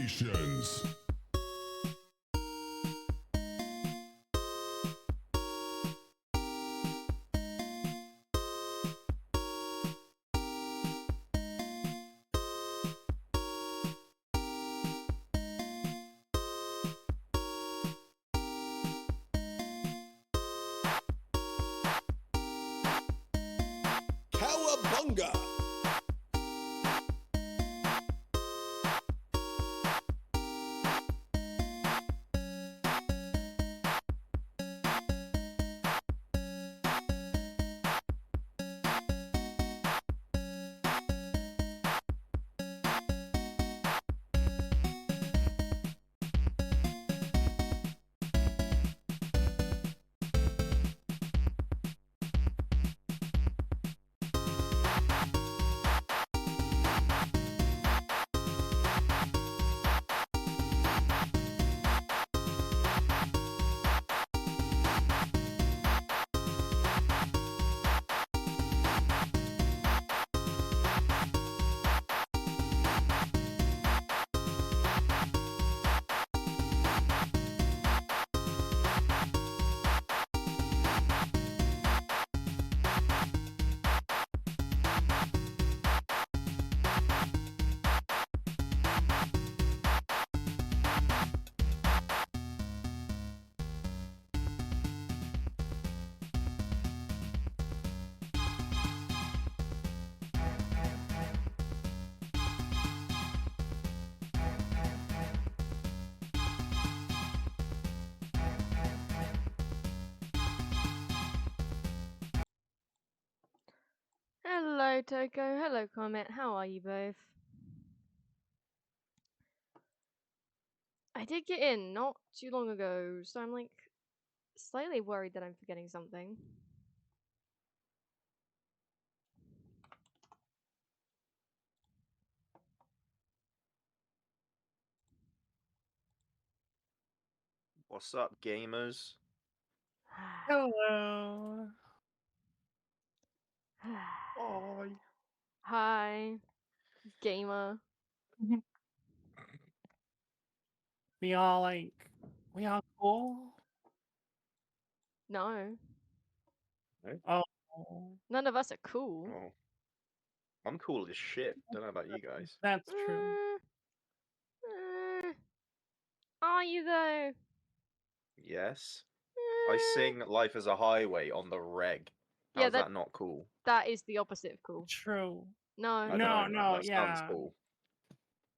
Simplifications. Cowabunga! Hello Toku, hello Komette, how are you both? I did get in not too long ago, so I'm like slightly worried that I'm forgetting something. What's up, gamers? Hello. Hi. Hi, gamer. We all cool? No, Oh. none of us are cool. Oh. I'm cool as shit. Don't know about you guys. That's true. Are you though? Yes. I sing Life as a Highway on the reg. Yeah, How's that not cool? That is the opposite of cool. True. No. I don't No, know, that sounds yeah. cool.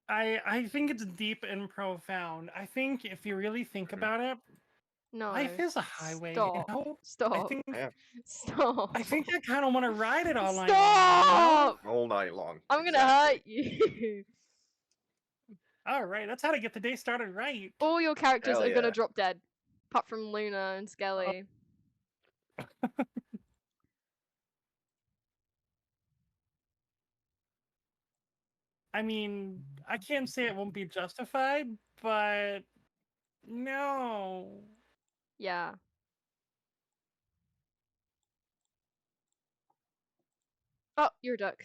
I think it's deep and profound. I think if you really think about it, No. life is a highway. Stop. You know? Stop. I think Yeah. Stop. I think I kind of want to ride it all night. Stop! All night long. I'm gonna hurt you. All right, that's how to get the day started right. All your characters Hell are gonna yeah. drop dead, apart from Luna and Skelly. I mean, I can't say it won't be justified, but no. Yeah. Oh, you're a duck.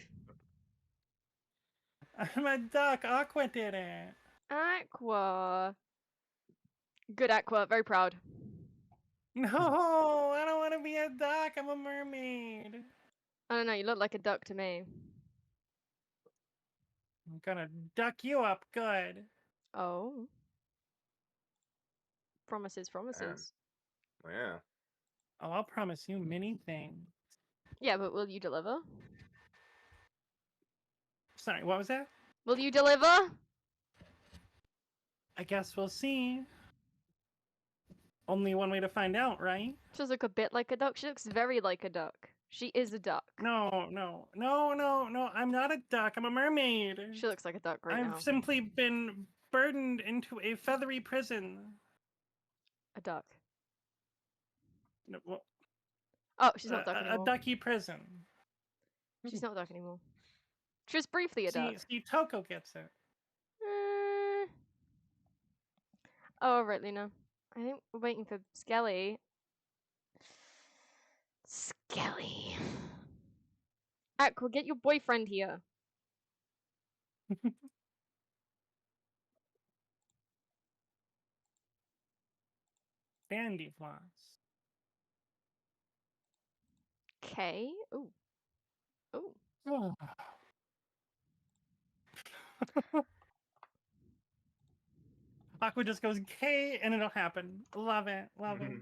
I'm a duck. Aqua did it. Aqua. Good Aqua, very proud. No, I don't want to be a duck. I'm a mermaid. I don't know, you look like a duck to me. I'm gonna duck you up good. Oh. Promises, promises. Yeah. Oh, I'll promise you many things. Yeah, but will you deliver? Sorry, what was that? Will you deliver? I guess we'll see. Only one way to find out, right? She does look a bit like a duck. She looks very like a duck. She is a duck. No. I'm not a duck. I'm a mermaid. She looks like a duck right now. I've simply been burdened into a feathery prison. A duck. No, well, Oh, she's not a duck a anymore. ducky prison. She's not a duck anymore. She was briefly a duck. See, Toko gets it. Oh, right, Luna. I think we're waiting for Skelly. Skelly. Aqua, get your boyfriend here. Dandy floss. K. Oh. Oh. Oh. Aqua just goes K and it'll happen. Love it. Love it.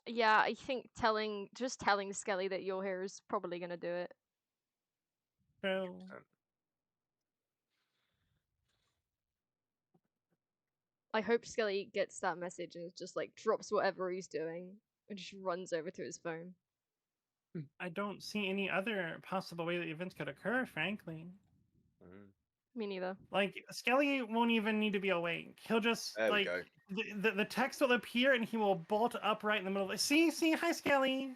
Yeah, I think just telling Skelly that you're here is probably gonna do it. True. I hope Skelly gets that message and just like drops whatever he's doing and just runs over to his phone. I don't see any other possible way that events could occur, frankly. Me neither. Like, Skelly won't even need to be awake. He'll just, There we like, go. the text will appear and he will bolt up right in the middle of it. See? Hi, Skelly!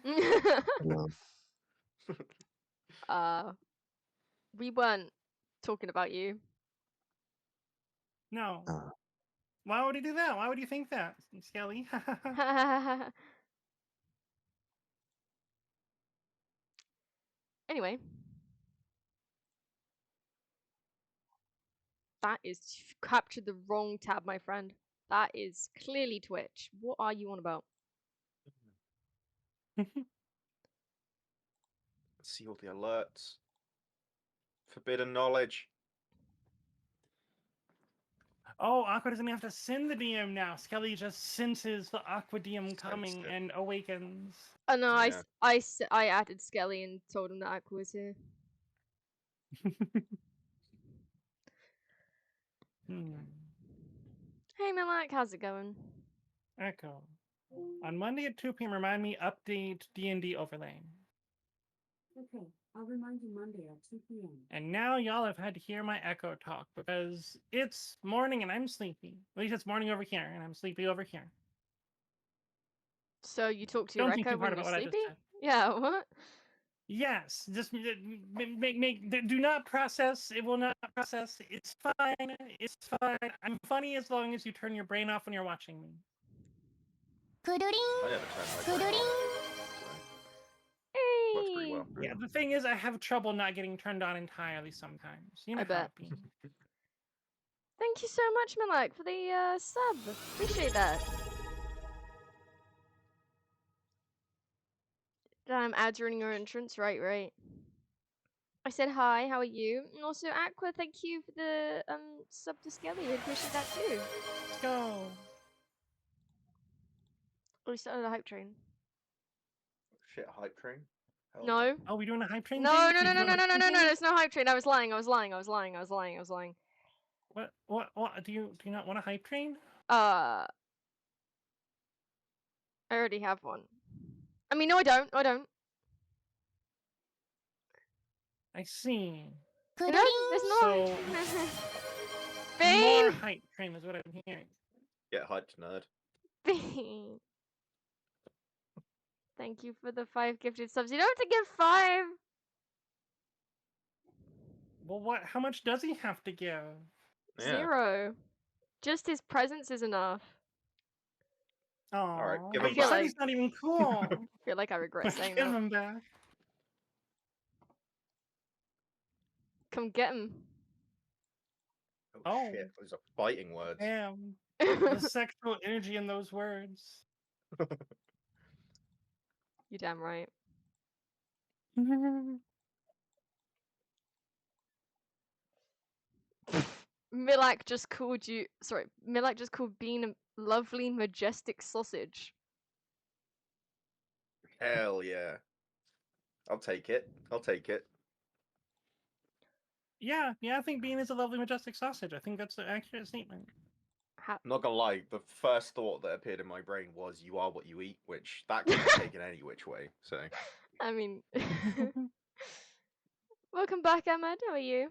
We weren't talking about you. No. Why would he do that? Why would you think that, Skelly? Anyway. That is captured the wrong tab, my friend. That is clearly Twitch. What are you on about? Let's see all the alerts. Forbidden knowledge. Oh, Aqua doesn't even have to send the DM now. Skelly just senses the Aqua DM coming it. and awakens. Oh no, Yeah. I added Skelly and told him that Aqua was here. Hey Milak, how's it going? Echo. On Monday at 2 p.m., remind me, update D&D overlay. Okay, I'll remind you Monday at 2 p.m. And now y'all have had to hear my Echo talk because it's morning and I'm sleepy. At least it's morning over here and I'm sleepy over here. So you talk to your Don't think Echo too hard when you're about what I just sleepy? said. Yeah, what? Yes, just do not process. It will not process. It's fine. It's fine. I'm funny as long as you turn your brain off when you're watching me. I never turned my brain off, so works pretty Hey! well. Yeah, the thing is, I have trouble not getting turned on entirely sometimes. You know I how bet. it be. Thank you so much, Milak, for the sub. Appreciate that. Damn, ads ruining your entrance. Right. I said hi, how are you? And also, Aqua, thank you for the sub to Skelly. We appreciate that too. Let's go. Oh, we started a hype train. Shit, hype train? Hell No. Oh, we doing a hype train? No, thing? no, We no, no, doing no, a no, no, hype no, train no, thing? there's no hype train. I was lying. What? Do you not want a hype train? I already have one. I mean, no, I don't. I see. I don't. There's no So- hype train. More Bean! hype train is what I'm hearing. Get hyped, nerd. Bean. Thank you for the 5 gifted subs. You don't have to give 5. Well, what? How much does he have to give? Yeah. 0. Just his presence is enough. Oh, Alright, give but him you said back. he's not even cool. I feel like I regret saying Give that. him back. Come get him. Oh. Shit, those are fighting words. Damn. The sexual energy in those words. You damn right. Milak just called you. Sorry, Milak just called Bean a lovely, majestic sausage. Hell yeah. I'll take it. Yeah, I think Bean is a lovely, majestic sausage. I think that's an accurate statement. How? Not gonna lie, the first thought that appeared in my brain was "you are what you eat," which that can be taken any which way. So I mean. Welcome back, Ahmed. How are you?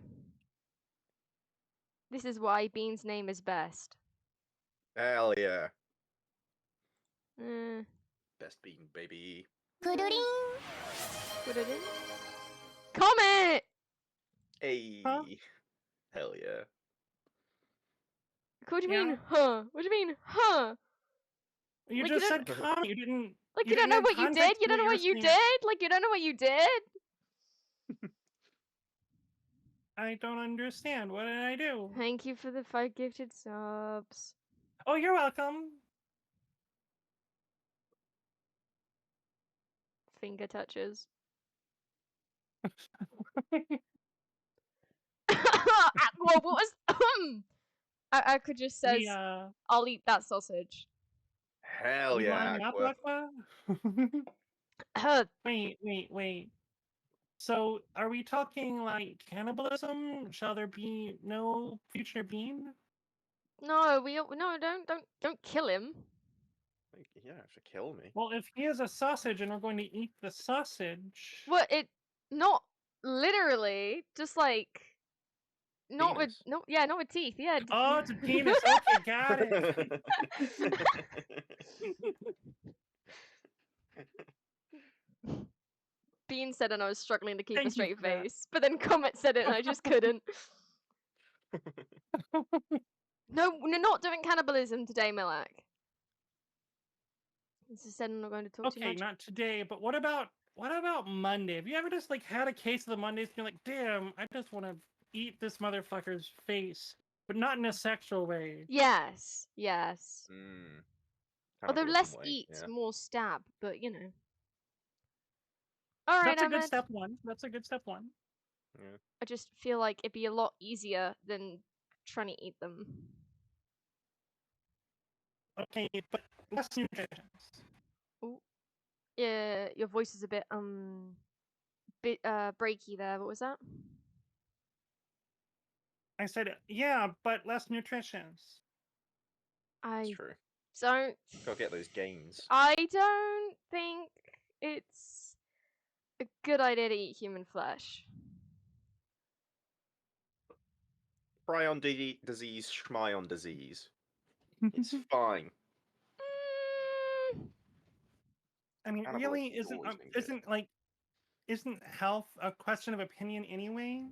This is why Bean's name is Best. hell yeah, Eh. BestBean baby. Put it in. Komette! Hey, Huh? hell yeah. What do you Yeah. mean, huh? What do you mean, huh? You Like, just you said comment. You didn't. Like, You you don't didn't know have what you did? context You to don't know what what you you were did? Like, you don't know what you did? I don't understand. What did I do? Thank you for the 5 gifted subs. Oh, you're welcome. Finger touches. Well, what was... I could just says, The, I'll eat that sausage. Hell you yeah, lining up, Aqua. Aqua? Wait. So, are we talking like cannibalism? Shall there be no future bean? No, don't kill him. You don't have to kill me. Well, if he is a sausage and we're going to eat the sausage, Well, not literally, just like not Penis. not with teeth. Yeah. oh, it's a penis. Okay, got it. Bean said, and I was struggling to keep a Thank you straight for that. face. But then Komette said it, and I just couldn't. No, we're not doing cannibalism today, Milak. This is said, I'm not going to talk too Okay, much. not today, but what about Monday? Have you ever just like had a case of the Mondays and you're like, damn, I just want to eat this motherfucker's face, but not in a sexual way. Yes. Although Cannibalism less way, eat, yeah. more stab, but you know. All right, That's a good Ahmed. step one. That's a good step one. Yeah. I just feel like it'd be a lot easier than trying to eat them. Okay, but less nutrition. Ooh. Yeah, your voice is a bit breaky there. What was that? I said, yeah, but less nutritious. I It's true. don't. Gotta get those gains. I don't think it's a good idea to eat human flesh. Fry on disease, schmy on disease. It's fine. Mm, I mean, Cannibalism really, has always been good. isn't health a question of opinion anyway?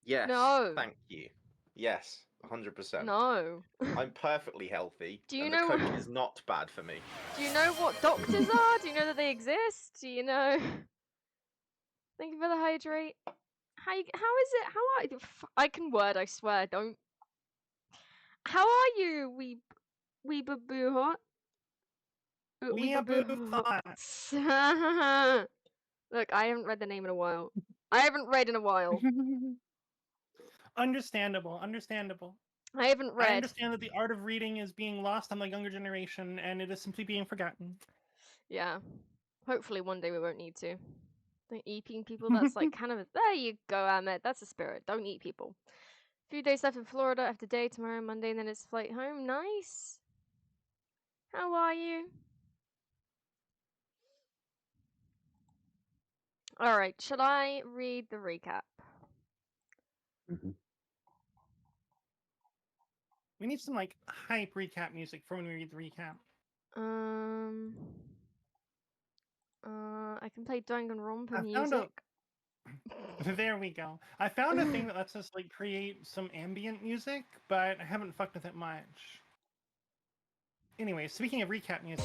Yes. No. Thank you. Yes, 100%. no. I'm perfectly healthy. Do you and know- the coach is not bad for me. Do you know what doctors are? Do you know that they exist? Do you know? Thank you for the hydrate. How is it? How are you? I can word, I swear. Don't. How are you, wee baboo hot? Weeaboo hot. Look, I haven't read the name in a while. I haven't read in a while. Understandable. I haven't I read. understand that the art of reading is being lost on the younger generation, and it is simply being forgotten. Yeah. Hopefully one day we won't need to. Don't eating people, that's like kind of there you go, Ahmed. That's the spirit. Don't eat people. Few days left in Florida after day, tomorrow, Monday, and then it's flight home. Nice. How are you? Alright, shall I read the recap? We need some like hype recap music for when we read the recap. I can play Danganronpa I found music. There we go. I found a thing that lets us like create some ambient music, but I haven't fucked with it much. Anyway, speaking of recap music.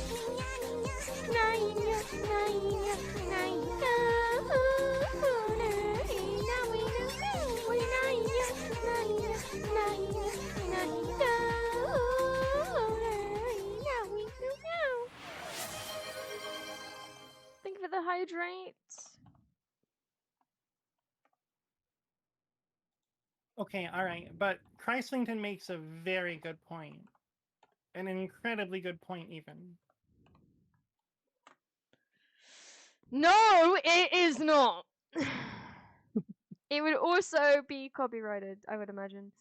Think for the hydrate. Okay, alright, but Chryslington makes a very good point. An incredibly good point, even. No, it is not. It would also be copyrighted, I would imagine.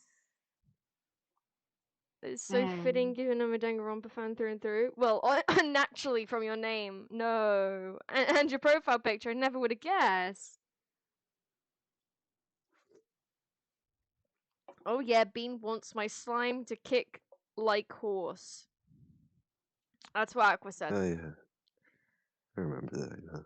It's so fitting given I'm a Danganronpa fan through and through. Well, naturally from your name. No. And your profile picture, I never would have guessed. Oh yeah, Bean wants my slime to kick like horse. That's what Aqua said. Oh yeah, I remember that. Yeah.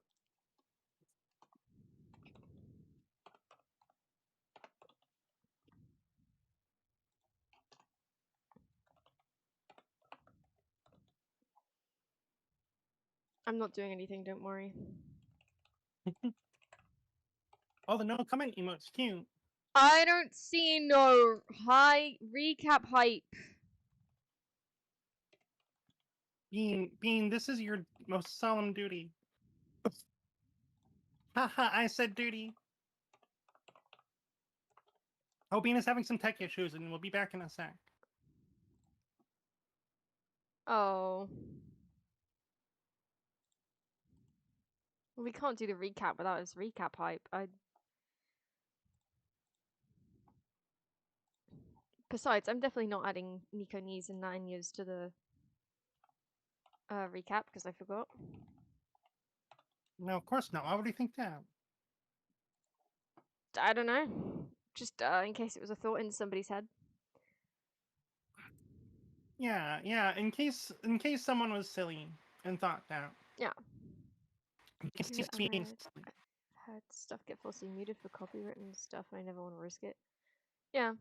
I'm not doing anything, don't worry. Oh, the no comment emote's cute. I don't see no recap hype. Bean, this is your most solemn duty. Haha, I said duty. Oh, Bean is having some tech issues, and we'll be back in a sec. Oh. We can't do the recap without his recap hype. Besides, I'm definitely not adding Nico Knees and 9 years to the recap because I forgot. No, of course not. Why would you think that? I don't know. Just in case it was a thought in somebody's head. Yeah. In case someone was silly and thought that. Yeah. In case Dude, he's being silly. I've had stuff get falsely muted for copywritten stuff and I never want to risk it. Yeah.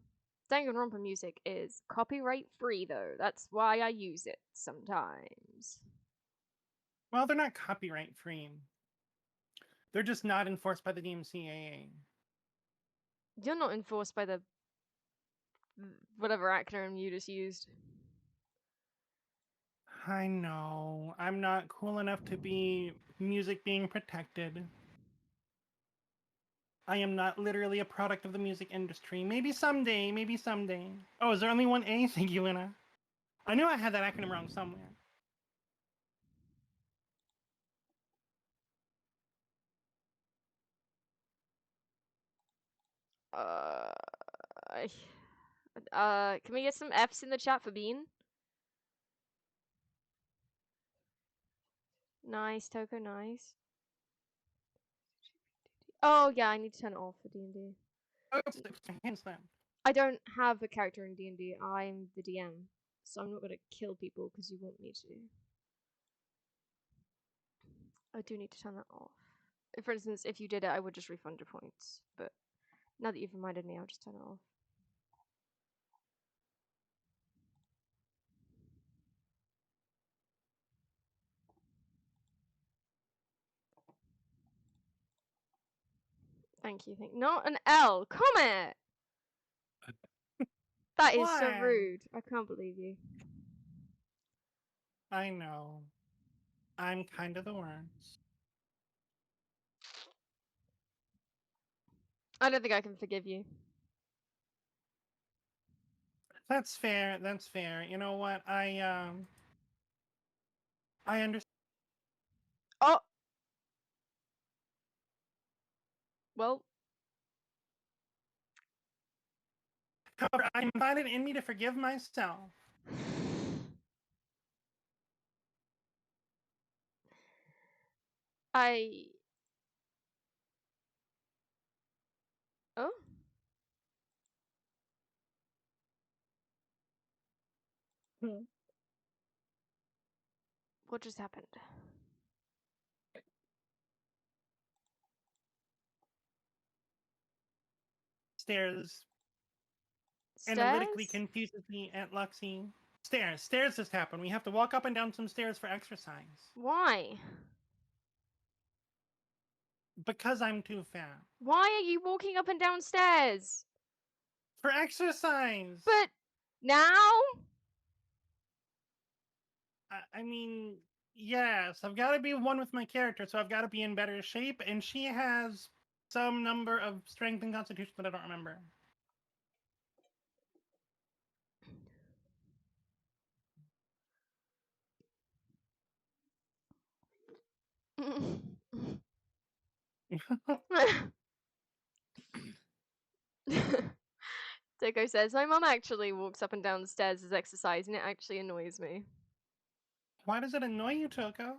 Danganronpa music is copyright free though. That's why I use it sometimes. Well, they're not copyright free. They're just not enforced by the DMCAA. You're not enforced by the whatever acronym you just used. I know. I'm not cool enough to be music being protected. I am not literally a product of the music industry. Maybe someday, maybe someday. Oh, is there only one A? Thank you, Luna. I knew I had that acronym wrong somewhere. Can we get some F's in the chat for Bean? Nice, Toku, nice. Oh yeah, I need to turn it off for D&D. Oh, hands down. I don't have a character in D&D. I'm the DM, so I'm not gonna kill people because you want me to. I do need to turn that off. For instance, if you did it, I would just refund your points. But now that you've reminded me, I'll just turn it off. Thank you. Not an L. Komette! That is so Why? rude. I can't believe you. I know. I'm kind of the worst. I don't think I can forgive you. That's fair. That's fair. You know what? I understand. Oh! Well. However, I find it in me to forgive myself. Oh? What just happened? Stairs Stairs? analytically confuses me at Luxie. Stairs just happened. We have to walk up and down some stairs for exercise. Why? Because I'm too fat. Why are you walking up and down stairs? For exercise! But now? I mean, yes, I've got to be one with my character, so I've got to be in better shape, and she has some number of strength and constitution that I don't remember. Deko says, my mum actually walks up and down the stairs as exercise, and it actually annoys me. Why does it annoy you, Toko?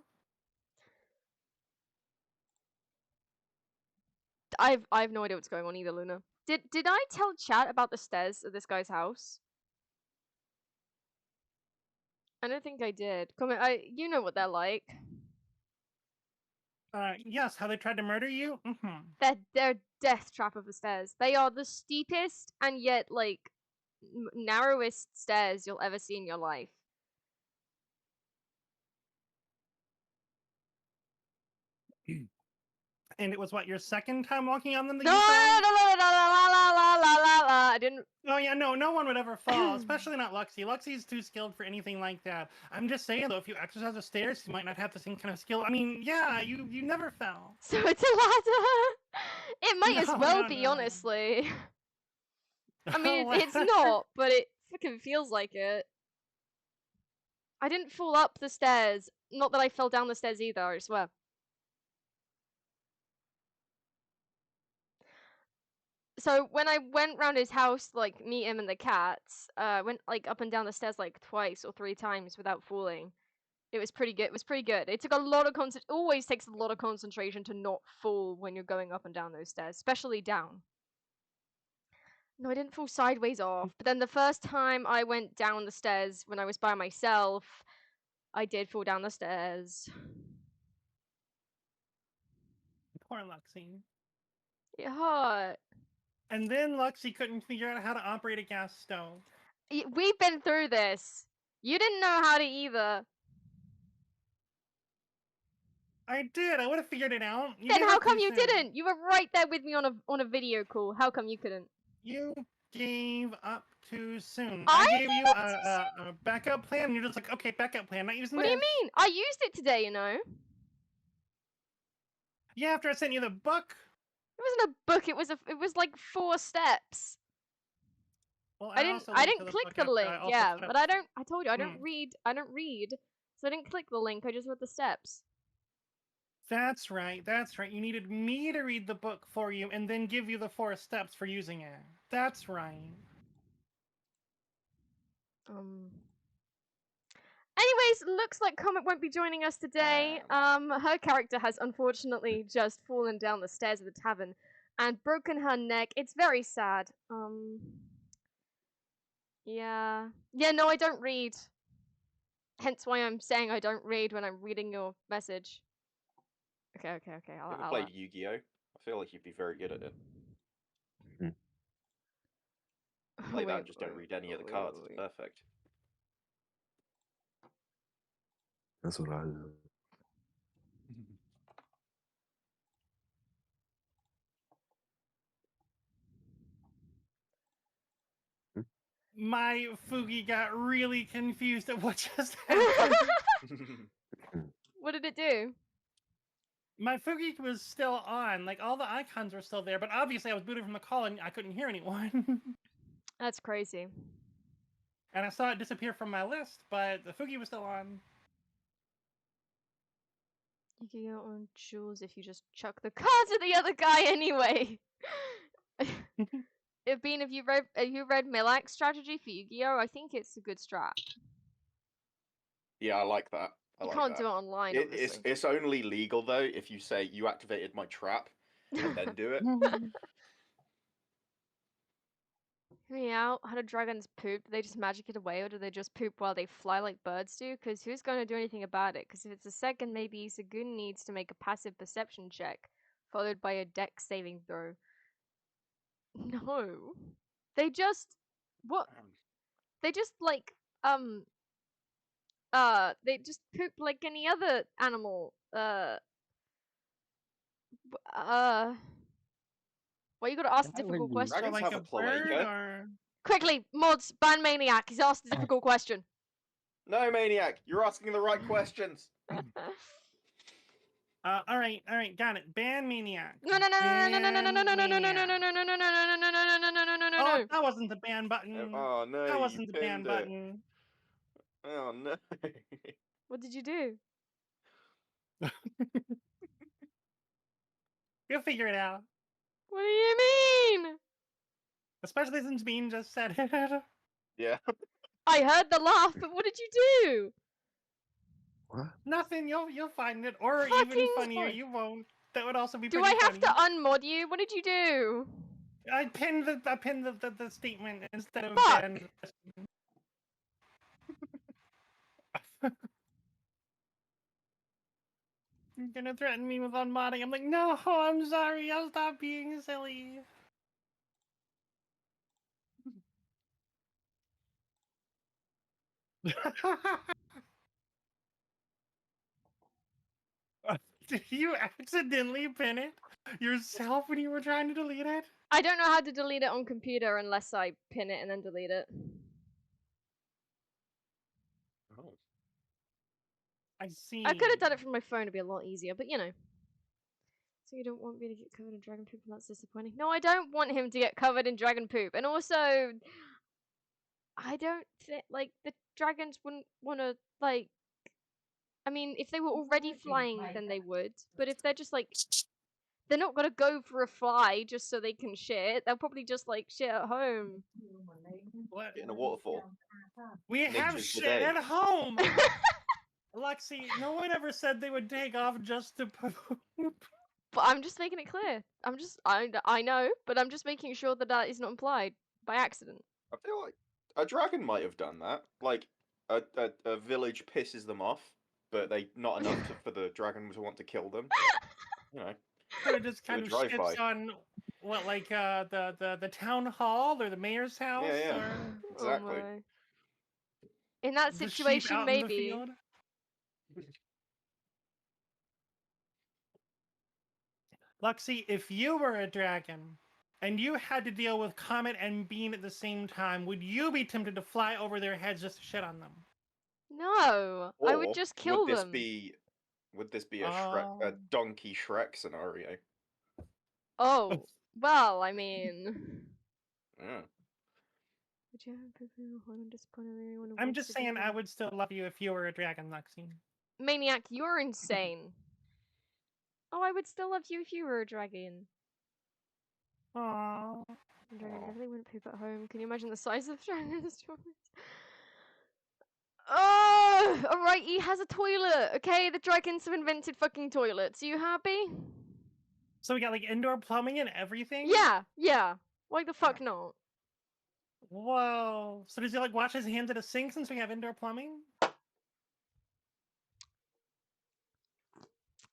I've no idea what's going on either, Luna. Did I tell chat about the stairs of this guy's house? I don't think I did. You know what they're like. Yes, how they tried to murder you? Mm-hmm. They're death trap of the stairs. They are the steepest and yet, like, narrowest stairs you'll ever see in your life. And it was what, your second time walking on them that No, you no, fell? no, no, no, la. I didn't. Oh yeah, no one would ever fall, especially not Luxie. Luxie's too skilled for anything like that. I'm just saying though, if you exercise the stairs, you might not have the same kind of skill. I mean, yeah, you never fell. So it's a ladder. It might as No, well no, be, no. honestly. I mean, A it's ladder. not, but it fucking feels like it. I didn't fall up the stairs. Not that I fell down the stairs either, I swear. So when I went round his house, like meet him and the cats, went like up and down the stairs like twice or 3 times without falling. It was pretty good. It was pretty good. It took a lot of always takes a lot of concentration to not fall when you're going up and down those stairs, especially down. No, I didn't fall sideways off. But then the first time I went down the stairs when I was by myself, I did fall down the stairs. Poor Luxie. It hurt. And then Luxie couldn't figure out how to operate a gas stove. We've been through this. You didn't know how to either. I did. I would have figured it out. You Then gave how up come too you soon. didn't? You were right there with me on a video call. How come you couldn't? You gave up too soon. I gave gave you up too a backup plan, and you're just like, okay, backup plan. Not using What do you this. mean? I used it today, you know. Yeah, after I sent you the book. It wasn't a book. It was like 4 steps. Well, I also didn't linked to click book the after I link. also Yeah, set up- but I don't. I told you I don't Hmm. read. I don't read. So I didn't click the link. I just read the steps. That's right. That's right. You needed me to read the book for you and then give you the 4 steps for using it. That's right. Anyways, looks like Comet won't be joining us today. Her character has unfortunately just fallen down the stairs of the tavern and broken her neck. It's very sad. Yeah. Yeah, no, I don't read. Hence why I'm saying I don't read when I'm reading your message. Okay. You ever played Yu-Gi-Oh? I feel like you'd be very good at it. Play that and just don't read any of the cards. It's perfect. That's what I do. My Fugi got really confused at what just happened. What did it do? My Fugi was still on. Like, all the icons were still there, but obviously I was booted from the call and I couldn't hear anyone. That's crazy. And I saw it disappear from my list, but the Fugi was still on. You can get on Jules if you just chuck the cards at the other guy anyway. Have you read Milak's strategy for Yu-Gi-Oh? I think it's a good strat. Yeah, I like that. You can't do it online, obviously. It's only legal though if you say you activated my trap and then do it. Hear me out. How do dragons poop? Do they just magic it away, or do they just poop while they fly like birds do? Because who's going to do anything about it? Because if it's a second, maybe Zaguni needs to make a passive perception check, followed by a dex saving throw. No. They just... What? They just, like, they just poop like any other animal. Why you gotta ask a difficult question? Dragons like have a a bird cloaca. or... Quickly, mods, ban Maniac. He's asked a difficult question. No, Maniac, you're asking the right questions. all right, got it. Ban Maniac. No. Oh, that wasn't the ban button. Oh no, That you wasn't the ban pinned it. button. Oh no. What did you do? You'll figure it out. What do you mean? Especially since Bean just said it. Yeah. I heard the laugh, but what did you do? What? Nothing. You'll find it, or even Fucking funnier, fun. you won't. That would also be. Do pretty I have funny. to unmod you? What did you do? I pinned the statement instead of Fuck. ban. You're gonna threaten me with unmodding. I'm like, no, I'm sorry. I'll stop being silly. Did you accidentally pin it yourself when you were trying to delete it? I don't know how to delete it on computer unless I pin it and then delete it. Oh. I see. I could have done it from my phone to be a lot easier, but you know. So you don't want me to get covered in dragon poop, and that's disappointing. No, I don't want him to get covered in dragon poop. And also, I don't think, like, the dragons wouldn't want to, like... I mean, if they were already flying, then they would. But if they're just, like... They're not gonna go for a fly just so they can shit. They'll probably just, like, shit at home. What? Get in a waterfall. We have Nature's shit today. at home! Lexi, no one ever said they would take off just to poop. But I'm just making it clear. I know, but I'm just making sure that that is not implied by accident. I feel like a dragon might have done that. Like, a village pisses them off, but they not enough for the dragon to want to kill them. You know. So it just kind of drive-by. shits on what, like the town hall or the mayor's house? Yeah, Or exactly. Oh my. In that the sheep situation, out in the maybe. field? Luxie, if you were a dragon and you had to deal with Comet and Bean at the same time, would you be tempted to fly over their heads just to shit on them? No, I would Or just kill would this them. Would this be a Shrek, a Oh. donkey Shrek scenario? Oh, well, I mean. Yeah. Would you have people who are disappointed in anyone who I'm wants just to saying do I that? would still love you if you were a dragon, Luxie. Maniac, you're insane. Oh, I would still love you if you were a dragon. Aww. A dragon Aw. definitely wouldn't poop at home. Can you imagine the size of dragon's toilet? Oh, alright, he has a toilet. Okay, the dragons have invented fucking toilets. Are you happy? So we got like indoor plumbing and everything? Yeah. Why the fuck not? Whoa. So does he like wash his hands at a sink since we have indoor plumbing?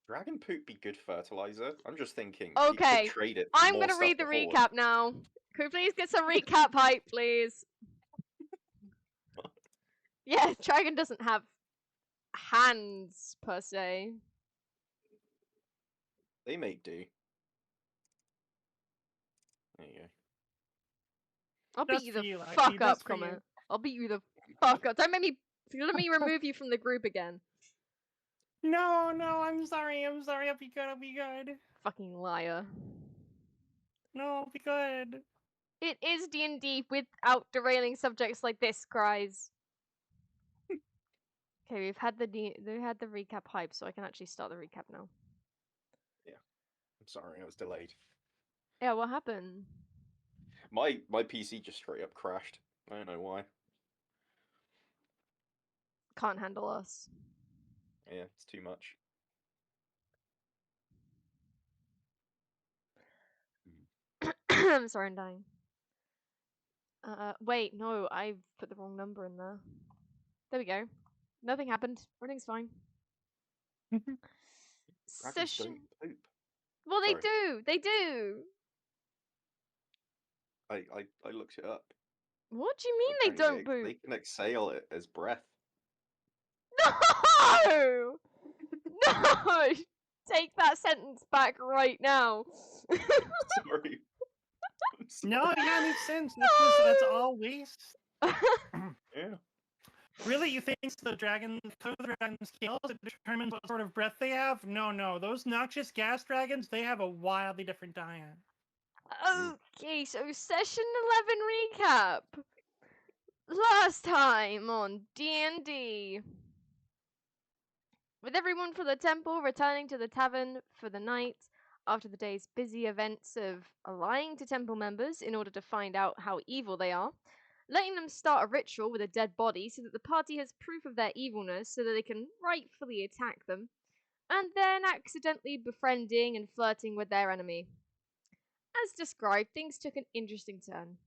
Dragon poop be good fertilizer. I'm just thinking. Okay, You could trade it. For I'm more gonna stuff read the to hoard. recap now. Could we please get some recap hype, please? Yeah, dragon doesn't have hands per se. They make do. There you go. I'll beat Just you for the you, Lexi, fuck up, just for you. Komette. I'll beat you the fuck up. Don't make me. Let me remove you from the group again. No, I'm sorry, I'll be good. Fucking liar. No, I'll be good. It is D&D without derailing subjects like this, guys. Okay, we've had the recap hype, so I can actually start the recap now. I'm sorry, I was delayed. Yeah, what happened? My PC just straight up crashed. I don't know why. Can't handle us. Yeah, it's too much. I'm sorry, I'm dying. Wait, no, I've put the wrong number in there. There we go. Nothing happened. Everything's fine. Dragons Session. don't poop. Well, they Sorry. do. They do. I looked it up. What do you mean they Apparently don't They poop? can exhale it as breath. No! No! Take that sentence back right now. Sorry. I'm sorry. No, yeah, it makes sense. No! That's all waste. Yeah. Really, you think the dragon scales it determines what sort of breath they have? No. Those noxious gas dragons, they have a wildly different diet. Okay, so session 11 recap. Last time on D&D. With everyone from the temple returning to the tavern for the night after the day's busy events of lying to temple members in order to find out how evil they are, letting them start a ritual with a dead body so that the party has proof of their evilness so that they can rightfully attack them, and then accidentally befriending and flirting with their enemy. As described, things took an interesting turn.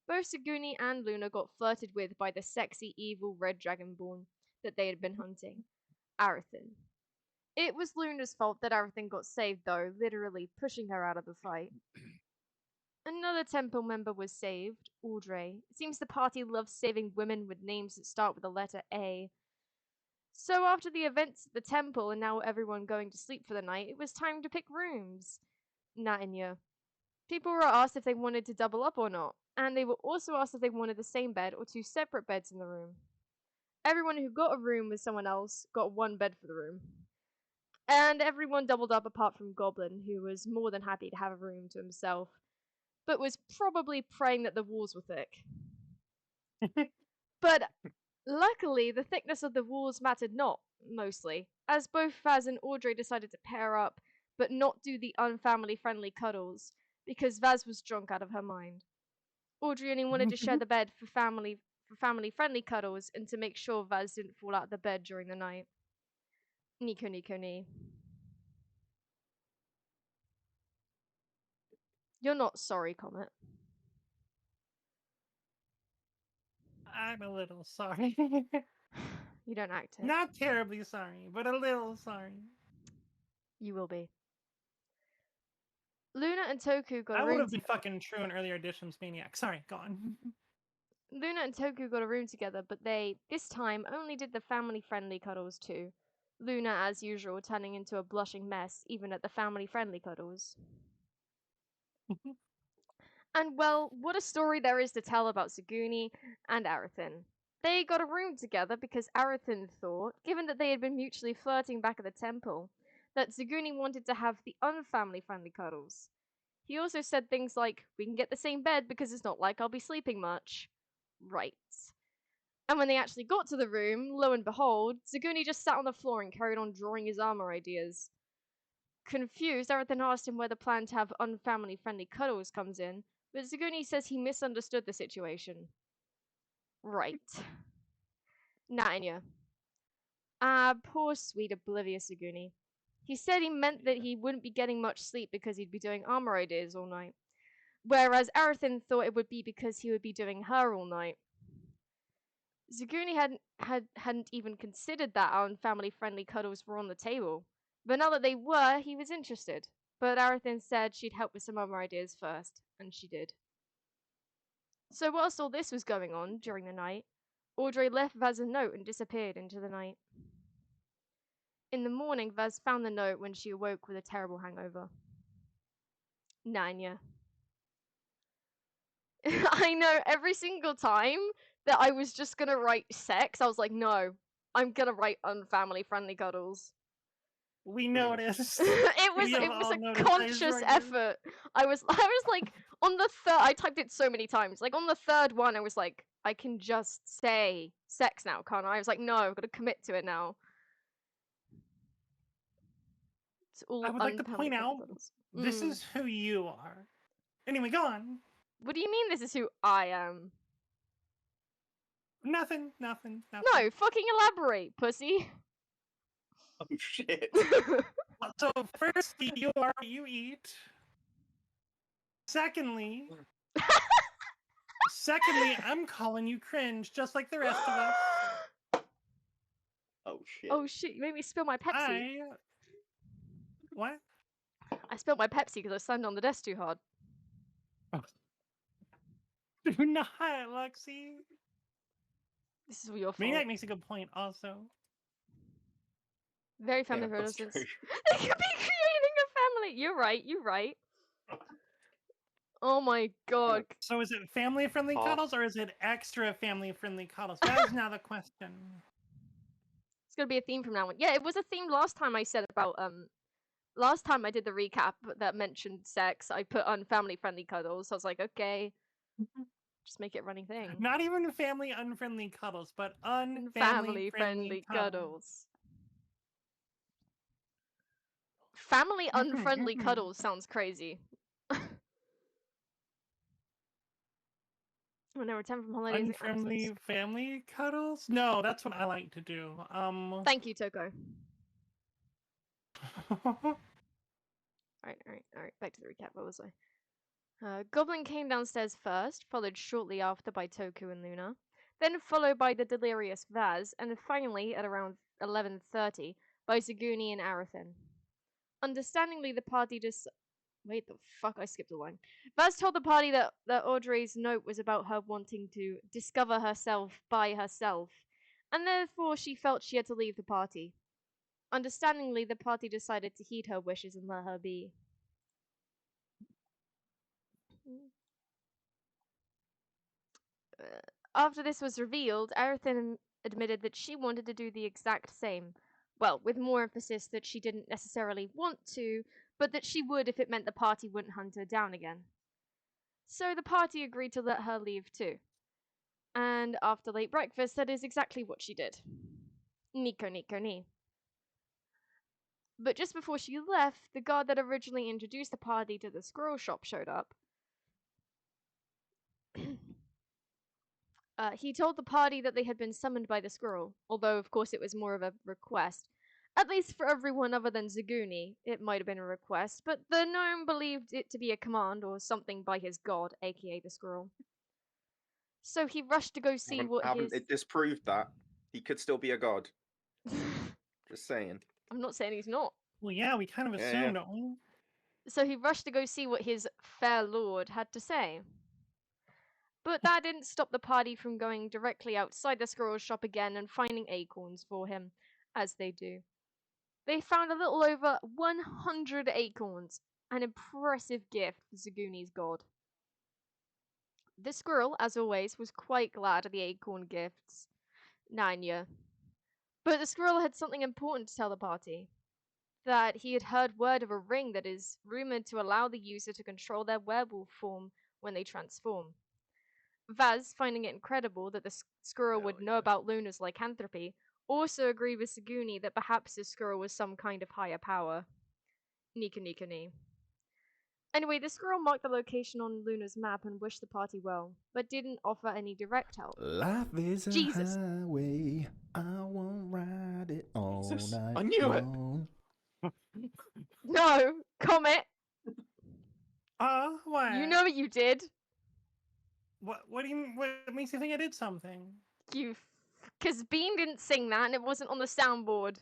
Both Zaguni and Luna got flirted with by the sexy, evil red dragonborn that they had been hunting, Arathan. It was Luna's fault that Arathan got saved, though, literally pushing her out of the fight. Another temple member was saved, Audrey. It seems the party loves saving women with names that start with the letter A. So after the events at the temple and now everyone going to sleep for the night, it was time to pick rooms. Natinya. People were asked if they wanted to double up or not, and they were also asked if they wanted the same bed or 2 separate beds in the room. Everyone who got a room with someone else got 1 bed for the room. And everyone doubled up apart from Goblin, who was more than happy to have a room to himself, but was probably praying that the walls were thick. But luckily, the thickness of the walls mattered not, mostly, as both Vaz and Audrey decided to pair up, but not do the unfamily-friendly cuddles, because Vaz was drunk out of her mind. Audrey only wanted to share the bed for family-friendly cuddles and to make sure Vaz didn't fall out of the bed during the night. Nico Nico Ni. You're not sorry, Komette. I'm a little sorry. You don't act it. Not terribly sorry, but a little sorry. You will be. Luna and Toku got I a would room have been fucking true in earlier editions, Maniac. Sorry, go on. Luna and Toku got a room together, but they, this time, only did the family-friendly cuddles too. Luna, as usual, turning into a blushing mess, even at the family-friendly cuddles. And well, what a story there is to tell about Zaguni and Arathin. They got a room together because Arathin thought, given that they had been mutually flirting back at the temple, that Zaguni wanted to have the unfamily-friendly cuddles. He also said things like, "We can get the same bed because it's not like I'll be sleeping much." Right. And when they actually got to the room, lo and behold, Zaguni just sat on the floor and carried on drawing his armor ideas. Confused, Arathin asked him where the plan to have unfamily-friendly cuddles comes in, but Zaguni says he misunderstood the situation. Right. Natinya. Ah, poor sweet oblivious Zaguni. He said he meant that he wouldn't be getting much sleep because he'd be doing armor ideas all night. Whereas Arathin thought it would be because he would be doing her all night. Zaguni hadn't even considered that unfamily-friendly cuddles were on the table. But now that they were, he was interested. But Arathin said she'd help with some other ideas first, and she did. So whilst all this was going on during the night, Audrey left Vaz a note and disappeared into the night. In the morning, Vaz found the note when she awoke with a terrible hangover. Nanya. I know, every single time that I was just gonna write sex, I was like, no, I'm gonna write unfamily-friendly cuddles. We noticed. it was a conscious effort. I was like, on the third, I typed it so many times. Like, on the third one, I was like, I can just say sex now, can't I? I was like, no, I've got to commit to it now. It's all I would like to point out, this is who you are. Anyway, go on. What do you mean this is who I am? Nothing. No, fucking elaborate, pussy. Oh shit. So, firstly, you are what you eat. Secondly, I'm calling you cringe, just like the rest of us. Oh shit. Oh shit, you made me spill my Pepsi. What? I spilled my Pepsi because I slammed on the desk too hard. Do not, Lexi. This is your fault. Maniac makes a good point, also. Very family Yeah, that's relatives. true. They could be creating a family. You're right. Oh my god. So is it family-friendly cuddles or is it extra family-friendly cuddles? That is now the question. It's gonna be a theme from now on. Yeah, it was a theme last time I said about last time I did the recap that mentioned sex. I put unfamily-friendly cuddles. So I was like, okay, just make it a running thing. Not even family-unfriendly cuddles, but unfamily-friendly cuddles. Family unfriendly cuddles sounds crazy. When I return from holidays, unfriendly family cuddles? No, that's what I like to do. Thank you, Toko. Alright. Back to the recap. What was I? Goblin came downstairs first, followed shortly after by Toku and Luna, then followed by the delirious Vaz, and finally, at around 11:30, by Zaguni and Arathin. Understandingly, the party just... Wait, the fuck, I skipped a line. Vaz told the party that Audrey's note was about her wanting to discover herself by herself, and therefore she felt she had to leave the party. Understandingly, the party decided to heed her wishes and let her be. After this was revealed, Aerothin admitted that she wanted to do the exact same. Well, with more emphasis that she didn't necessarily want to, but that she would if it meant the party wouldn't hunt her down again. So the party agreed to let her leave too. And after late breakfast, that is exactly what she did. Nico Nico Ni. But just before she left, the guard that originally introduced the party to the squirrel shop showed up. He told the party that they had been summoned by the squirrel, although of course it was more of a request. At least for everyone other than Zaguni, it might have been a request, but the gnome believed it to be a command or something by his god, aka the squirrel. So he rushed to go see what his... It disproved that. He could still be a god. Just saying. I'm not saying he's not. Well, yeah, we kind of Yeah, assumed, yeah. don't we? So he rushed to go see what his fair lord had to say. But that didn't stop the party from going directly outside the squirrel shop again and finding acorns for him, as they do. They found a little over 100 acorns, an impressive gift for Zaguni's god. The squirrel, as always, was quite glad of the acorn gifts. Nanya. But the squirrel had something important to tell the party. That he had heard word of a ring that is rumored to allow the user to control their werewolf form when they transform. Vaz, finding it incredible that the squirrel would know about Luna's lycanthropy, also agreed with Zaguni that perhaps the squirrel was some kind of higher power. Nika Nika Ni. Anyway, the squirrel marked the location on Luna's map and wished the party well, but didn't offer any direct help. Life is a Jesus. highway. I won't ride it all Jesus, night I knew it. long. No! Komette! What? You know what you did! What do you mean? What makes you think I did something? Because Bean didn't sing that and it wasn't on the soundboard.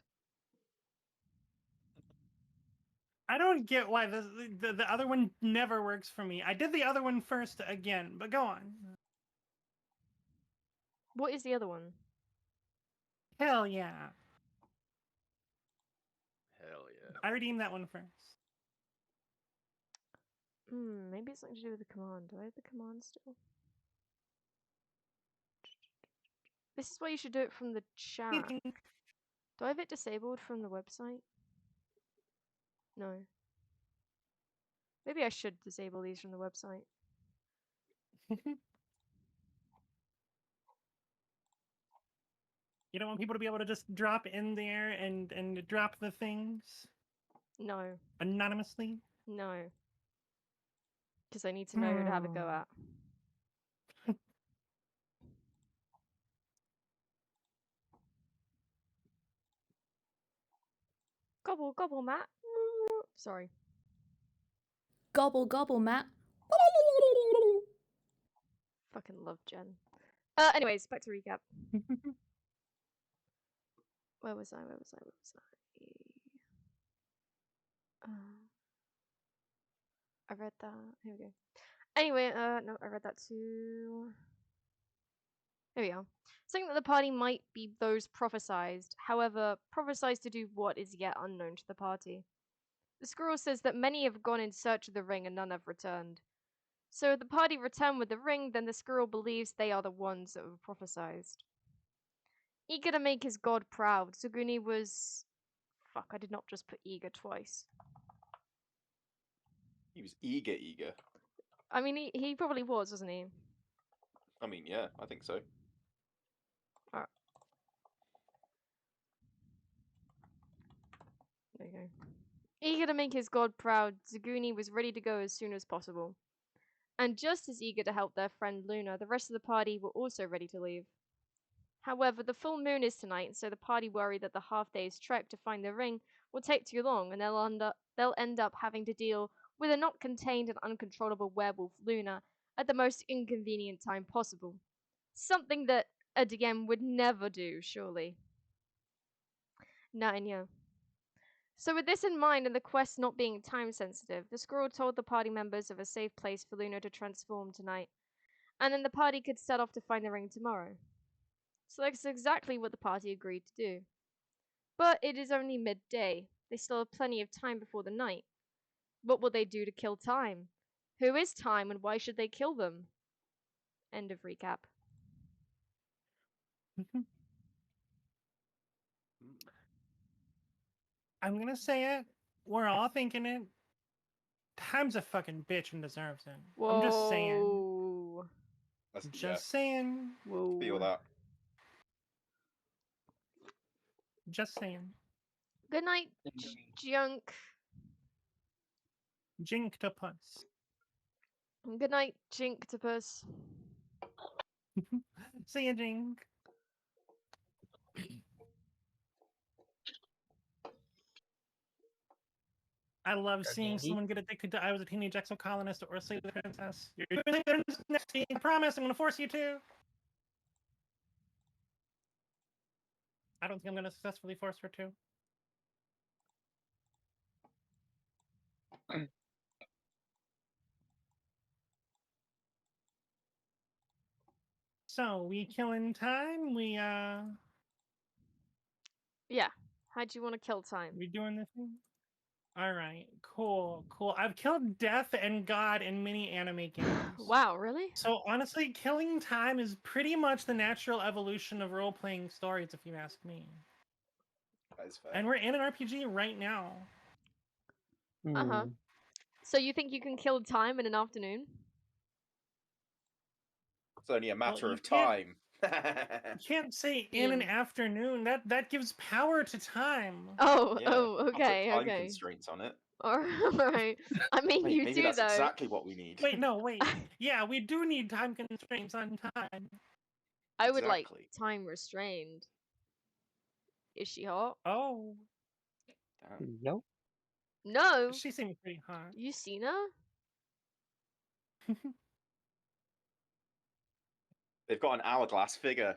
I don't get why the other one never works for me. I did the other one first again, but go on. What is the other one? Hell yeah. Hell yeah. I redeemed that one first. Maybe it's something to do with the command. Do I have the command still? This is why you should do it from the chat. Do I have it disabled from the website? No. Maybe I should disable these from the website. You don't want people to be able to just drop in there and drop the things No. anonymously? No. Because I need to know who to have a go at. Gobble, gobble, Matt. Sorry. Gobble, gobble, Matt. Fucking love Jen. Anyways, back to recap. Where was I? I read that. Here we go. Anyway, no, I read that too. Here we are. Saying that the party might be those prophesized. However, prophesized to do what is yet unknown to the party. The squirrel says that many have gone in search of the ring and none have returned. So if the party return with the ring, then the squirrel believes they are the ones that were prophesized. Eager to make his god proud, Zaguni was... Fuck, I did not just put eager twice. He was eager. I mean, he probably was, wasn't he? I mean, yeah, I think so. Alright. There you go. Eager to make his god proud, Zaguni was ready to go as soon as possible. And just as eager to help their friend Luna, the rest of the party were also ready to leave. However, the full moon is tonight, so the party worry that the half-day's trek to find the ring will take too long, and they'll end up having to deal with a not contained and uncontrollable werewolf Luna at the most inconvenient time possible. Something that a DM would never do, surely. Nanya. So with this in mind and the quest not being time-sensitive, the squirrel told the party members of a safe place for Luna to transform tonight, and then the party could set off to find the ring tomorrow. So that's exactly what the party agreed to do. But it is only midday. They still have plenty of time before the night. What will they do to kill time? Who is time and why should they kill them? End of recap. I'm gonna say it. We're all thinking it. Time's a fucking bitch and deserves it. Whoa. I'm just saying. That's, Just saying. Whoa. feel that. Just saying. Good night, Junk. Jinktopus. Good night, Jinktopus. See ya, Jink. I love seeing D&D? someone get addicted to I Was a Teenage Exocolonist or Slave the Princess. You're doing this next week. I promise I'm going to force you to. I don't think I'm going to successfully force her to. So, we killing time? Yeah. How'd you want to kill time? We doing this thing? Alright, cool. I've killed death and God in many anime games. Wow, really? So honestly, killing time is pretty much the natural evolution of role-playing stories, if you ask me. That is fair. And we're in an RPG right now. Uh-huh. Hmm. So you think you can kill time in an afternoon? It's only a matter you of can't- time. You can't say in an Bean. afternoon. That gives power to time. Oh, Yeah, oh, I'll put okay, time okay. constraints on it. Alright. I mean, Wait, you maybe do, that's though. exactly what we need. Wait. Yeah, we do need time constraints on time. I would like Exactly. time restrained. Is she hot? Oh, Damn. Nope. No! she seems pretty hot. You seen her? They've got an hourglass figure.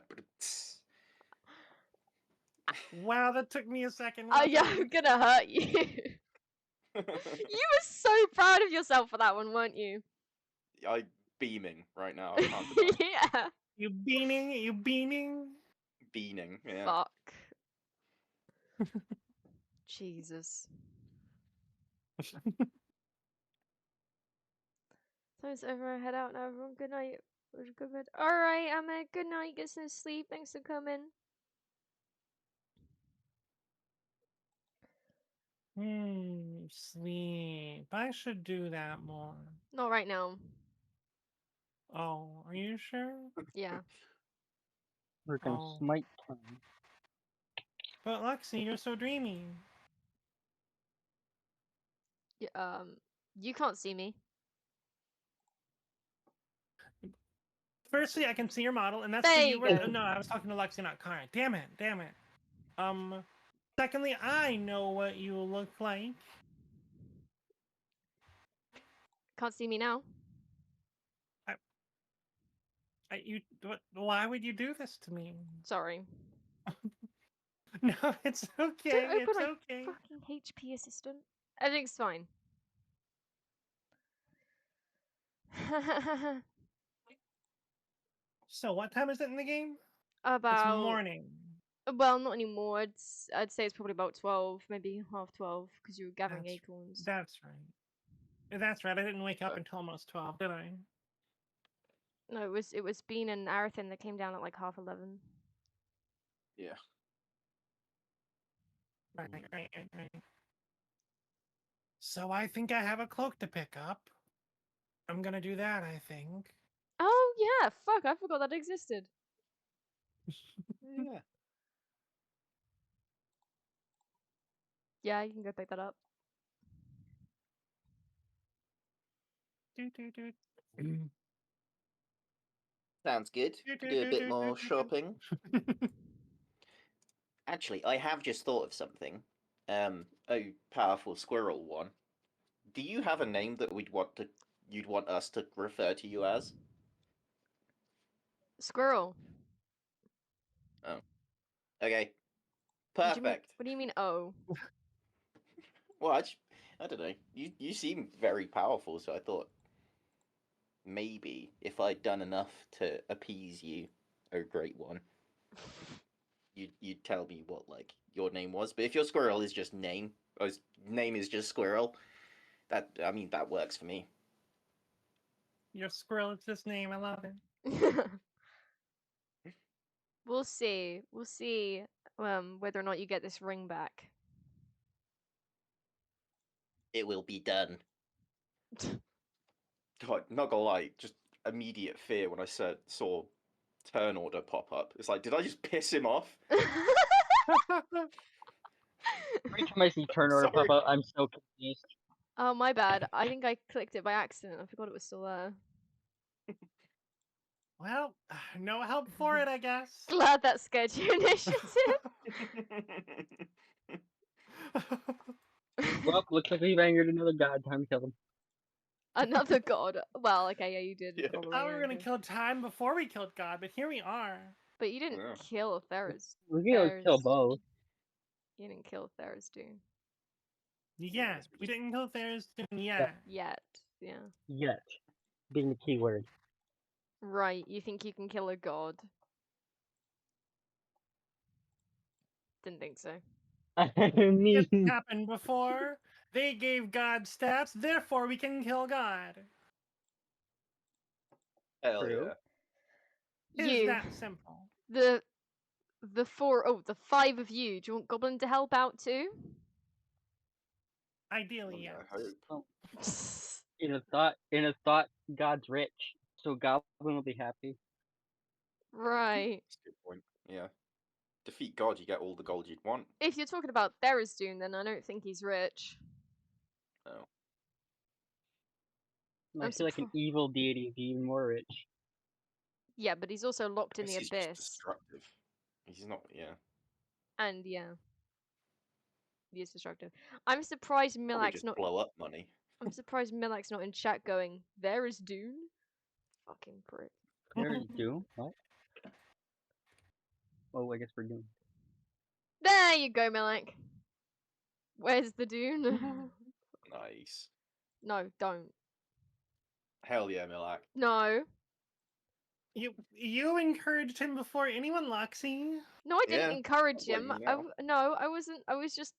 Wow, that took me a second. Oh, yeah, I'm gonna hurt you. You were so proud of yourself for that one, weren't you? I'm beaming right now. I can't deny. Yeah. You beaning? Beaming. Yeah. Fuck. Jesus. Time's over. Head out now, everyone. Good night. Go to bed. Alright, Ahmed. Good night. Get some sleep. Thanks for coming. Sleep. I should do that more. Not right now. Oh, are you sure? Yeah. We're gonna Oh. smite time. But Lexi, you're so dreamy. You can't see me. Firstly, I can see your model, and that's There the you you. go. No, I was talking to Lexi, not Kara. Damn it. Secondly, I know what you look like. Can't see me now. Why would you do this to me? Sorry. No, it's okay. Don't open It's my okay. fucking HP assistant. Everything's fine. So, what time is it in the game? About It's morning. well, not anymore. I'd say it's probably about 12, maybe half 12, because you were gathering That's- acorns. That's right. That's right. I didn't wake up until almost 12, did I? No, it was Bean and Arathin that came down at like half 11. Yeah. Right. So I think I have a cloak to pick up. I'm gonna do that, I think. Oh yeah, fuck! I forgot that existed. Yeah. Yeah, you can go pick that up. Sounds good. Could do a bit more shopping. Actually, I have just thought of something. A powerful squirrel one. Do you have a name that you'd want us to refer to you as? Squirrel. Okay. What do you mean- Perfect. What do you mean? Oh. Well, I don't know. You seem very powerful, so I thought maybe if I'd done enough to appease you, oh great one, you'd tell me what like your name was. But if your squirrel is just name, or his name is just squirrel, that works for me. Your squirrel, it's his name. I love it. We'll see. We'll see whether or not you get this ring back. It will be done. God, not gonna lie, just immediate fear when I saw turn order pop up. It's like, did I just piss him off? Every time I see turn order pop Sorry. up, I'm so confused. Oh, my bad. I think I clicked it by accident. I forgot it was still there. Well, no help for it, I guess. Glad that scared you, initiative. Well, looks like we've angered another god. Time to kill him. Another god. Well, okay, yeah, you did. Yeah. Probably, I thought we were gonna okay. kill time before we killed God, but here we are. But you didn't Yeah. kill Theros. We're gonna kill Theros. both. You didn't kill Theros, dude. Yeah, guess we we didn't kill Theros yet. Yet. Yeah. Yet. Being the key word. Right, you think you can kill a god? Didn't think so. I It mean, happened before. They gave God stats, therefore we can kill God. Hell True. yeah. It's You, that simple. the five of you. Do you want Goblin to help out too? Ideally, I yes. hope. in a thought, God's rich, so Goblin will be happy. Right. That's a good point. Yeah. Defeat God, you get all the gold you'd want. If you're talking about Therisdune, then I don't think he's rich. Oh. I I'm feel like an surpri- evil deity would be even more rich. Yeah, but he's also locked in the Guess he's just abyss. destructive. He's not. Yeah. And yeah. He is destructive. I'm surprised Probably Milak's just not blow up money. I'm surprised Milak's not in chat going, there is Dune? Fucking prick. There's Doom? What? Oh, I guess we're doomed. There you go, Milak. Where's the Dune? Nice. No, don't. Hell yeah, Milak. No. You encouraged him before anyone, Loxy. No, I didn't Yeah, encourage don't him. blame you now. No, I wasn't. I was just,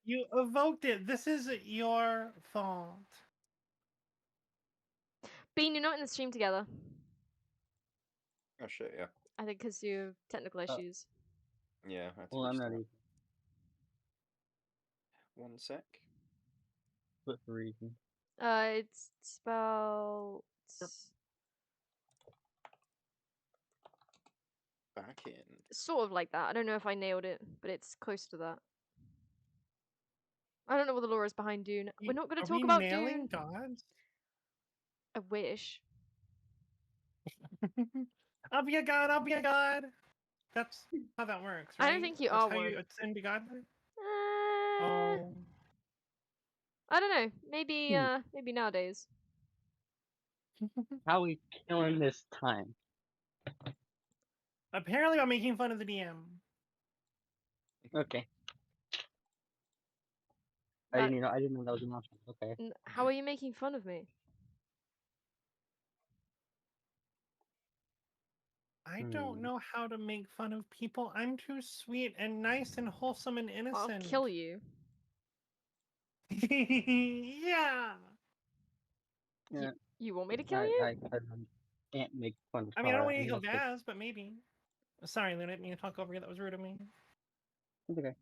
You evoked it. This is your fault. Bean, you're not in the stream together. Oh shit, yeah. I think because you have technical issues. Yeah. I had to Well, I'm not restart. even. One sec. What for reason? It's spelled Back in. sort of like that. I don't know if I nailed it, but it's close to that. I don't know what the lore is behind Dune. We're not going Are to talk we about nailing Dune. gods? I wish. I'll be a god. I'll be a god. That's how that works, right? I don't think you That's are how one. you ascend to godhood. Uh, Oh, I don't know. Maybe maybe nowadays. How are we killing this time? apparently I'm making fun of the DM. Okay. I That- didn't know that was an option. Okay. How are you making fun of me? I don't know how to make fun of people. I'm too sweet and nice and wholesome and I'll innocent. kill you. Yeah. Yeah. You want me to kill you? I can't make fun of I mean, I don't want Tara you to kill unless it's- Vaz, but maybe. Sorry, Luna, I didn't mean to talk over you. That was rude of me. It's okay.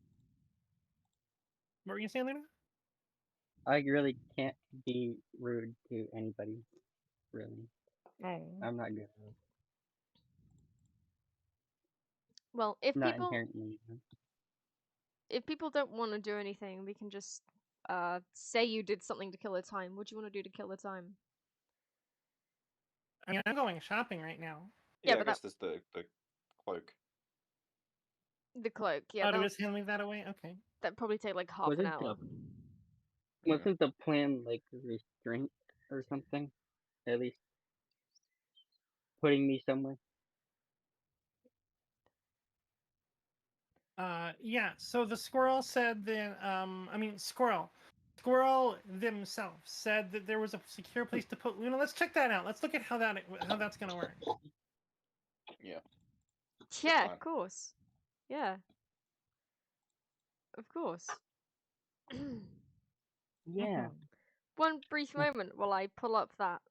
What were you saying, Luna? I really can't be rude to anybody. Really. Oh. I'm not good at it. Well, if Not people inherently. don't want to do anything, we can just say you did something to kill the time. What do you want to do to kill the time? I mean, I'm going shopping right now. Yeah, I but guess there's the cloak. The cloak, yeah, Oh, do we just hand leave that away? Okay. that'd probably take like half Was an it hour. Wasn't the plan like restraint or something? At least putting me somewhere. Yeah, so the squirrel said that, Squirrel themselves said that there was a secure place to put Luna. Let's check that out. Let's look at how that's gonna work. Yeah. Yeah, fine. of course. Yeah. Of course. Yeah. One brief moment while I pull up that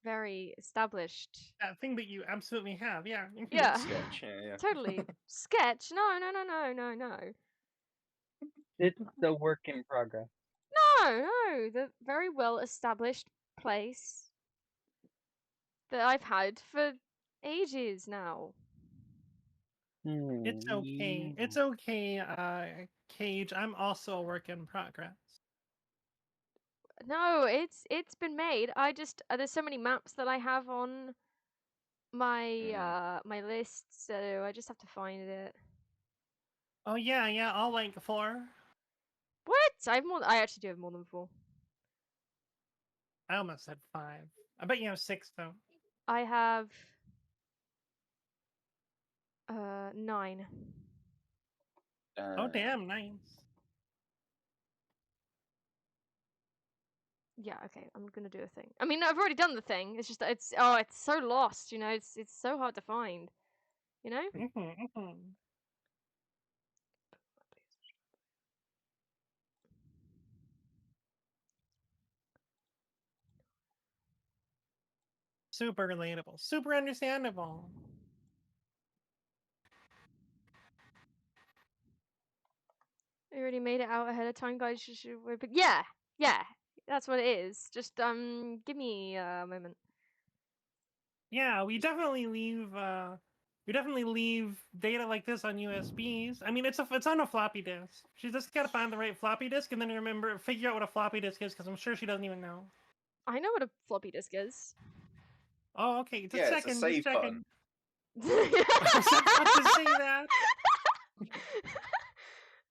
very established. That thing that you absolutely have, yeah. Yeah. Sketch, yeah. Totally. Sketch? No. It's the work in progress. No. The very well established place that I've had for ages now. It's okay. It's okay, Cage. I'm also a work in progress. No, it's been made. I just there's so many maps that I have on my my list, so I just have to find it. Oh yeah, all like 4. What? I have more. I actually do have more than 4. I almost said 5. I bet you have 6 though. I have 9. Oh damn, nice. Yeah, okay, I'm gonna do a thing. I mean, I've already done the thing. It's just that it's so lost, you know. It's so hard to find, you know. Super relatable. Super understandable. I already made it out ahead of time, guys. But yeah, that's what it is. Just give me a moment. Yeah, we definitely leave data like this on USBs. I mean, it's on a floppy disk. She's just gotta find the right floppy disk and then figure out what a floppy disk is, because I'm sure she doesn't even know. I know what a floppy disk is. Oh, okay. Just Yeah, checking. it's a save just checking. button. I was about to say that.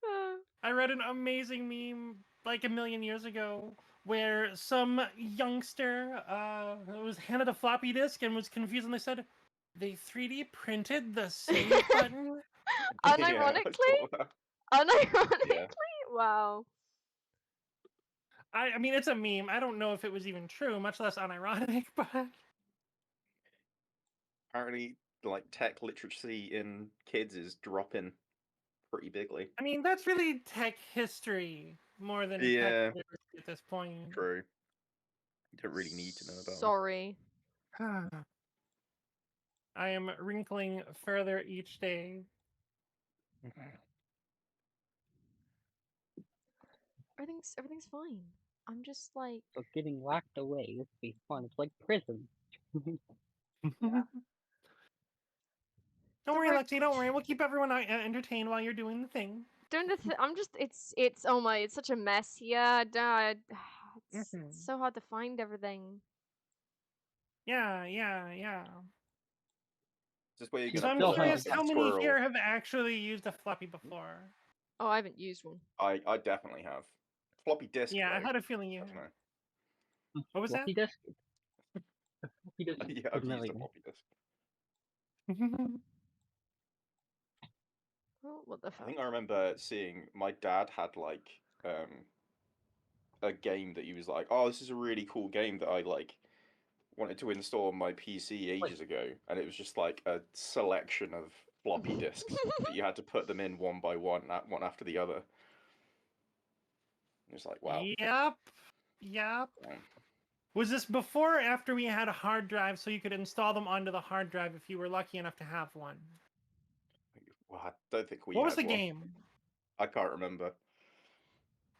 Uh, I read an amazing meme like a million years ago where some youngster was handed a floppy disk and was confused, and they said, "They 3D printed the save button." unironically, Yeah. wow. I mean, it's a meme. I don't know if it was even true, much less unironic, but Apparently, like tech literacy in kids is dropping pretty bigly. I mean, that's really tech history more than Yeah. tech literacy at this point. True. You don't really need to know about them. Sorry. I am wrinkling further each day. Everything's fine. I'm just like So getting locked away would be fun. It's like prison. Don't worry, Lexi. Don't worry. We'll keep everyone entertained while you're doing the thing. doing the I'm just it's oh my, it's such a mess here. It's so hard to find everything. Yeah. Is this where you're So gonna I'm pull curious, out how a many squirrel? here have actually used a floppy before? Oh, I haven't used one. I definitely have. Floppy disk. Yeah, I though. had a feeling you. Definitely. What was that? Floppy disk? Floppy disk is Yeah, I've used familiar. a floppy disk. Oh, what the I fuck? think I remember seeing my dad had like a game that he was like, "Oh, this is a really cool game that I like wanted to install on my PC ages ago," and it was just like a selection of floppy disks that you had to put them in one by one, one after the other. It was like, wow. Yep. Yeah. Was this before or after we had a hard drive so you could install them onto the hard drive if you were lucky enough to have one? Well, I don't think we. What was had the one. game? I can't remember.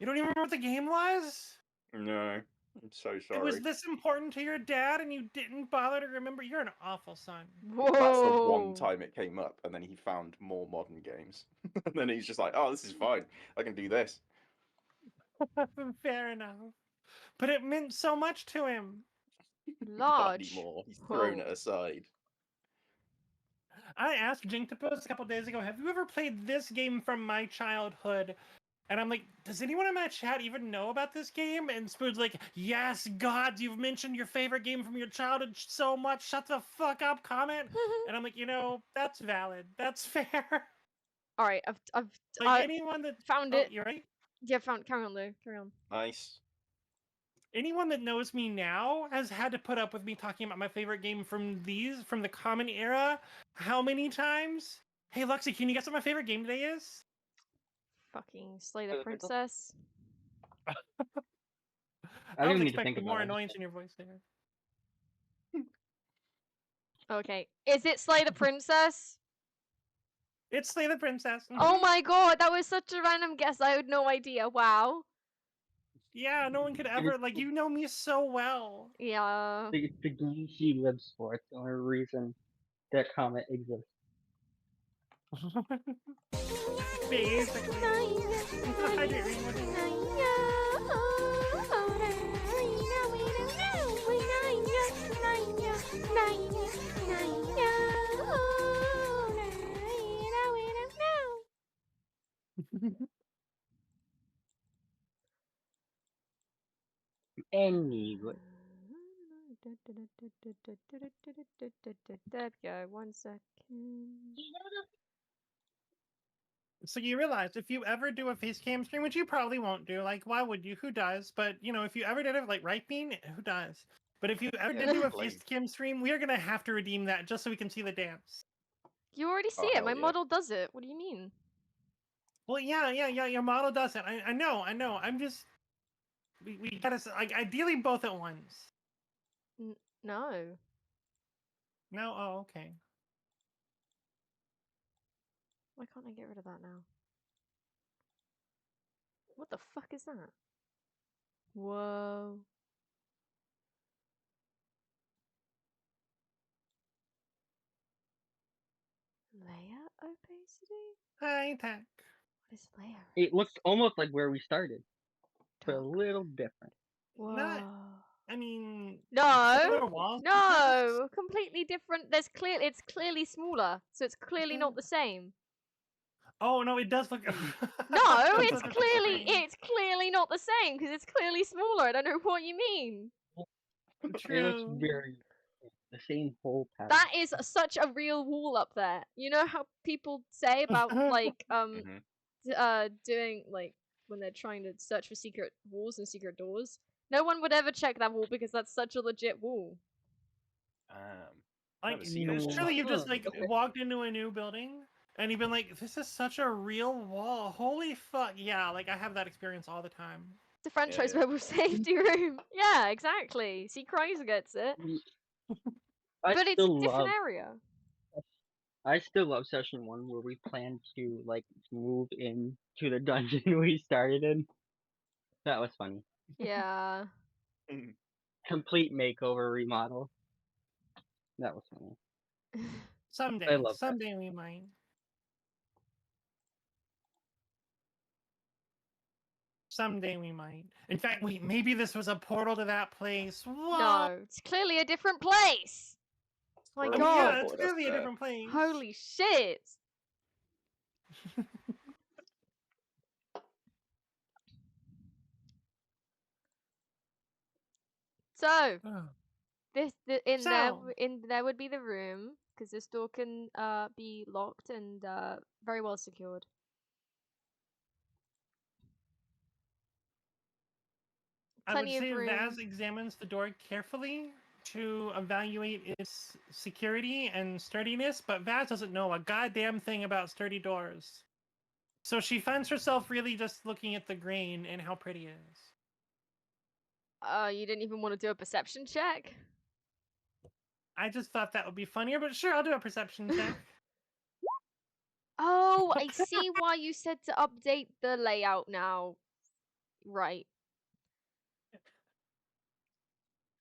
You don't even remember what the game was? No, I'm so sorry. It was this important to your dad and you didn't bother to remember? You're an awful son. Whoa. That's the one time it came up, and then he found more modern games. And then he's just like, "Oh, this is fine. I can do this." Fair enough. But it meant so much to him. Large. Not anymore. He's thrown it Whoa. aside. I asked Jinktopus a couple days ago, have you ever played this game from my childhood? And I'm like, does anyone in my chat even know about this game? And Spoon's like, yes, God, you've mentioned your favorite game from your childhood so much. Shut the fuck up, comment. And I'm like, you know, that's valid. That's fair. All right, I've Like anyone that found oh, it. you're right. Yeah, found. Carry on though. Carry on. Nice. anyone that knows me now has had to put up with me talking about my favorite game from the common era. How many times? Hey, Luxy, can you guess what my favorite game today is? Fucking Slay the Slay the Princess? Princess. I I didn't was need to think expecting about more it. annoyance in your voice there. Okay. Is it Slay the Princess? It's Slay the Princess. Oh Mhm. my god, that was such a random guess. I had no idea. Wow. Yeah, no one could ever like you know me so well. Yeah. It's the game she lives for. It's the only reason that Comet exists. Basically. Hydrate Rain, what is it? Anyway, There we go. 1 second. So you realize if you ever do a face cam stream, which you probably won't do, like why would you? Who does? But you know, if you ever did it like right bean, who does? But if you ever Yeah, did do a explain. face cam stream, we are gonna have to redeem that just so we can see the dance. You already see Oh, it. hell My yeah. model does it. What do you mean? Well, yeah, your model does it. I know. I'm just we gotta like ideally both at once. No. No, oh okay. Why can't I get rid of that now? What the fuck is that? Whoa. Layer opacity? Hi, tech. What is layer? it looks almost like where we started, but a Dark. little different. Whoa. Not- I mean, No. similar walls. No. Completely different. It's clearly smaller, so it's clearly Yeah. not the same. Oh no, it does look. No, That's it's what clearly saying. not the same because it's clearly smaller. I don't know what you mean. It looks True. very the same whole pattern. That is such a real wall up there. You know how people say about like Mhm. doing like when they're trying to search for secret walls and secret doors. No one would ever check that wall because that's such a legit wall. Like, Never seen it it's before. truly you've just Huh, like okay. walked into a new building and you've been like, this is such a real wall. Holy fuck. Yeah, like I have that experience all the time. It's a franchise Yeah. mobile safety room. Yeah, exactly. See, Chrysler gets it. I But it's a still different love. area. I still love session 1 where we plan to like move in to the dungeon we started in. That was funny. Yeah. Complete makeover remodel. That was funny. Someday. love that. Someday we might. Someday we might. In fact, wait, maybe this was a portal to that place. What? No, it's clearly a different place. My Bro, I mean, god. yeah, boy, it's that's clearly a bad. different place. Holy shit. So, Oh. in there would be the room because this door can be locked and very well secured. I would Plenty of say room. Vaz examines the door carefully to evaluate its security and sturdiness, but Vaz doesn't know a goddamn thing about sturdy doors. So she finds herself really just looking at the grain and how pretty it is. You didn't even want to do a perception check? I just thought that would be funnier, but sure, I'll do a perception check. Oh, I see why you said to update the layout now. Right.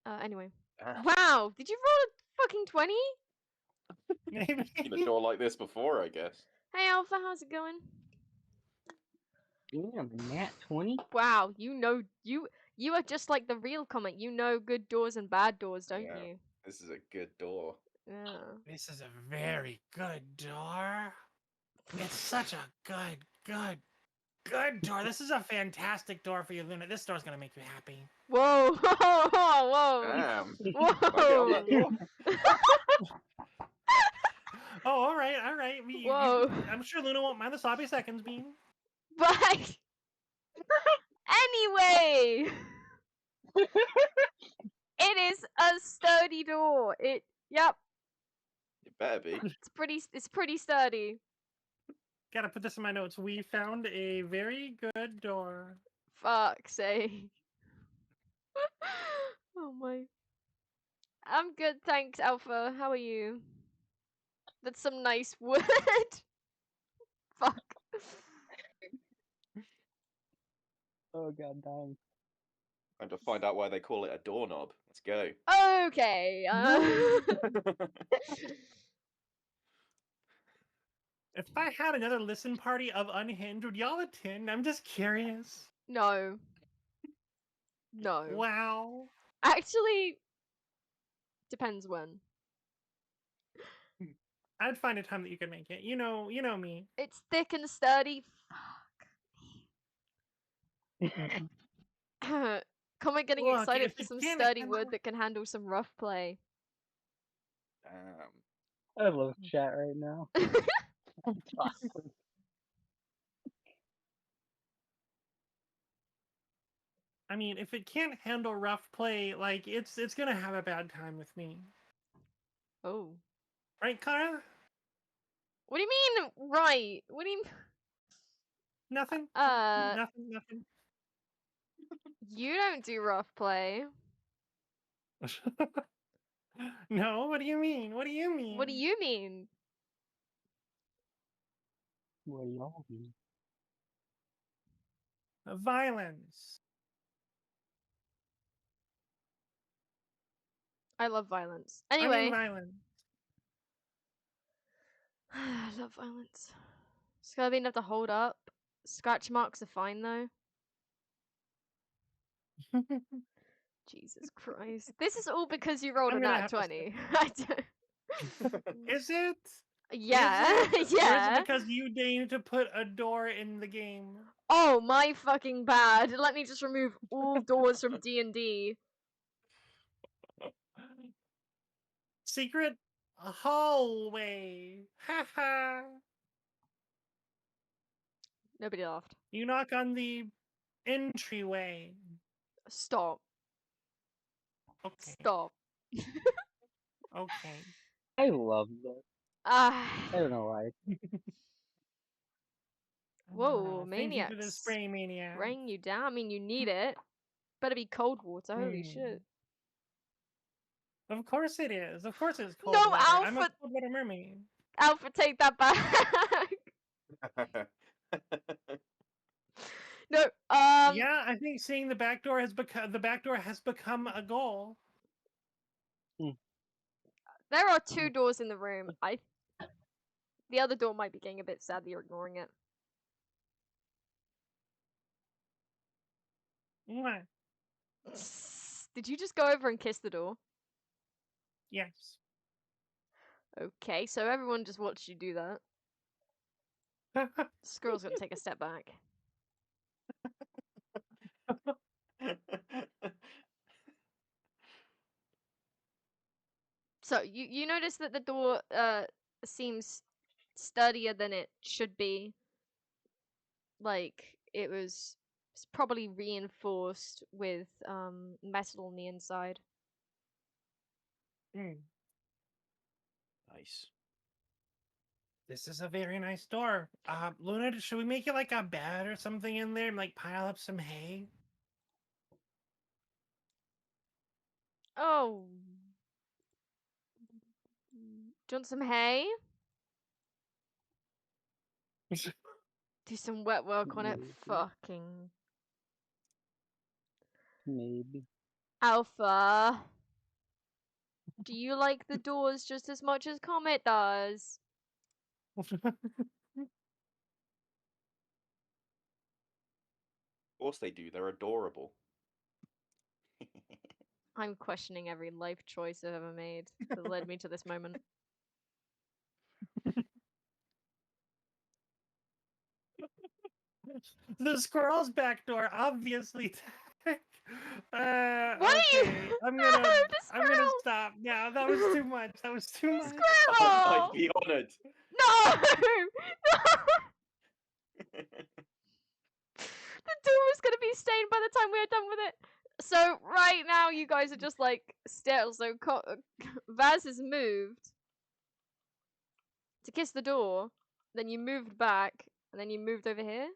Anyway. Ah, Wow, did you roll a fucking 20? Maybe. seen a door like this before, I guess. Hey Alpha, how's it going? Damn, nat 20? Wow, you are just like the real Comet. You know good doors and bad doors, don't Yeah. you? This is a good door. Yeah. This is a very good door. It's such a good door. This is a fantastic door for you, Luna. This door's gonna make you happy. Whoa, whoa, Damn. Can I whoa. get on that door? Oh, all right. Whoa. I'm sure Luna won't mind the sloppy seconds, Bean. But anyway, It is a sturdy door. Yep, It better be. it's pretty sturdy. Gotta put this in my notes. We found a very good door. Fuck's sake. Oh my. I'm good, thanks, Alpha. How are you? That's some nice wood. Fuck. Oh god damn. Time to find out why they call it a doorknob. Let's go. Okay. If I had another listen party of Unhinged, would y'all attend? I'm just curious. No. No. Wow. Actually, depends when. I'd find a time that you could make it. You know me. It's thick and sturdy. Fuck. Comment getting Look, excited if for it some can't sturdy handle- wood that can handle some rough play. Damn. I love chat right now. It's awesome. I mean, if it can't handle rough play, like it's gonna have a bad time with me, Oh. right, Kara? What do you mean, right? What do you Nothing. Uh, Nothing. you don't do rough play. No. What do you mean? What do you mean? What do you mean? What do y'all mean? Violence. I love violence. I mean Anyway. violence. I love violence. It's gotta be enough to hold up. Scratch marks are fine though. Jesus Christ. This is all because you rolled I'm a gonna nat have to 20. I don't... Is it? Yeah, Is it? Or is yeah. it because you deigned to put a door in the game? Oh, my fucking bad. Let me just remove all doors from D&D. Secret hallway. Haha. Nobody laughed. You knock on the entryway. Stop. Okay. Stop. Okay. I love this. Ah. I don't know why. Whoa, Thank you for the maniacs. spray, maniac. Spraying you down. I mean, you need it. Better be cold water. Holy shit. Of course it is. Of course it's cold No, water. I'm a Alpha- cold water mermaid. Alpha, take that back. No, Yeah, I think seeing the back door has become a goal. there are two doors in the room. The other door might be getting a bit sad that you're ignoring it. Mwah. Did you just go over and kiss the door? Yes. Okay, so everyone just watched you do that. Squirrel's gonna take a step back. So you notice that the door seems sturdier than it should be. Like it's probably reinforced with metal on the inside. Nice. This is a very nice door. Luna, should we make it like a bed or something in there and like pile up some hay? Oh. Do you want some hay? Do some wet work on it. Maybe. Fucking Maybe. Alpha. Do you like the doors just as much as Komette does? Of course they do. They're adorable. I'm questioning every life choice I've ever made that led me to this moment. The squirrel's back door, obviously. What okay. are you? I'm No, gonna the I'm gonna squirrel! stop. Yeah, that was too much. That was too much. Squirrel! I'd be honoured. No! No! The door is gonna be stained by the time we're done with it. So, right. right now you guys are just like still. So Vaz has moved to kiss the door, then you moved back, and then you moved over here.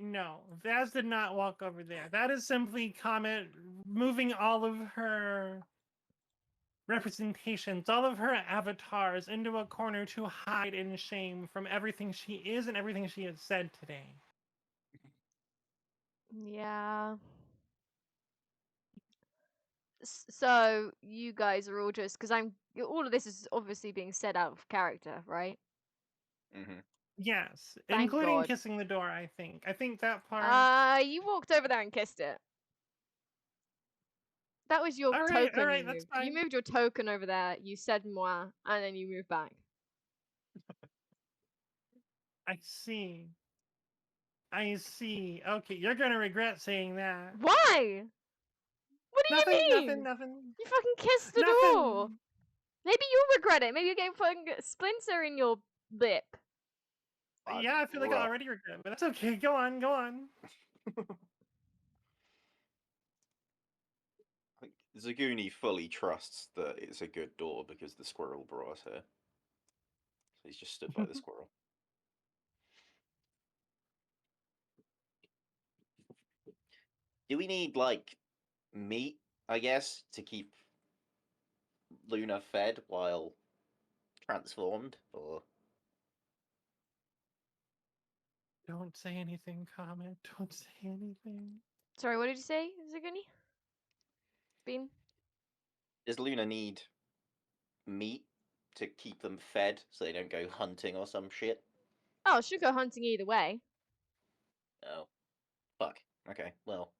No, Vaz did not walk over there. That is simply Komette moving all of her representations, all of her avatars into a corner to hide in shame from everything she is and everything she has said today. Yeah. So you guys are all just because all of this is obviously being said out of character, right? Mm-hmm. Yes, Thank including God. kissing the door, I think. I think that part... You walked over there and kissed it. That was your token you Alright, that's moved. fine. You moved your token over there, you said moi, and then you moved back. I see. I see. Okay, you're gonna regret saying that. Why? What do you mean? Nothing. You fucking kissed the Nothing. door. Maybe you'll regret it. Maybe you're getting fucking splinter in your lip. Yeah, I feel like I already regret it, but that's okay. Go on. I think Zaguni fully trusts that it's a good door because the squirrel brought us here. So he's just stood by the squirrel. Do we need, like, meat, I guess, to keep Luna fed while transformed? Or Don't say anything, Komette. Don't say anything. Sorry, what did you say, Zaguni? Bean? does Luna need meat to keep them fed so they don't go hunting or some shit? Oh, she'll go hunting either way. Oh. Fuck. Okay, well.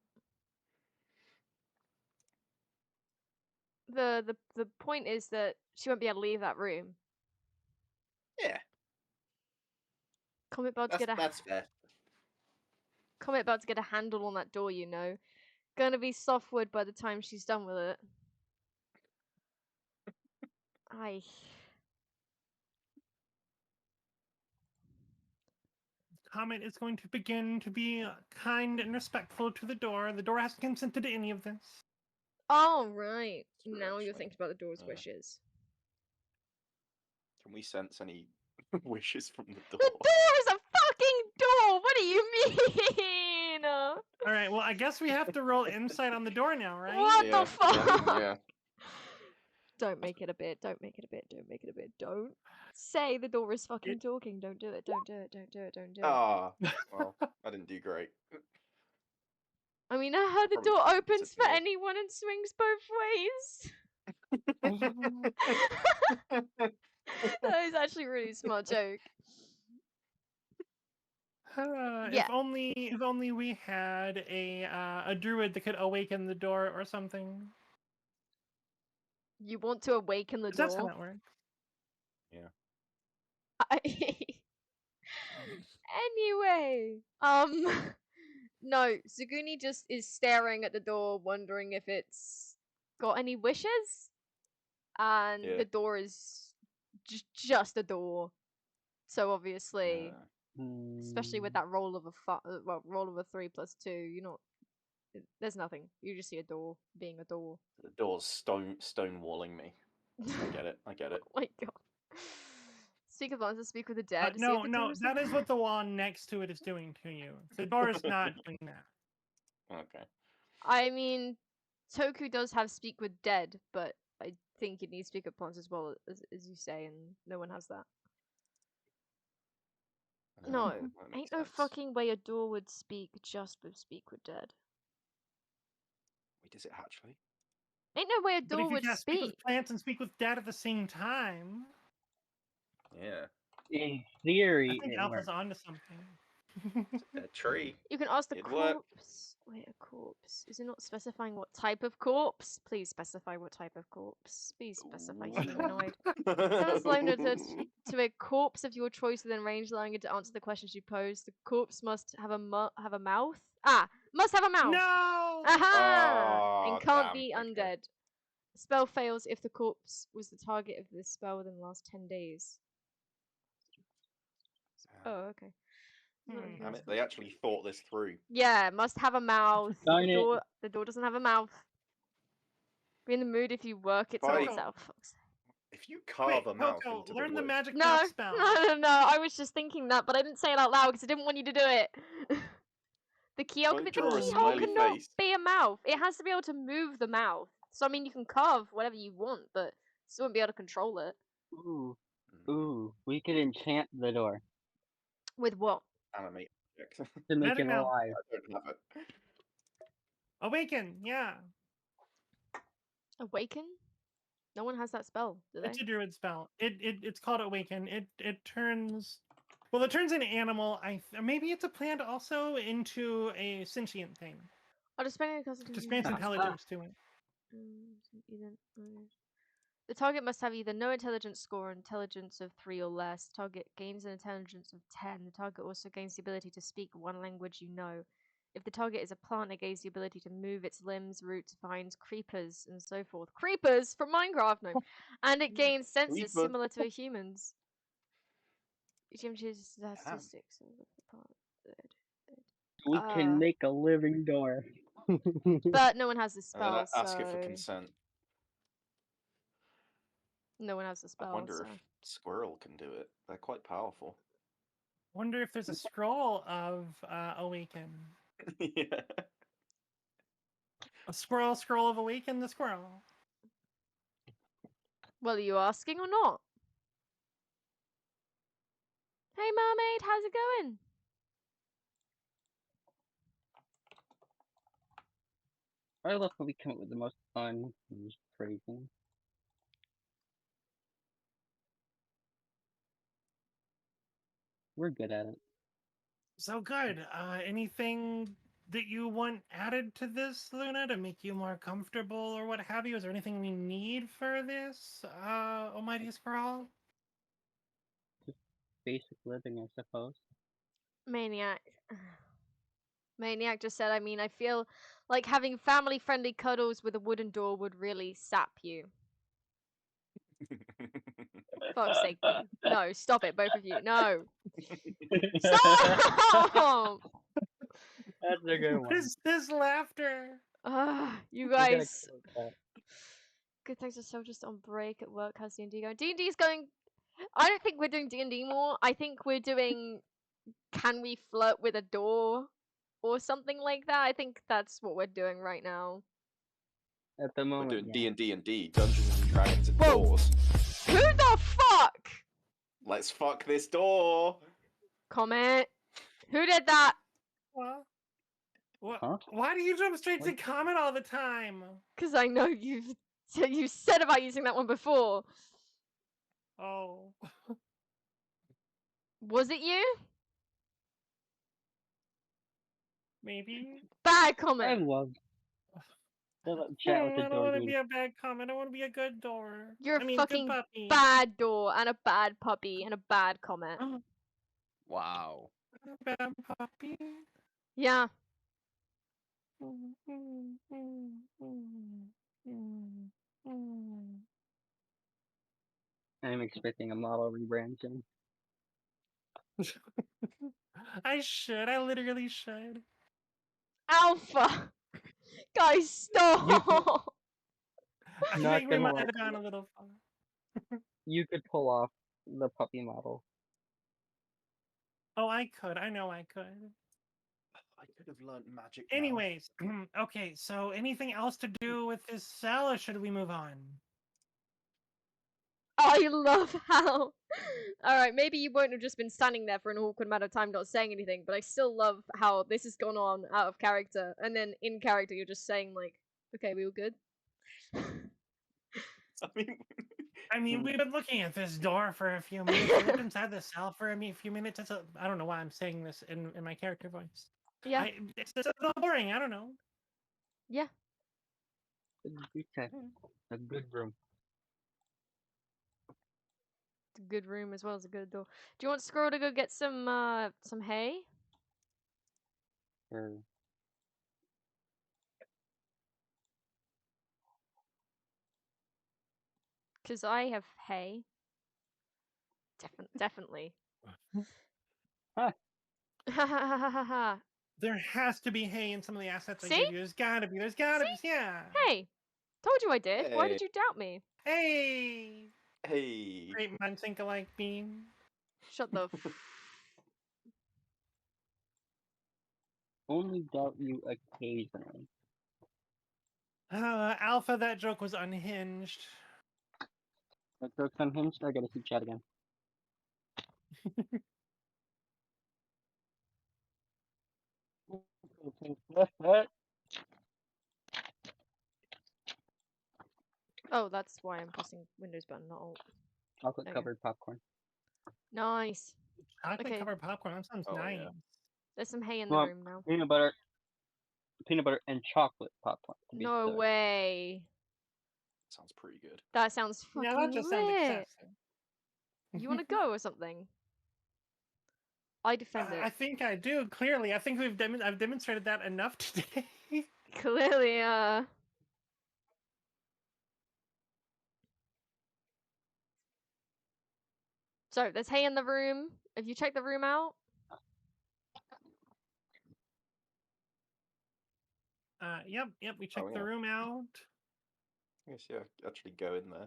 The point is that she won't be able to leave that room. Yeah, Comet about to get a that's fair. Comet about to get a handle on that door, you know. Gonna be softwood by the time she's done with it. Aye. Komette is going to begin to be kind and respectful to the door. The door hasn't consented to any of this. Oh, right. Now you're actually. thinking about the door's Yeah. wishes. Can we sense any wishes from the The door? door is a fucking door! What do you mean? Alright, well, I guess we have to roll insight on the door now, right? What Yeah, the fuck? Yeah. Don't make it a bit. Don't make it a bit. Don't make it a bit. Don't say the door is fucking talking. Don't do it. Don't do it. Don't do it. Don't do it. Ah, well, I didn't do great. I mean, I heard the Probably door just opens for disappeared. anyone and swings both ways. That is actually a really smart joke. Yeah. If only we had a druid that could awaken the door or something. You want to awaken the door? That's how that works. Anyway, no, Zaguni just is staring at the door, wondering if it's got any wishes, and Yeah. the door is just a door. So obviously, especially with that roll of a roll of a 3 + 2, you're not. There's nothing. You just see a door being a door. The door's stonewalling me. I get it. Oh my god. Speak of answers, speak with the dead. See No, if the door that is what the wall next to it is doing to you. The door is not doing that. Okay. I mean, Toku does have speak with dead, but I think it needs speak with plants as well, as you say, and no one has that. No, that makes ain't no sense. fucking way a door would speak just with speak with dead. Wait, does it actually? Ain't no way a But door if you would can't speak with speak. plants and speak with dead at the same time, Yeah. In I theory, think it Alpha's works. onto something. A tree. You can ask the It'd work. corpse. Wait, a corpse. Is it not specifying what type of corpse? Please specify what type of corpse. Please specify humanoid. Sounds Luna to a corpse of your choice within range, allowing it to answer the questions you pose. The corpse must have a mouth. Ah, must have a mouth. No! Aha! And can't damn, be okay. undead. Spell fails if the corpse was the target of this spell within the last 10 days. Oh, okay. Damn it, they actually thought this through. Yeah, it must have a mouth. Darn it. The door doesn't have a mouth. Be in the mood if you work its Right. arts out. Fuck's sake. If you carve Wait, a mouth Coco, into learn the the wood, magic No, knock spell. no. I was just thinking that, but I didn't say it out loud because I didn't want you to do it. The keyhole, Don't the draw a keyhole smiley cannot face. be a mouth. It has to be able to move the mouth. So I mean, you can carve whatever you want, but still won't be able to control it. Ooh, ooh, we could enchant the door With what? Animate object. to make Magic it mouth. alive. I don't have it. Awaken, yeah. Awaken? No one has that spell, do they? It's a druid spell. It's called Awaken. It turns, well, it turns an animal. Maybe it's a plant also into a sentient thing. I'll just spend it Just grants intelligence to it. The target must have either no intelligence score or intelligence of 3 or less. Target gains an intelligence of 10. The target also gains the ability to speak one language you know. If the target is a plant, it gains the ability to move its limbs, roots, vines, creepers, and so forth. Creepers from Minecraft, no. And it gains senses Creeper. similar to a human's. Each image is statistics of the plant. We can Ah. make a living door. But no one has the And then spell, ask it for so consent. no one has the I spell. wonder So. if Squirrel can do it. They're quite powerful. Wonder if there's a scroll of Awaken. Yeah. A scroll of Awaken the squirrel. Well, are you asking or not? Hey, mermaid, how's it going? I love when we come up with the most fun and just phrasing. We're good at it. So good. Anything that you want added to this, Luna, to make you more comfortable or what have you? Is there anything we need for this, Almighty Squirrel? Basic living, I suppose. Maniac. Maniac just said, I mean, I feel like having family-friendly cuddles with a wooden door would really sap you. Fuck's sake. No, stop it, both of you. No. Stop! That's a good What one. is this laughter? You We gotta guys. close that. Good things are so just on break at work. How's D&D going? D&D's going... I don't think we're doing D&D more. I think we're doing... Can we flirt with a door? Or something like that. I think that's what we're doing right now. At the We're moment, doing yeah. D&D, Dungeons and Dragons and Whoa. doors. Who the fuck? Let's fuck this door. Comment. Who did that? What? Huh? Why do you jump straight to What? comment all the time? Because I know you said about using that one before. Oh. Was it you? Maybe? Bad I comment. love chat with the I don't door want to dude. be a bad comment. I want to be a good door. You're I a mean, fucking good puppy. bad door and a bad puppy and a bad comment. Wow. Bad puppy. Yeah. I'm expecting a model rebrand soon. I literally should. Alpha. Guys, stop. I Not think we gonna might lie. have gone a little far. You could pull off the puppy model. Oh, I could. I know I could. I could have learned magic. Now. Anyways, okay, so anything else to do with this cell, or should we move on? I love how. Alright, maybe you won't have just been standing there for an awkward amount of time not saying anything, but I still love how this has gone on out of character, and then in character you're just saying, like, okay, we all good? I mean, We've been looking at this door for a few minutes. We looked inside the cell for a few minutes. I don't know why I'm saying this in my character voice. Yeah. It's a little boring. I don't know. Yeah. A good room. It's a good room as well as a good door. Do you want Squirrel to go get some hay? Or Because I have hay. Definitely. Ha ha ha ha ha ha. There has to be hay in some of the assets I See? give you. There's gotta be. There's gotta be. See? Yeah. Hey, told you I did. Why Hey. did you doubt me? Hey. Hey. Great minds think alike, Bean. Shut the. Only doubt you occasionally. Alpha, that joke was unhinged. That joke's unhinged. I gotta see chat again. Oh, that's why I'm pressing Windows button, not Alt. Chocolate Okay. covered popcorn. Nice. Chocolate Okay. covered popcorn. That sounds Oh, nice. yeah. There's some hay in the Well, room now. peanut butter and chocolate popcorn. To be No specific. way. Sounds pretty good. That sounds Yeah, fucking that just sounds lit. excessive. You want to go or something? I defend it. I think I do. Clearly, I think I've demonstrated that enough today. Clearly, So, there's hay in the room. Have you checked the room out? Yep. We checked the yeah. room out. I guess, yeah, actually go in there.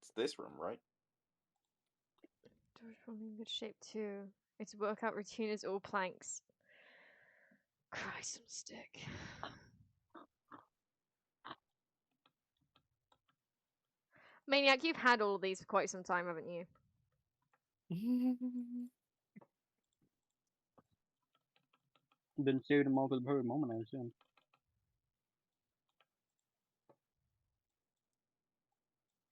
It's this room, right? Door's probably in good shape too. Its workout routine is all planks. Christ on a stick. Maniac, you've had all of these for quite some time, haven't you? Been saved them all to the perfect moment, I assume.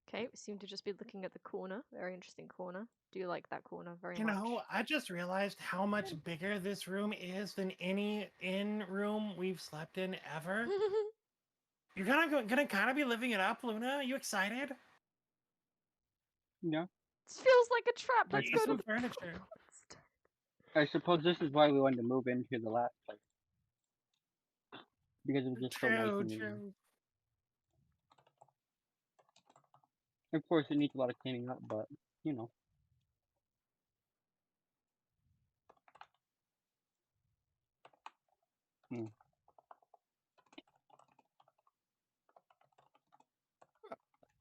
Okay, we seem to just be looking at the corner. Very interesting corner. Do you like that corner very You much? know, I just realized how much bigger this room is than any room we've slept in ever. You're gonna kind of be living it up, Luna. You excited? Yeah. This feels like a trap. I Let's Get go you to some the furniture. forest. I suppose this is why we wanted to move into the last place. Because it was just so nice True, and easy. true. Of course, it needs a lot of cleaning up, but, you know.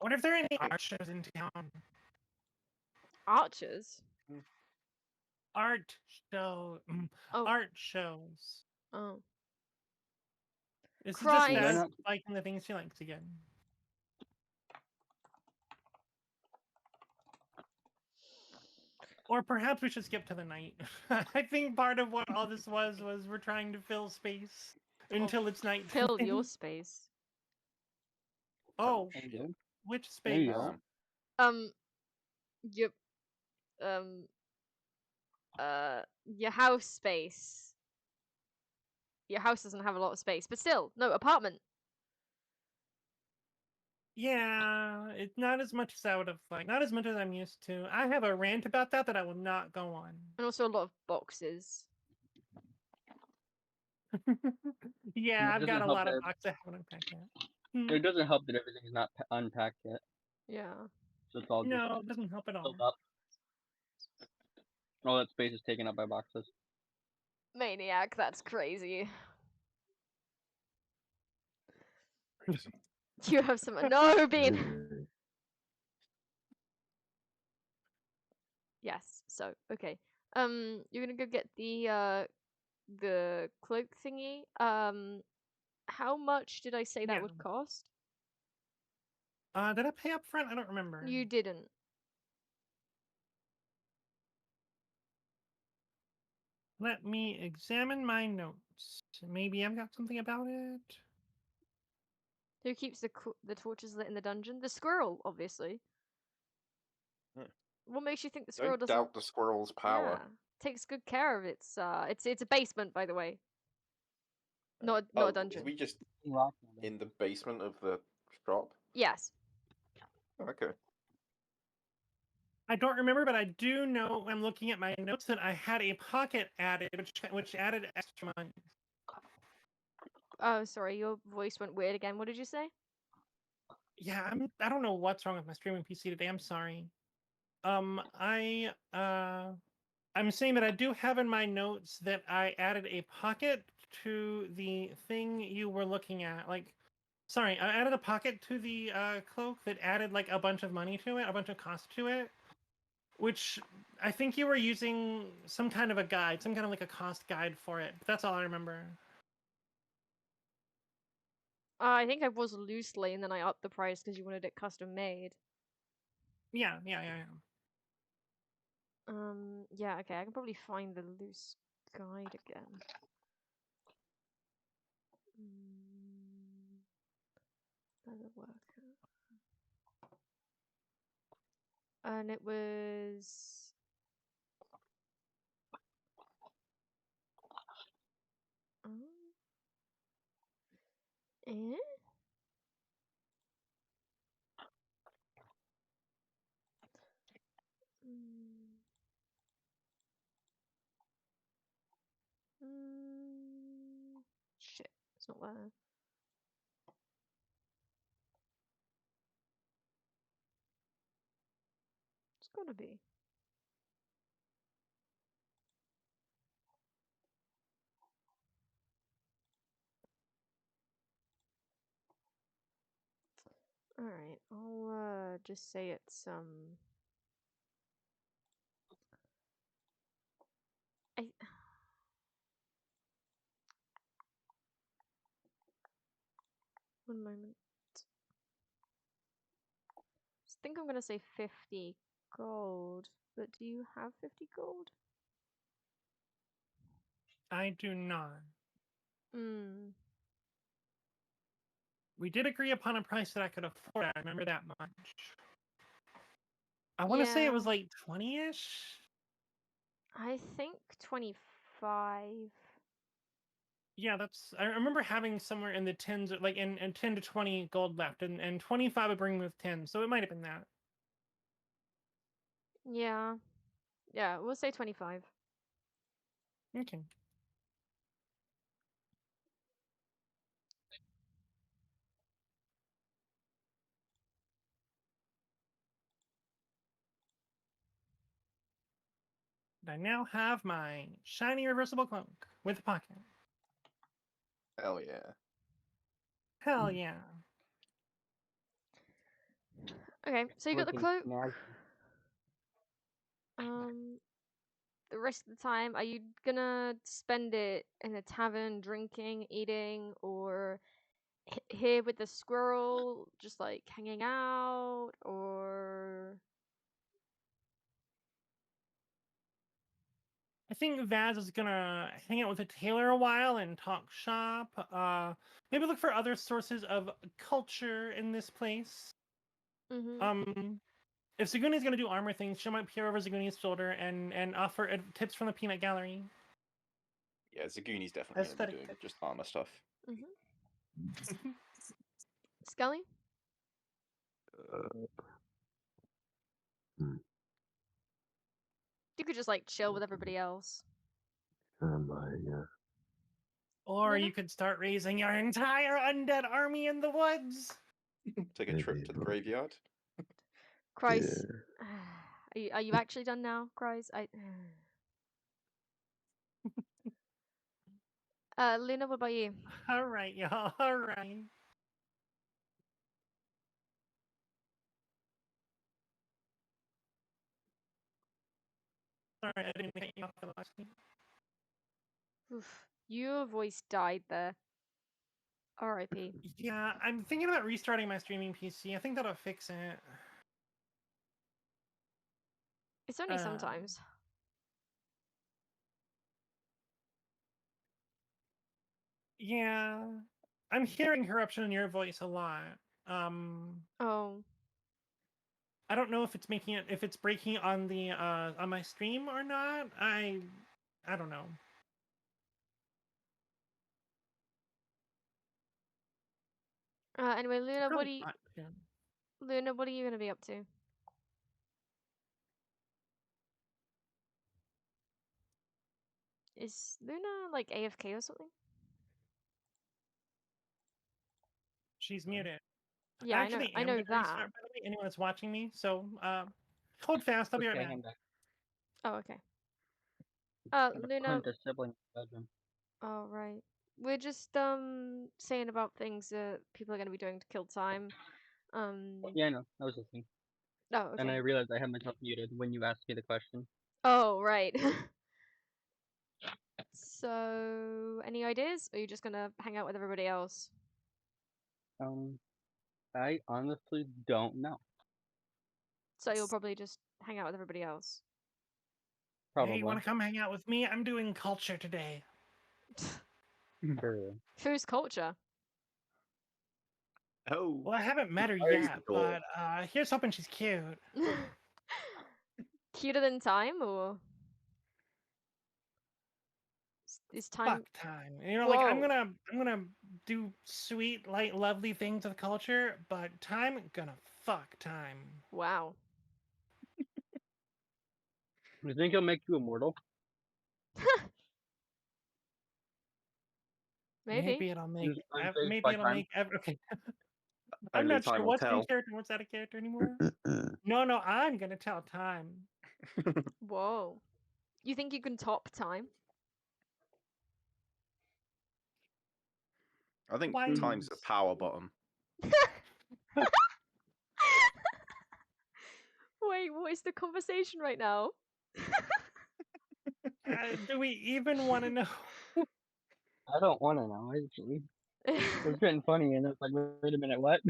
What if there are any art shows in town? Archers? Art show. Oh. Art shows. Oh. This Christ. is just They're Naz not- liking the things she likes again. Or perhaps we should skip to the night. I think part of what all this was we're trying to fill space until it's night. Fill your space. Oh, There you go. which There space? you go. Your your house space. Your house doesn't have a lot of space, but still, no, apartment. Yeah, it's not as much as I would have liked. Not as much as I'm used to. I have a rant about that I will not go on. And also a lot of boxes. Yeah, It I've got doesn't a help lot of that- boxes I haven't unpacked yet. It doesn't help that everything is not unpacked yet. Yeah. So it's all just No, it doesn't help at all. filled up. All that space is taken up by boxes. Maniac, that's crazy. You have some no Bean. Yes. So okay. You're gonna go get the cloak thingy. How much did I say that would Yeah. cost? Did I pay up front? I don't remember. You didn't. Let me examine my notes. Maybe I've got something about it. Who keeps the torches lit in the dungeon? The squirrel, obviously. Hmm. What makes you think the squirrel Don't doesn't? doubt the squirrel's power. Yeah, takes good care of its. It's a basement, by the way. Not Oh, a dungeon. Is we just Rock. in the basement of the shop? Yes. Oh, okay. I don't remember, but I do know I'm looking at my notes that I had a pocket added, which added extra money. Oh, sorry, your voice went weird again. What did you say? Yeah, I don't know what's wrong with my streaming PC today. I'm sorry. I'm saying that I do have in my notes that I added a pocket to the thing you were looking at. Like, sorry, I added a pocket to the cloak that added like a bunch of money to it, a bunch of cost to it, which I think you were using some kind of a guide, some kind of like a cost guide for it. But that's all I remember. I think I was loosely, and then I upped the price because you wanted it custom made. Yeah. Yeah, okay, I can probably find the loose guide again. Doesn't work. And it was... Eh? Shit, it's not there. It's gotta be. Alright, I'll just say it's I one moment. I think I'm gonna say 50 gold, but do you have 50 gold? I do not. We did agree upon a price that I could afford. I remember that much. I want to say it was Yeah. like 20-ish. I think 25. Yeah, that's. I remember having somewhere in the tens, like in 10 to 20 gold left, and 25 would bring me with 10, so it might have been that. Yeah. Yeah, we'll say 25. Okay. I now have my shiny reversible cloak with a pocket. Hell yeah. Hell yeah. Okay, so you got the Looking cloak. snazzy. The rest of the time, are you gonna spend it in a tavern, drinking, eating, or here with the squirrel, just like hanging out, or... I think Vaz is gonna hang out with a tailor a while and talk shop. Maybe look for other sources of culture in this place. If Zaguni's gonna do armor things, she might peer over Zaguni's shoulder and offer tips from the peanut gallery. Yeah, Zaguni's definitely going to be Aesthetic doing tips. just armor stuff. Skelly? You could just like chill with everybody else. Or Luna? you could start raising your entire undead army in the woods. Take a trip to the graveyard. Christ. Are you actually done now, Christ? Luna, what about you? All right, y'all. All right. Sorry, I didn't cut you off for the last thing. Oof, your voice died there. R.I.P. Yeah, I'm thinking about restarting my streaming PC. I think that'll fix it. It's only sometimes. Yeah, I'm hearing corruption in your voice a lot. Oh. I don't know if it's making it, if it's breaking on the on my stream or not. I don't know. Anyway, Luna, what Probably are you... not, yeah. Luna, what are you gonna be up to? Is Luna like AFK or something? She's muted. Yeah, Actually, I am know gonna that. restart, by the way, anyone that's watching me. So hold fast, I'll be right Okay, back. I'm back. Oh, okay. I have a Luna. cunt, a sibling in the bedroom. Oh right. We're just saying about things that people are gonna be doing to kill time. Yeah, I know. That was the thing. Oh, And I okay. realized I had myself muted when you asked me the question. Oh right. So, any ideas? Or are you just gonna hang out with everybody else? I honestly don't know. So you'll probably just hang out with everybody else. Probably. Hey, you want to come hang out with me? I'm doing culture today. Sure. Who's culture? Oh, Well, I haven't met her Oh, yet, cool. but here's hoping she's cute. Cuter than time, or is time? Fuck time. You know, like I'm Whoa. gonna do sweet, light, lovely things with culture, but time gonna fuck time. Wow. You think it'll make you immortal? Maybe. It'll make Just unfazed by maybe it'll time? make okay. I'm Only not sure time will what's tell. in character and what's out of character anymore. No, I'm gonna tell time. Whoa. You think you can top time? I think Why time's a power bottom. Wait, what is the conversation right now? Do we even want to know? I don't want to know, actually. It was getting funny, and it's like, wait a minute, what?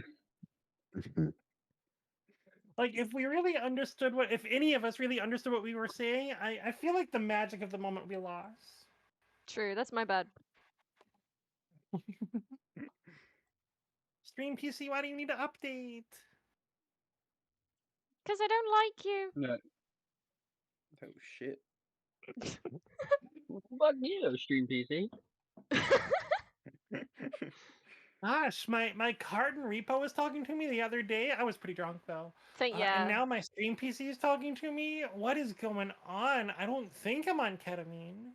Like, if we really understood if any of us really understood what we were saying, I feel like the magic of the moment we lost. True, that's my bad. Stream PC, why do you need to update? Because I don't like you. No. Oh shit. Fuck you, Stream PC. Gosh, my Carton repo was talking to me the other day. I was pretty drunk though. Yeah. And now my stream PC is talking to me. What is going on? I don't think I'm on ketamine.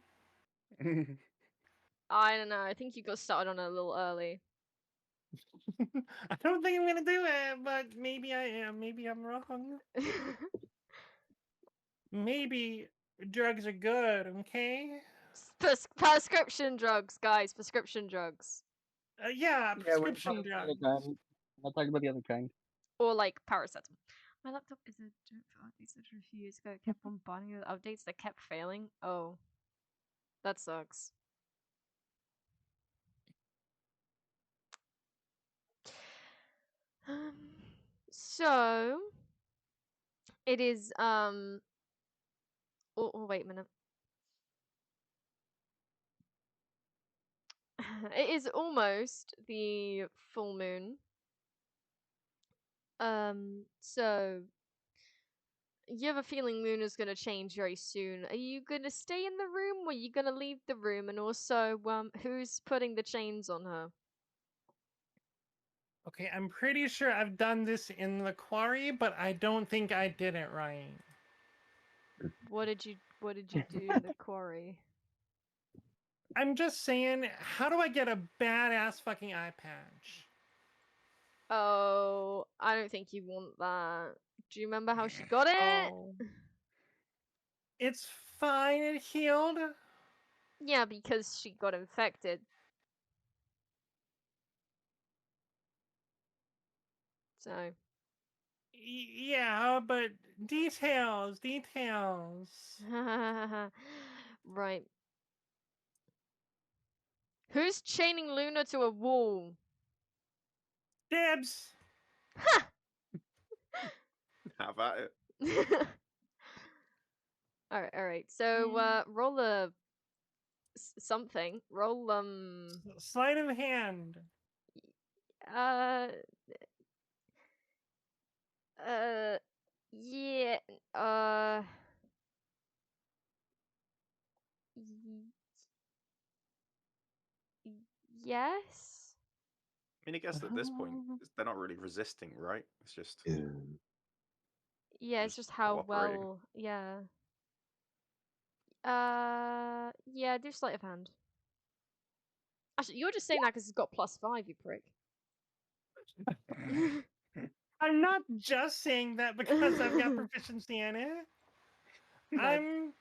I don't know. I think you got started on it a little early. I don't think I'm gonna do it, but maybe I am. Maybe I'm wrong. Maybe drugs are good, okay? Prescription drugs, guys. Prescription drugs. Yeah, Yeah, we're prescription talking about drugs. the other kind. I'll talk about the other kind. Or like paracetamol. My laptop is a joke for updates that a few years ago. It kept bombarding with updates that kept failing. Oh. That sucks. So it is oh, wait a minute. It is almost the full moon. So you have a feeling Luna's gonna change very soon. Are you gonna stay in the room or are you gonna leave the room? And also, who's putting the chains on her? Okay, I'm pretty sure I've done this in the quarry, but I don't think I did it right. What did you do in the quarry? I'm just saying, how do I get a badass fucking eye patch? Oh, I don't think you want that. Do you remember how she got it? Oh. It's fine, it healed. Yeah, because she got infected. So. Yeah, but details. Right. Who's chaining Luna to a wall? Dibs. Have at it. Alright. So, roll a something. Roll Sleight of hand. Yeah. Yes. I mean, I guess at this point, they're not really resisting, right? It's just Yeah, it's just how cooperating. well. Yeah. Yeah, do sleight of hand. Actually, you're just saying that because it's got +5, you prick. I'm not just saying that because I've got proficiency in it. I'm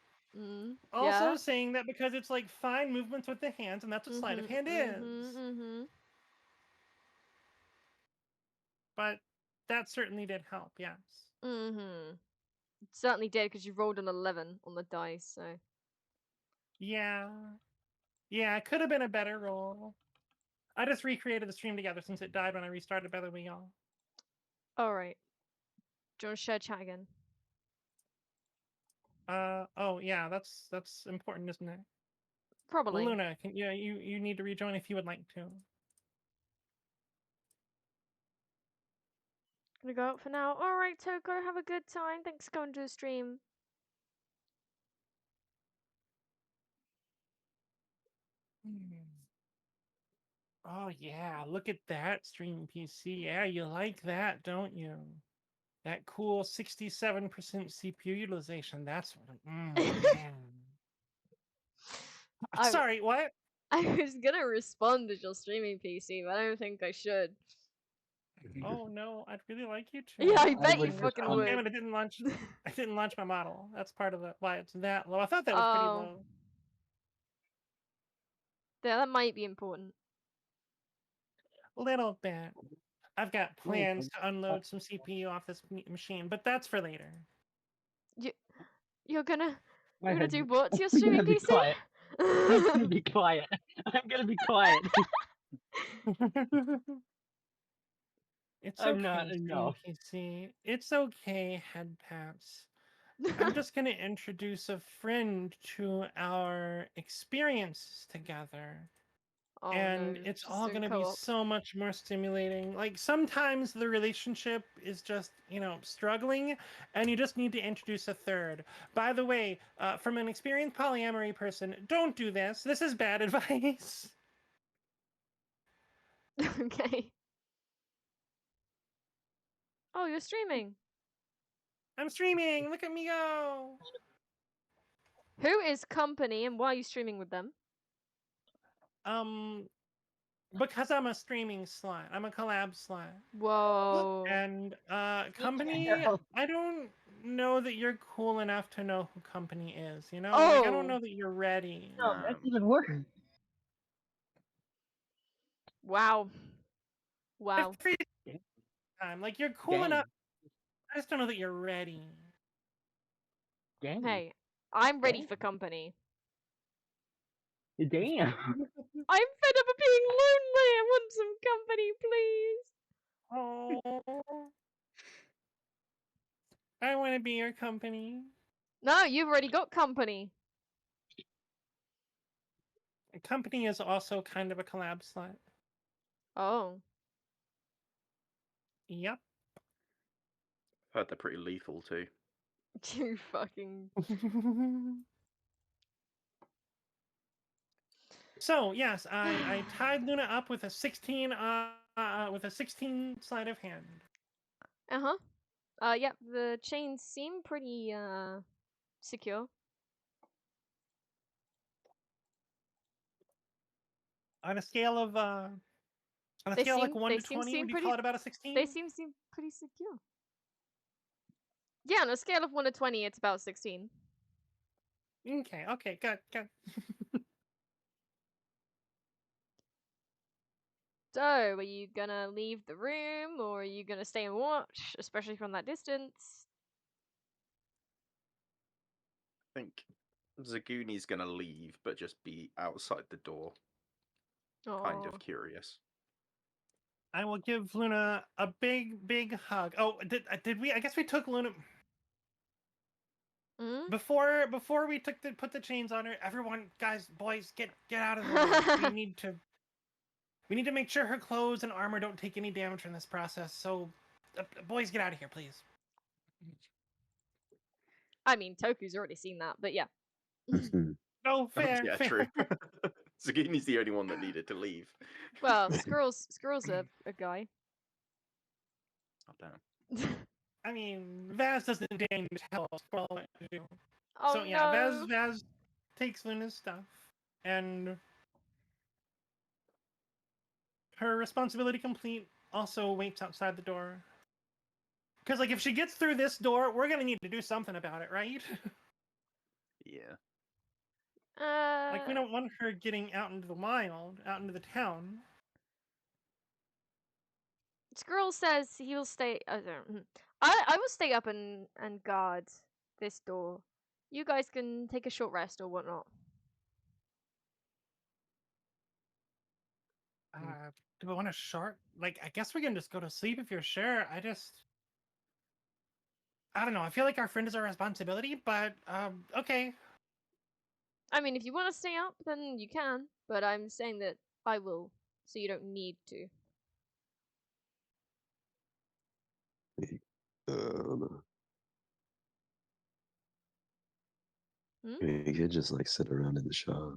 Also Yeah. saying that because it's like fine movements with the hands, and that's what sleight of hand is. But that certainly did help, yes. It certainly did because you rolled an 11 on the dice, so. Yeah. Yeah, it could have been a better roll. I just recreated the stream together since it died when I restarted Better Than Y'all. Alright. Do you want to share chat again? Oh yeah, that's important, isn't it? Probably. Luna, you need to rejoin if you would like to. Gonna go out for now. Alright, Toko, have a good time. Thanks for going to the stream. Oh yeah, look at that stream PC. Yeah, you like that, don't you? That cool 67% CPU utilization. That's what man. I- Sorry, what? I was gonna respond as your streaming PC, but I don't think I should. Oh no, I'd really like you to. Yeah, I I bet you would fucking respond. would. Damn it, I didn't launch my model. That's part of why it's that low. I thought that was pretty Oh. low. Yeah, that might be important. Little bit. I've got plans to unload some CPU off this machine, but that's for later. You're gonna My head- do what to your I'm streaming gonna be PC? quiet. I'm gonna be quiet. I'm gonna be quiet. It's I'm okay, not stream enough. PC. It's okay, head pats. I'm just gonna introduce a friend to our experiences together. Oh, And no, it's just all doing going to be co-op. so much more stimulating. Like sometimes the relationship is just, struggling, and you just need to introduce a third. By the way, from an experienced polyamory person, don't do this. This is bad advice. Okay. Oh, you're streaming. I'm streaming. Look at me go. Who is company and why are you streaming with them? Because I'm a streaming slut. I'm a collab slut. Whoa. And company, I don't know that you're cool enough to know who company is, Like, I don't Oh. know that you're ready. No, that's even worse. Wow. Wow. Every time. Like, you're cool Dang. enough. I just don't know that you're ready. Dang. Hey, I'm ready Dang. for company. Damn. I'm fed up of being lonely. I want some company, please. Oh. I want to be your company. No, you've already got company. Company is also kind of a collab slut. Oh. Yep. Heard they're pretty lethal too. You fucking. So yes, I tied Luna up with a 16 sleight of hand. Uh-huh. Yeah, the chains seem pretty, secure. On a scale of They like seem- 1 they to seem 20, would you pretty- call it about a 16? They seem pretty secure. Yeah, on a scale of 1 to 20, it's about 16. Okay, good. So, are you gonna leave the room, or are you gonna stay and watch, especially from that distance? I think Zaguni's gonna leave, but just be outside the door, kind Aw. of curious. I will give Luna a big hug. Oh, did we? I guess we took Luna Mm? before we put the chains on her. Everyone, guys, boys, get out of the way. We need to make sure her clothes and armor don't take any damage from this process. So, boys, get out of here, please. I mean, Toku's already seen that, but yeah. Oh, fair. Yeah, fair. true. Zaguni's the only one that needed to leave. Well, Squirrel's a guy. Oh, damn. I mean, Vaz doesn't deign to tell us what to do. Oh So yeah, no! Vaz takes Luna's stuff, and her responsibility complete also waits outside the door. Because like if she gets through this door, we're gonna need to do something about it, right? Yeah. Like, we don't want her getting out into the wild, out into the town. Squirrel says he will stay. I will stay up and guard this door. You guys can take a short rest or whatnot. Do we want a short? Like, I guess we can just go to sleep if you're sure. I don't know. I feel like our friend is our responsibility, but okay. I mean, if you want to stay up, then you can. But I'm saying that I will, so you don't need to. You could just like sit around in the shop.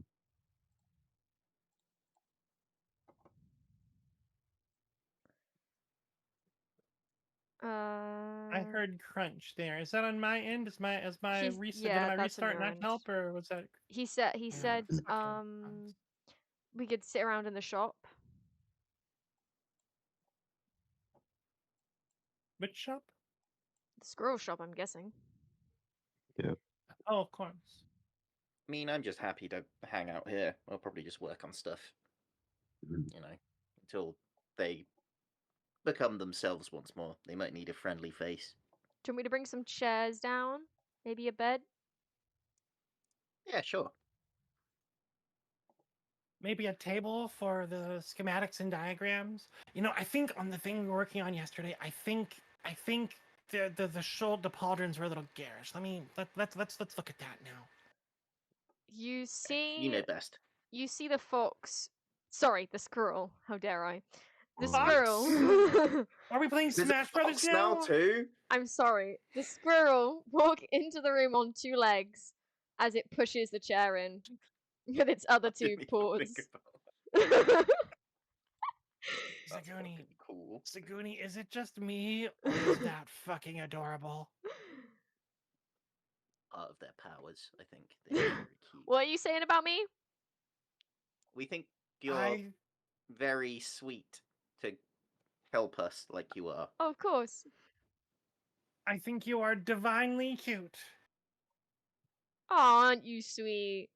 I heard crunch there. Is that on my end? Is my reset? Yeah, did my that's on restart your not end. help, or was that? He said Okay. we could sit around in the shop. Which shop? The squirrel shop, I'm guessing. Yeah. Oh, of course. I mean, I'm just happy to hang out here. I'll probably just work on stuff, Mhm. you know, until they become themselves once more. They might need a friendly face. Do you want me to bring some chairs down? Maybe a bed? Yeah, sure. Maybe a table for the schematics and diagrams. You know, I think on the thing we were working on yesterday, I think the shoulder, the pauldrons were a little garish. Let's look at that now. You see You know best. You see the fox. Sorry, the squirrel. How dare I? The Oh. squirrel. Are we playing There's Smash a Brothers fox now? now too. I'm sorry. The squirrel walk into the room on two legs as it pushes the chair in with its other two Didn't even paws. think about that. That's Zaguni, fucking cool. Zaguni, is it just me, or is that fucking adorable? Part of their powers, I think. They're very cute. What are you saying about me? We think you're I very sweet to help us like you are. Oh, of course. think you are divinely cute. Oh, aren't you sweet?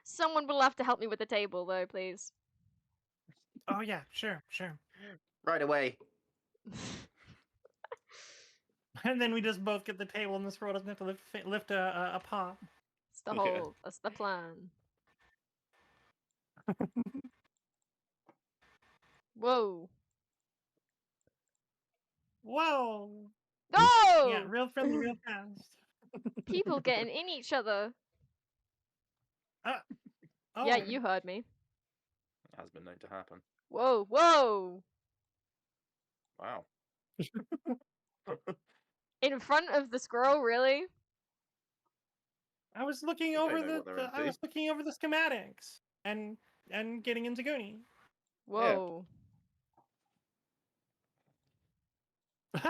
Someone will have to help me with the table, though, please. Oh yeah, sure. Right away. And then we just both get the table, and this world doesn't have to lift a paw. It's the Yeah. whole. That's the plan. Whoa. Whoa! No! Yeah, real friendly, real fast. People getting in each other. Oh, Yeah, you heard me. Has been known to happen. Whoa, whoa! Wow. In front of the squirrel, really? I was looking don't over know what they're I into. was looking over the schematics and getting into Zaguni. Whoa. Wait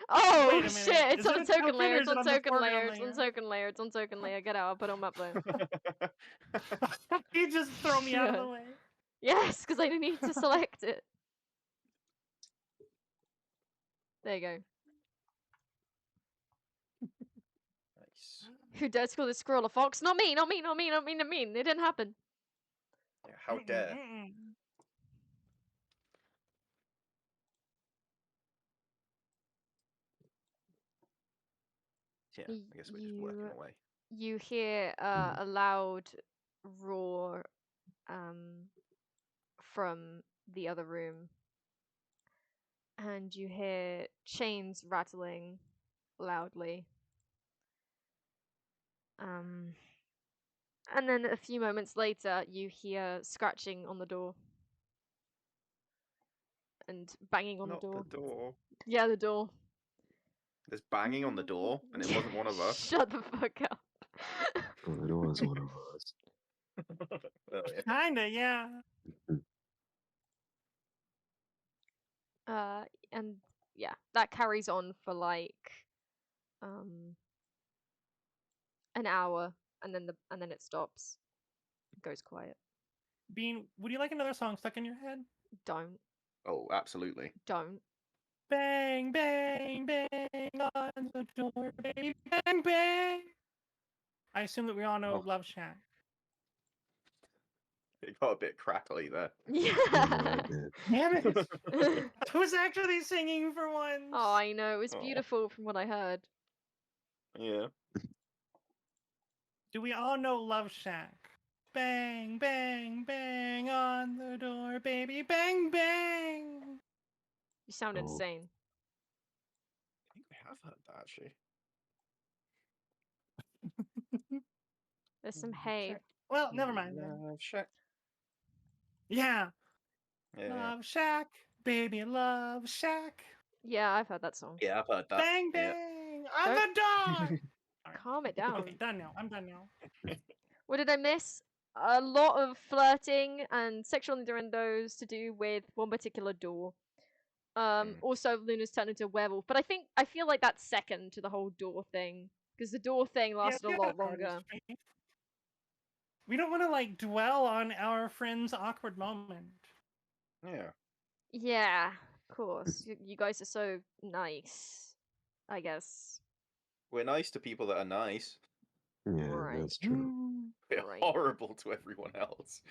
Oh a minute. shit, it's Is it on a token token or layer, is it's it on on the token foreground layer, it's on layer? token layer, it's on token layer. Get out, I'll put them up there. You just throw me out of the Shit. way. Yes, because I need to select it. There you go. Nice. Who dares to call this squirrel a fox? Not me, not me, not me, not me, not me. It didn't happen. Yeah, how dare. Yeah, I guess we're just working away. You hear a loud roar from the other room, and you hear chains rattling loudly. And then a few moments later, you hear scratching on the door and banging on Not the door. the door. Yeah, the door. There's banging on the door, and it wasn't one of us. Shut the fuck up. Oh, it was one of us. Oh, yeah. Kinda, yeah. And yeah, that carries on for like an hour, and then it stops. It goes quiet. Bean, would you like another song stuck in your head? Don't. Oh, absolutely. Don't. Bang, bang, bang on the door, baby, bang, bang. I assume that we all know Oh. Love Shack. It got a bit crackly there. Yeah, Yeah. it did. Damn it! Who's actually singing for once? Oh, I know. It was Oh. beautiful from what I heard. Yeah. Do we all know Love Shack? Bang, bang, bang on the door, baby, bang, bang. You sound Oh. insane. I think we have heard that actually. There's some hay. Shack. Well, never mind. Then. Love Shack. Yeah. Yeah. Love Shack, baby, Love Shack. Yeah, I've heard that song. Yeah, I've heard that. Bang, Yeah. bang on the door. Sorry. Calm it down. Okay, done now. I'm done now. What did I miss? A lot of flirting and sexual innuendos to do with one particular door. Also Luna's turned into a werewolf, but I feel like that's second to the whole door thing because the door thing lasted Yeah, a lot that part is longer. strange. We don't want to like dwell on our friend's awkward moment. Yeah. Yeah, of course. You guys are so nice. I guess. We're nice to people that are nice. Yeah, Right. that's true. We're Right. horrible to everyone else.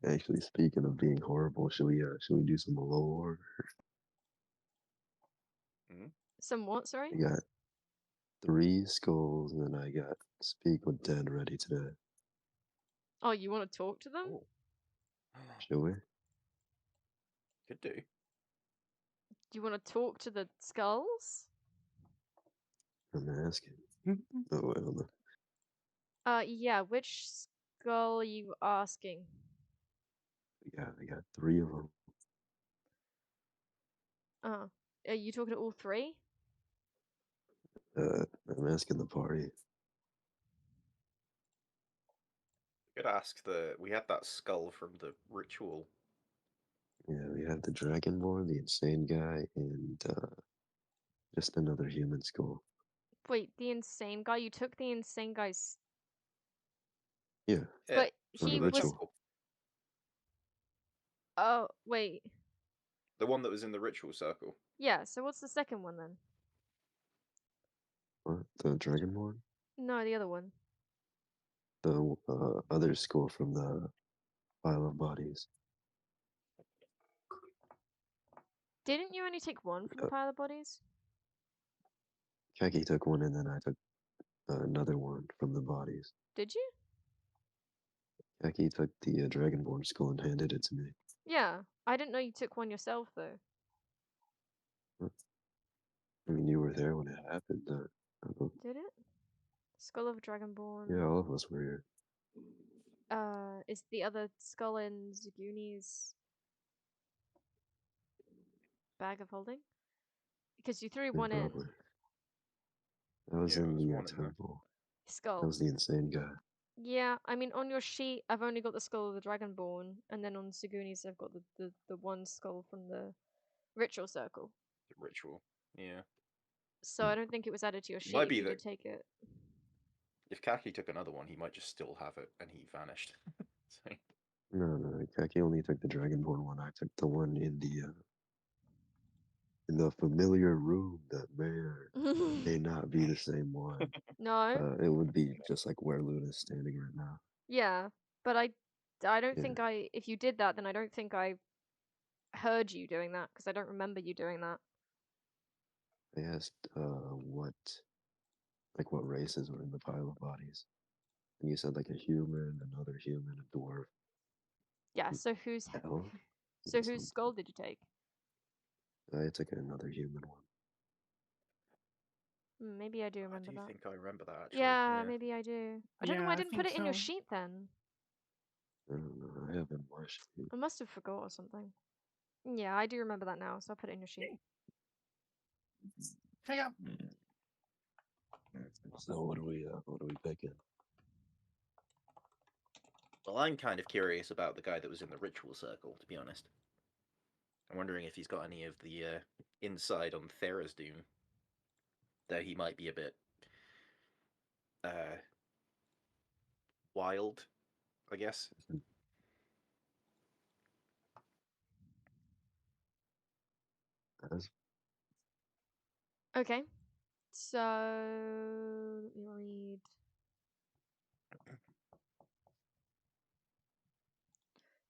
Actually, speaking of being horrible, should we do some lore? Some what? Sorry. I got 3 skulls, and then I got Speak with Dead ready today. Oh, you want to talk to them? Oh. Should we? Could do. Do you want to talk to the skulls? I'm asking. Oh, I don't know. Yeah. Which skull are you asking? I got 3 of them. Are you talking to all 3? I'm asking the party. Could ask we had that skull from the ritual. Yeah, we have the Dragonborn, the insane guy, and just another human skull. Wait, the insane guy? You took the insane guy's. Yeah, Yeah, But from he the was. ritual. Oh, wait. the one that was in the ritual circle. Yeah, so what's the second one then? What? The Dragonborn? No, the other one. The other skull from the pile of bodies. Didn't you only take one from the Uh, pile of bodies? Kaki took one, and then I took another one from the bodies. Did you? Kaki took the Dragonborn skull and handed it to me. Yeah. I didn't know you took one yourself, though. I mean, you were there when it happened. Did it? Skull of Dragonborn. Yeah, all of us were here. Is the other skull in Zaguni's bag of holding? Because you threw Yeah, one in. probably. I was Yeah, in there was the one in there. temple. Skull. That was the insane guy. Yeah, I mean, on your sheet, I've only got the skull of the Dragonborn, and then on Zaguni's, I've got the one skull from the ritual circle. The ritual. Yeah. So I don't think it was added to your sheet Might if be you that- did take it. If Kaki took another one, he might just still have it, and he vanished. So, No, Kaki only took the Dragonborn one. I took the one in the familiar room that may not be the same one. No. It would be just like where Luna's standing right now. Yeah, but I don't Yeah. think if you did that, then I don't think I heard you doing that, because I don't remember you doing that. I asked what races were in the pile of bodies. And you said like a human, another human, a dwarf, Yeah, so whose elf. so and whose skull did you take? I took another human one. Maybe I do I remember do that. think I remember that actually. Yeah, maybe I do. I don't know Yeah, why I I didn't put think it in your so. sheet then. I don't know. I haven't watched it. I must have forgot or something. Yeah, I do remember that now, so I'll put it in your sheet. Hang up. So what are we picking? Well, I'm kind of curious about the guy that was in the ritual circle, to be honest. I'm wondering if he's got any of the inside on Thera's Doom. Though he might be a bit wild, I guess. As Okay. So let me read.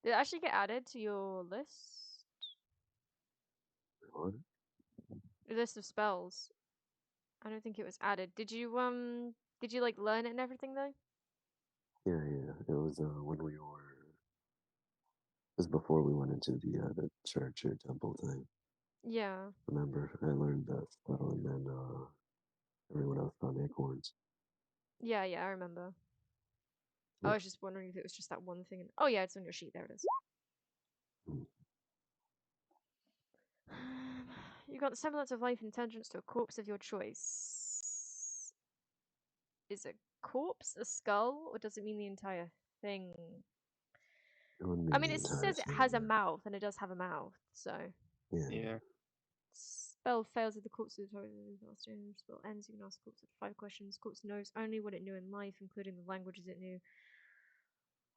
Did it actually get added to your list? What? Your list of spells. I don't think it was added. Did you like learn it and everything though? Yeah, yeah. It was when we were. It was before we went into the church or temple thing. Yeah. Remember, I learned that spell, and then everyone else found acorns. Yeah, I remember. Yeah. I was just wondering if it was just that one thing. Oh yeah, it's on your sheet. There it is. Mm. You got the semblance of life and intelligence to a corpse of your choice. Is a corpse a skull, or does it mean the entire thing? It wouldn't I mean mean, the it entire says it thing. has a Yeah. mouth, and it does have a mouth, so. Yeah. Yeah. Spell fails if the corpse of the spell ends. You can ask the corpse 5 questions. Corpse knows only what it knew in life, including the languages it knew.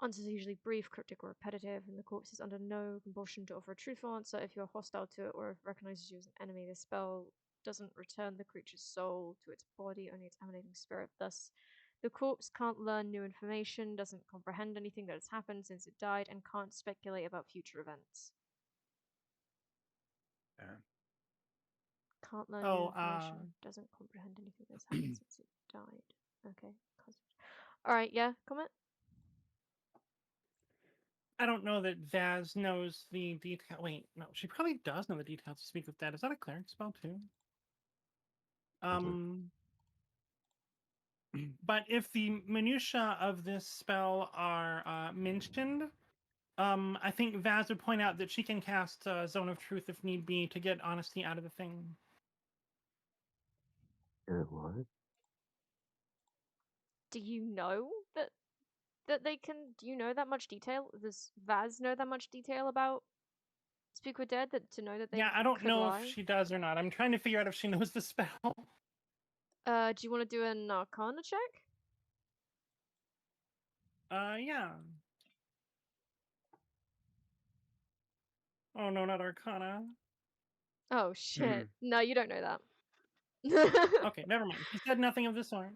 Answers are usually brief, cryptic, or repetitive, and the corpse is under no compulsion to offer a truthful answer. If you're hostile to it or if it recognizes you as an enemy, the spell doesn't return the creature's soul to its body, only its emanating spirit. Thus, the corpse can't learn new information, doesn't comprehend anything that has happened since it died, and can't speculate about future events. Can't learn new information, doesn't comprehend anything that's happened since it died. Okay. Alright, yeah, comment? I don't know that Vaz knows the detail. Wait, no, she probably does know the details to speak with that. Is that a cleric spell too? But if the minutia of this spell are mentioned, I think Vaz would point out that she can cast Zone of Truth if need be to get honesty out of the thing. What? Do you know that they can? Do you know that much detail? Does Vaz know that much detail about Speak with Dead to know that they Yeah, I don't could know lie? if she does or not. I'm trying to figure out if she knows the spell. Do you want to do an Arcana check? Yeah. Oh no, not Arcana. Oh shit! No, you don't know that. Okay, never mind. She said nothing of the sort.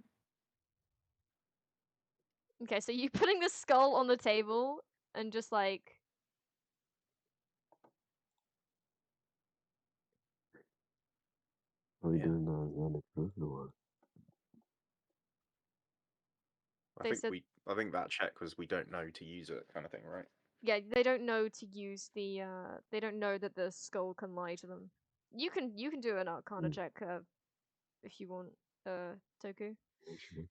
Okay, so you putting the skull on the table and just like. Are we doing Zone of Truth or what? I think that check was we don't know to use it kind of thing, right? Yeah, they don't know to use the. They don't know that the skull can lie to them. You can do an Arcana check if you want, Toku. Sure.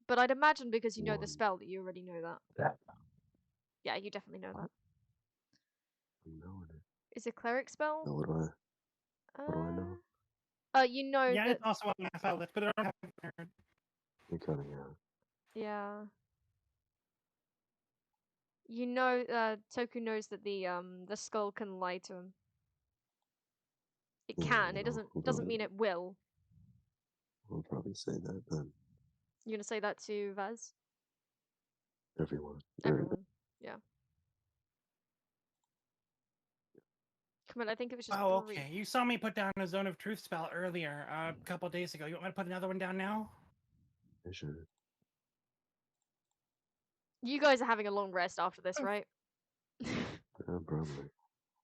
But I'd imagine because you know the One. spell that you already know that. That. Yeah, you definitely know that. I'm knowing it. Is it cleric spell? So what do I know? You know Yeah, that. it's also on my spell list, but I don't have it prepared. You're cutting out. Yeah. You know, Toku knows that the skull can lie to him. It Yeah, can. It well, doesn't mean it will. We'll probably say that then. You gonna say that to Vaz? Everyone. Everyone. Yeah. Come on, I think it was just. Oh, okay. You saw me put down a Zone of Truth spell earlier, a couple days ago. You want me to put another one down now? Yeah, sure. You guys are having a long rest after this, right? Probably.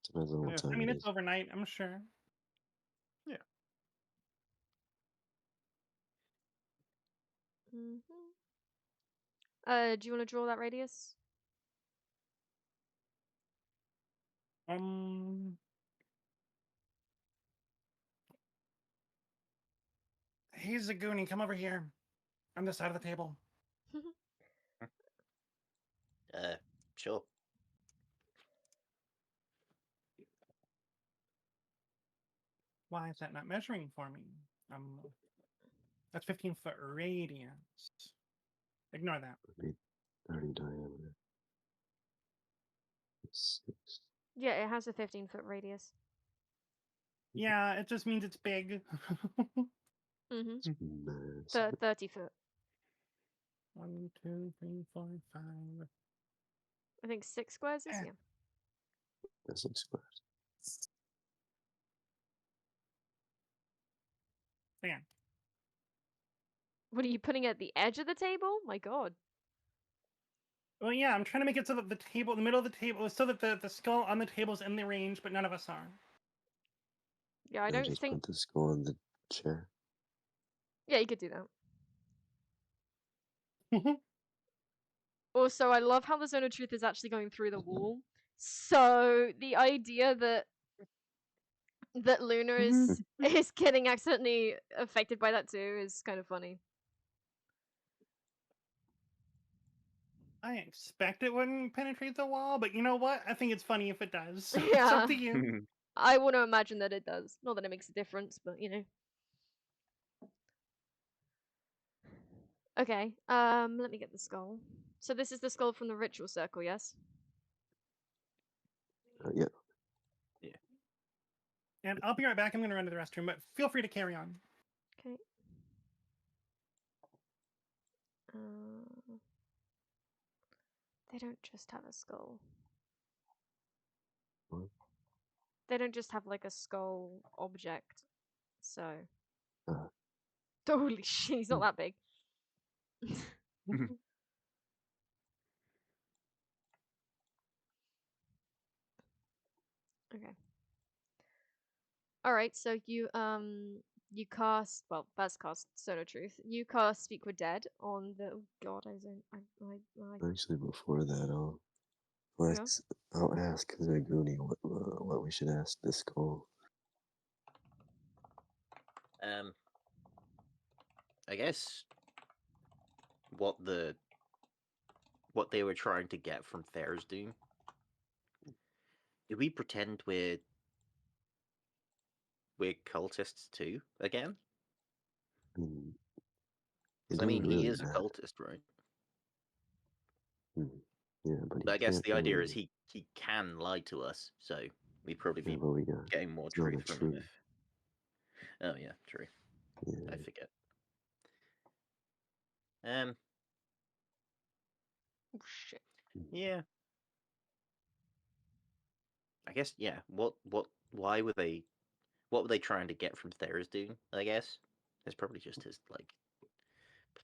Depends on what time I mean, it it's is. overnight, I'm sure. Yeah. Do you want to draw that radius? Hey, Zaguni, come over here. On this side of the table. Sure. Why is that not measuring for me? That's 15-foot radius. Ignore that. 30 diameter. 6. Yeah, it has a 15-foot radius. Yeah, it just means it's big. Massive. 30 foot. 1, 2, 3, 4, 5. I think 6 squares is, yeah. That's 6 squares. Yeah. What are you putting at the edge of the table? My god. Well, yeah, I'm trying to make it so that the table, the middle of the table, so that the skull on the table is in the range, but none of us are. Yeah, I I don't just think. put the skull on the chair. Yeah, you could do that. Also, I love how the zone of truth is actually going through the wall. So the idea that Luna is is getting accidentally affected by that too is kind of funny. I expect it wouldn't penetrate the wall, but you know what? I think it's funny if it does. So it's Yeah. up to you. I want to imagine that it does. Not that it makes a difference, but you know. Okay. Let me get the skull. So this is the skull from the ritual circle, yes? Yeah. And I'll be right back. I'm going to run to the restroom, but feel free to carry on. Okay. They don't just have a skull. What? They don't just have like a skull object. So. Uh, Holy shit, he's not that big. Okay. Alright, so you cast, well, Baz cast Sono Truth. You cast Speak with Dead on the, oh god, Actually, before that, Yeah. I'll ask Zaguni what we should ask the skull. I guess what they were trying to get from Thursday. Do we pretend we're cultists too again? I mean, he is a cultist, right? Yeah, but I guess the idea is he can lie to us, so we'd probably be getting more truth from him. Oh yeah, true. Yeah. I forget. Oh shit. Yeah. I guess yeah. Why were they? What were they trying to get from Thursday? I guess it's probably just his like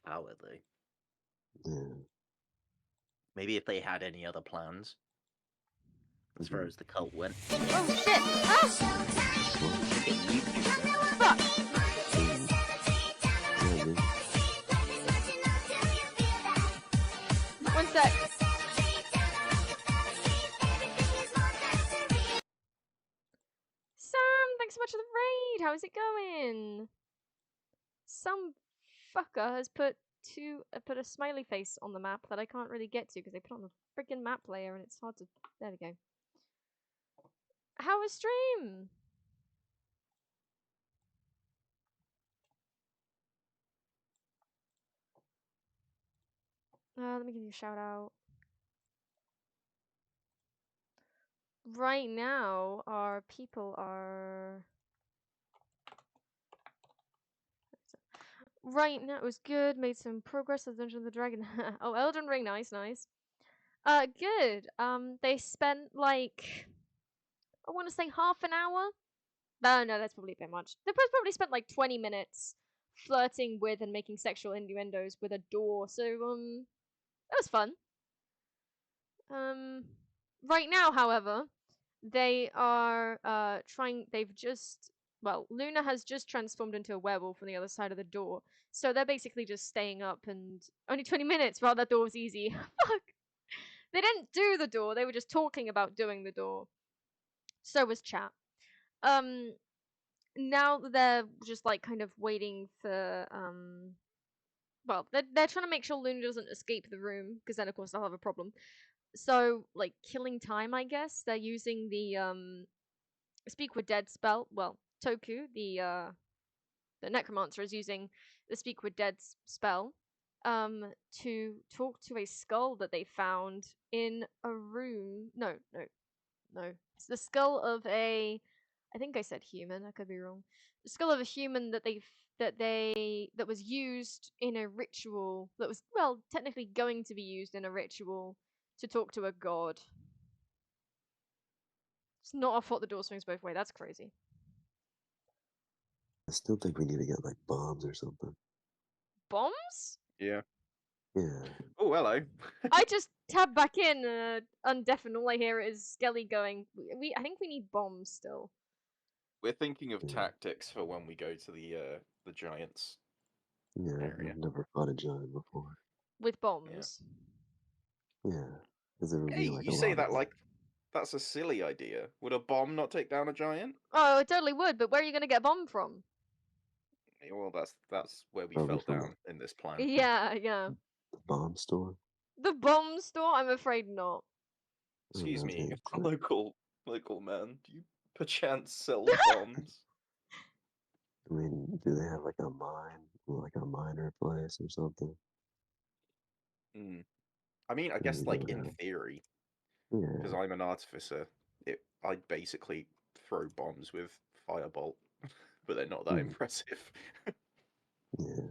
power, though. Yeah. Maybe if they had any other plans, as far as the cult went. Oh shit! Ah! Fuck! One sec. Sam, thanks so much for the raid. How is it going? Some fucker has put a smiley face on the map that I can't really get to because they put it on the freaking map layer and it's hard to. There we go. How was stream? Let me give you a shout out. Right now, our people are. Right now, it was good. Made some progress with Dungeon of the Dragon. Oh, Elden Ring, nice. Good. They spent like, I want to say half an hour. No, that's probably a bit much. They probably spent like 20 minutes flirting with and making sexual innuendos with a door. So it was fun. Right now, however, they are Luna has just transformed into a werewolf on the other side of the door. So they're basically just staying up and only 20 minutes while that door was easy. Fuck. They didn't do the door, they were just talking about doing the door. So was chat. Now they're just like kind of waiting for they're trying to make sure Luna doesn't escape the room, because then of course they'll have a problem. So, like, killing time, I guess. They're using the Speak with Dead spell. Well, Toku, the necromancer, is using the Speak with Dead spell to talk to a skull that they found in a room. No. It's the skull of a, I think I said human, I could be wrong. The skull of a human that was used in a ritual, that was, well, technically going to be used in a ritual to talk to a god. It's not our fault the door swings both ways. That's crazy. I still think we need to get like bombs or something. Bombs? Yeah. Yeah. Oh, hello. I just tab back in undeaf and all I hear is Skelly going, I think we need bombs still. We're thinking of Yeah. tactics for when we go to the giants. Yeah, Area. I've never fought a giant before. With bombs. Yeah. Because there would Hey, be like you a say lot that of like that's a silly idea. Would a bomb not take down a giant? Oh, it totally would, but where are you gonna get a bomb from? Yeah, well, that's where we Probably fell from down in this plan. Yeah, yeah. the bomb store. The bomb store? I'm afraid not. I don't Excuse know, me, they- local man, do you perchance sell bombs? I mean, do they have like a mine, like a miner place or something? Hmm. I mean, I Maybe guess they like would in have. theory, Yeah. because I'm an artificer, I basically throw bombs with firebolt, but they're not that Hmm. impressive. Yeah.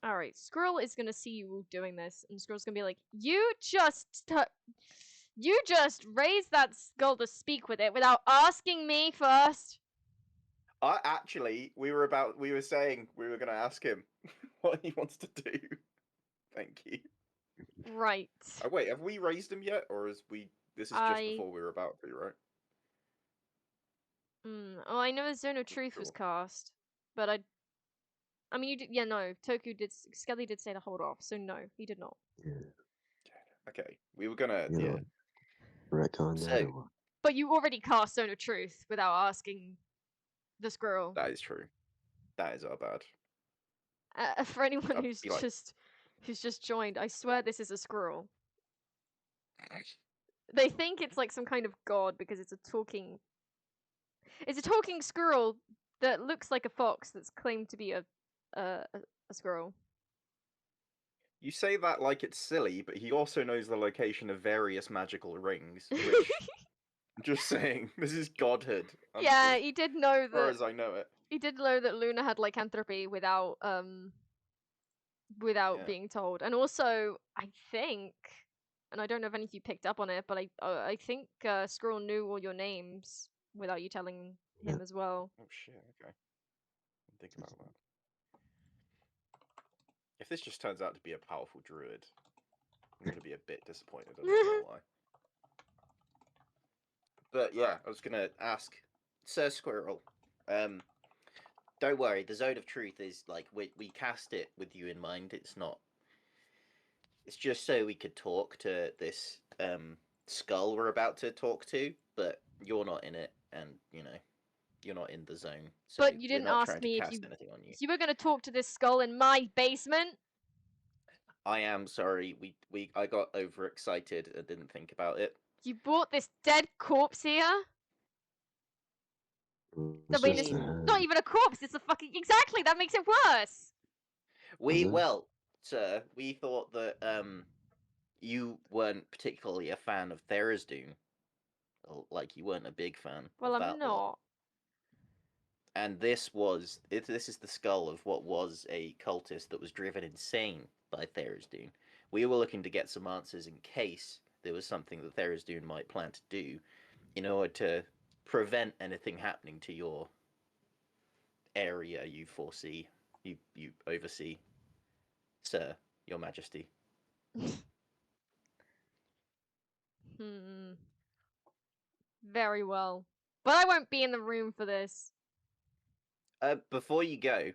Alright, Squirrel is gonna see you all doing this, and Squirrel's gonna be like, you just raised that skull to speak with it without asking me first. Actually, we were saying we were going to ask him what he wants to do. Thank you. Right. Oh, wait, have we raised him yet, or is this is just before we were about to, right? Oh, I know a Zone of Truth was Sure. cast, but I mean, you did. Yeah, no. Skelly did say to hold off, so no, he did not. Yeah. Okay, we were gonna, You yeah. know, retcon that So- or what? But you already cast Zone of Truth without asking the squirrel. That is true. That is our bad. For anyone I'd who's be like- just joined, I swear this is a squirrel. They think it's like some kind of god because it's a talking squirrel that looks like a fox that's claimed to be a squirrel. You say that like it's silly, but he also knows the location of various magical rings, which, I'm just saying, this is godhood. Yeah, As he did know far that. as I know it. He did know that Luna had lycanthropy without Yeah. being told, and also I think, and I don't know if any of you picked up on it, but I think Squirrel knew all your names without you telling him as well. Oh shit, okay. Think about that. If this just turns out to be a powerful druid, I'm gonna be a bit disappointed, I'm not gonna lie. But yeah, I was gonna ask, Sir Squirrel, don't worry, the Zone of Truth is like we cast it with you in mind. It's not. It's just so we could talk to this skull we're about to talk to, but you're not in it, and you know, you're not in the zone. So But you we're didn't not ask trying me to if cast you anything on you. you were gonna talk to this skull in my basement. I am sorry. I got overexcited and didn't think about it. You brought this dead corpse here. It's I mean, just it's a head. not even a corpse. It's a fucking exactly. That makes it worse. Is it? Well, sir, we thought that you weren't particularly a fan of Tharizdun. Like you weren't a big fan. Well, of I'm that lot. not. And this is the skull of what was a cultist that was driven insane by Tharizdun. We were looking to get some answers in case there was something that Tharizdun might plan to do in order to prevent anything happening to your area you foresee, you oversee, Sir, Your Majesty. Very well. But I won't be in the room for this. Before you go,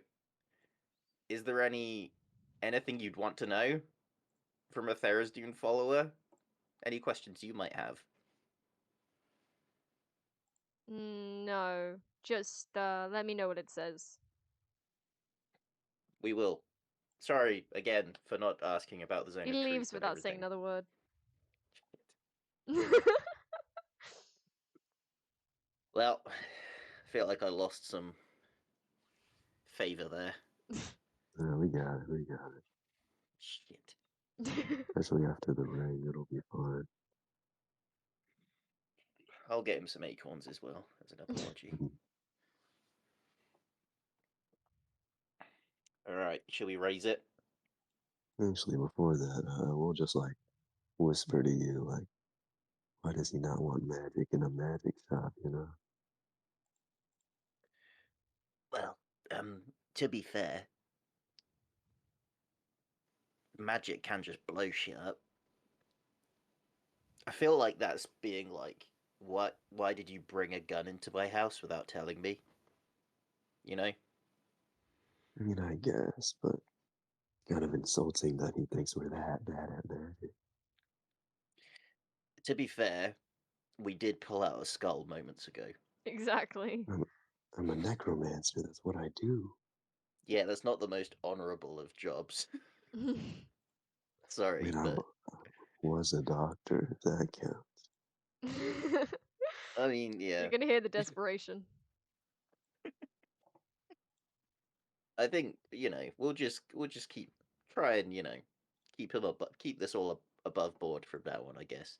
is there anything you'd want to know from a Tharizdun follower? Any questions you might have? No. Just let me know what it says. We will. Sorry again for not asking about the Zone He of Truth leaves and without saying everything. another word. Well, I feel like I lost some favor there. Yeah, we got it. We got it. Shit. Especially after the ring, it'll be fine. I'll get him some acorns as well as an apology. Alright, shall we raise it? Actually, before that, we'll just like whisper to you, like, why does he not want magic in a magic shop, you know? To be fair, magic can just blow shit up. I feel like that's being like, what? Why did you bring a gun into my house without telling me? You know? I mean, I guess, but kind of insulting that he thinks we're that bad at magic. To be fair, we did pull out a skull moments ago. Exactly. I'm a necromancer. That's what I do. Yeah, that's not the most honorable of jobs. I Sorry, mean, I but was a doctor, if that counts. I mean, yeah. You're gonna hear the desperation. I think we'll just keep try and keep him up, keep this all above board from now on. I guess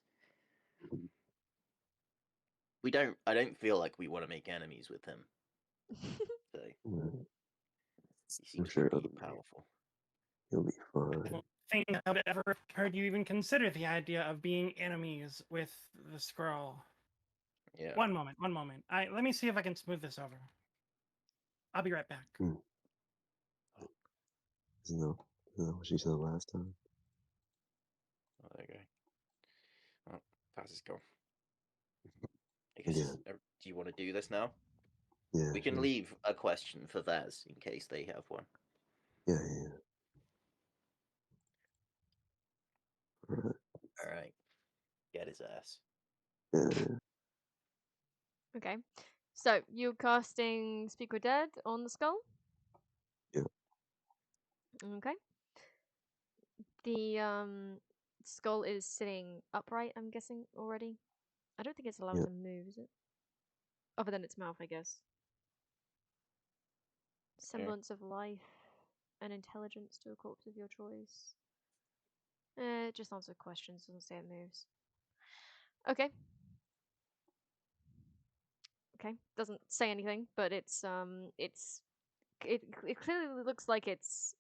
I don't feel like we want to make enemies with him. So he seems sure pretty powerful. He'll be fine. I don't think I would ever have heard you even consider the idea of being enemies with the scroll. Yeah. One moment. Let me see if I can smooth this over. I'll be right back. Isn't that what she said last time? Oh, there you go. Oh, Paz is gone. I guess. Yeah. Do you want to do this now? Yeah. We can sure. leave a question for Vaz in case they have one. Yeah. All right. Get his ass. Yeah. Okay. So you're casting Speak with Dead on the skull? Yep. Okay. The skull is sitting upright, I'm guessing, already. I don't think it's allowed Yep. to move, is it? Other than its mouth, I guess. Semblance of life and intelligence to a corpse of your choice. It just answers questions, doesn't say it moves. Okay. Okay, doesn't say anything, but it clearly looks like it's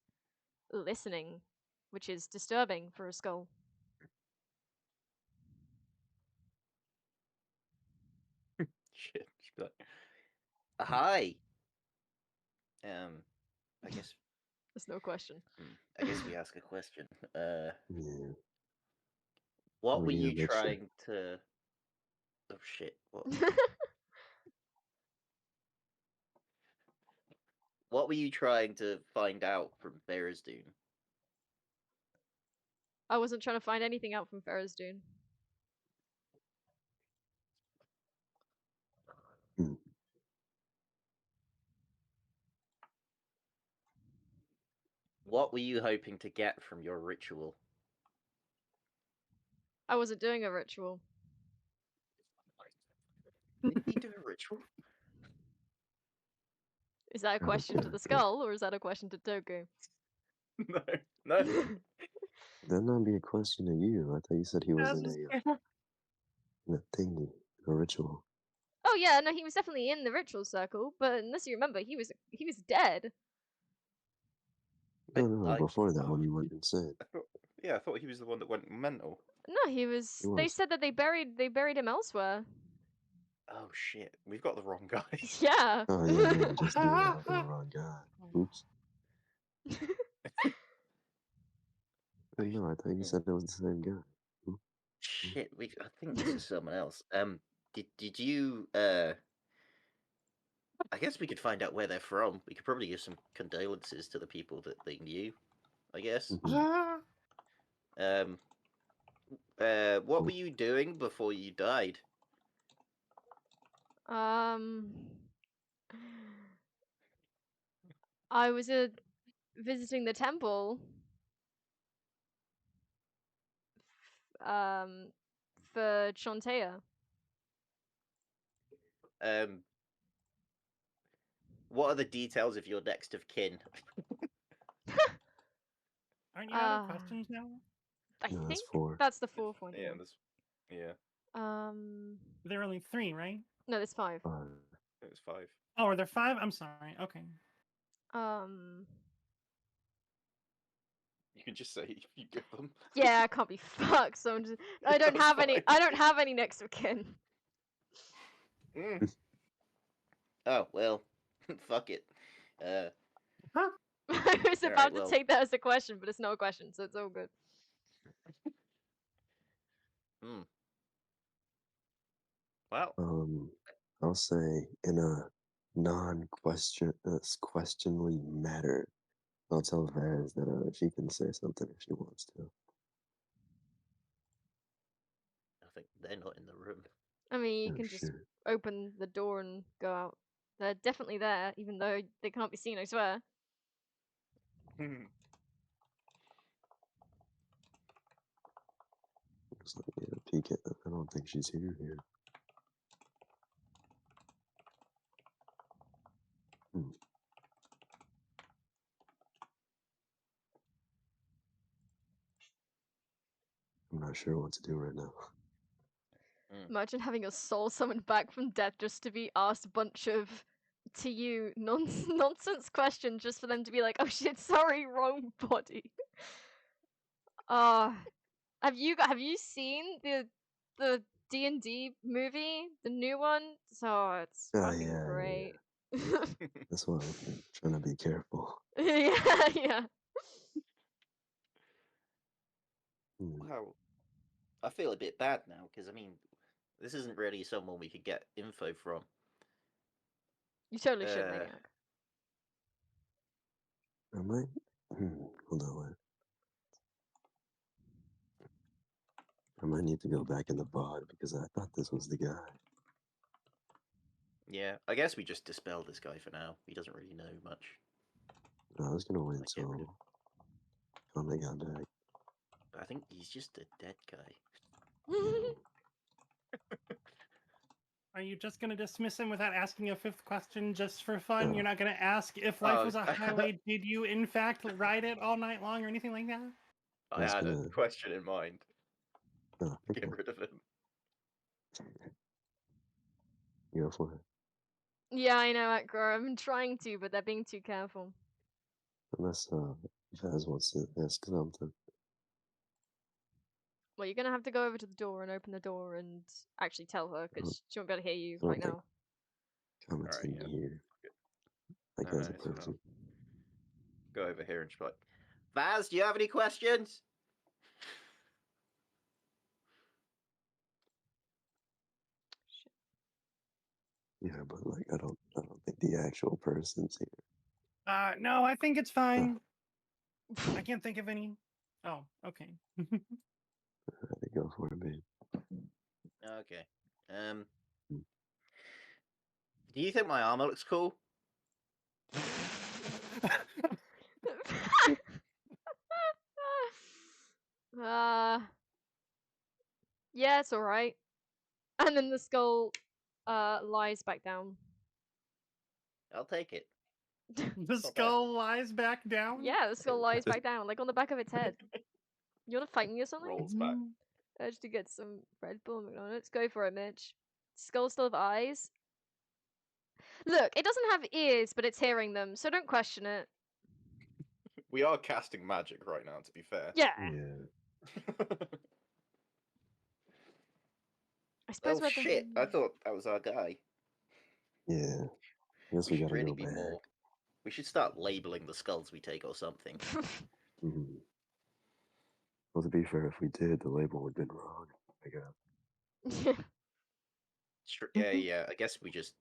listening, which is disturbing for a skull. Shit. She's like, hi. I guess. There's no question. I guess we ask a question. Yeah. What We were need to you make sure. trying to? Oh shit! What? What were you trying to find out from Ferrisdune? I wasn't trying to find anything out from Ferrisdune. What were you hoping to get from your ritual? I wasn't doing a ritual. Did you do a ritual? Is that a question to the skull, or is that a question to Toku? No. That'd not be a question to you. I thought you said he was in a thingy, a ritual. Oh yeah, no, he was definitely in the ritual circle, but unless you remember, he was dead. No, before that when you went insane. I thought he was the one that went mental. No, he was. He They was. said that they buried him elsewhere. Oh shit, we've got the wrong guy. Yeah. Oh yeah, we just knew about the wrong guy. Oops. No, I thought you said it was the same guy. Shit, I think this is someone else. Did you I guess we could find out where they're from. We could probably give some condolences to the people that they knew, I guess. What were you doing before you died? I was visiting the temple. For Chantea. What are the details of your next of kin? Aren't you out of questions now? I No, think that's 4. that's the 4th one. Yeah. There are only 3, right? No, there's 5. It was 5. Oh, are there 5? I'm sorry. Okay. You can just say if you give them. Yeah, I can't be fucked. So I don't have any. I don't have any next of kin. Oh well, fuck it. Huh? I was Alright, about well. to take that as a question, but it's not a question, so it's all good. Well, I'll say in a questionly matter, I'll tell Vaz that she can say something if she wants to. I think they're not in the room. I mean, you Oh, can just sure. open the door and go out. They're definitely there, even though they can't be seen, I swear. Just let me peek at I don't think she's here. I'm not sure what to do right now. Imagine having your soul summoned back from death just to be asked a bunch of, to you, nonsense questions just for them to be like, oh shit, sorry, wrong body. Have you seen the D&D movie, the new one? So it's fucking Yeah. great. That's why I'm trying to be careful. Yeah. Well, I feel a bit bad now because I mean, this isn't really someone we could get info from. You totally should, Maniac. I might. Hold on, wait. I might need to go back in the bod because I thought this was the guy. Yeah, I guess we just dispel this guy for now. He doesn't really know much. I was gonna wait Like, get rid of till Komette got back. But I think he's just a dead guy. Are you just going to dismiss him without asking a fifth question just for fun? You're not going to ask if life Oh. was a highway, did you in fact ride it all night long or anything like that? I had a question in mind. Oh, okay. Get rid of him. Go for it. Yeah, I know, Akra. I've been trying to, but they're being too careful. Unless Vaz wants to ask something. Well, you're gonna have to go over to the door and open the door and actually tell her because she won't be able to hear you I don't right think now. Komette's Alright, in yeah. here. Like No, as a it's fine. person. Go over here and just be like, Vaz, do you have any questions? Yeah, but like I don't think the actual person's here. No, I think it's fine. I can't think of any. Oh, okay. Alright, go for it, babe. Okay. Do you think my armor looks cool? Yeah, it's alright. And then the skull lies back down. I'll take it. The Not bad. skull lies back down? Yeah, the skull lies back down, like on the back of its head. You wanna fight me or something? Rolls back. Urge to get some Red Bull and McDonald's. Go for it, Mitch. Skull still have eyes. Look, it doesn't have ears, but it's hearing them, so don't question it. We are casting magic right now, to be fair. Yeah. Yeah. I suppose Oh we're shit! I thought that was our guy. Yeah. I guess We we should gotta really go be back. more. We should start labeling the skulls we take or something. Well, to be fair, if we did, the label would have been wrong. I guess. Yeah. I guess we just.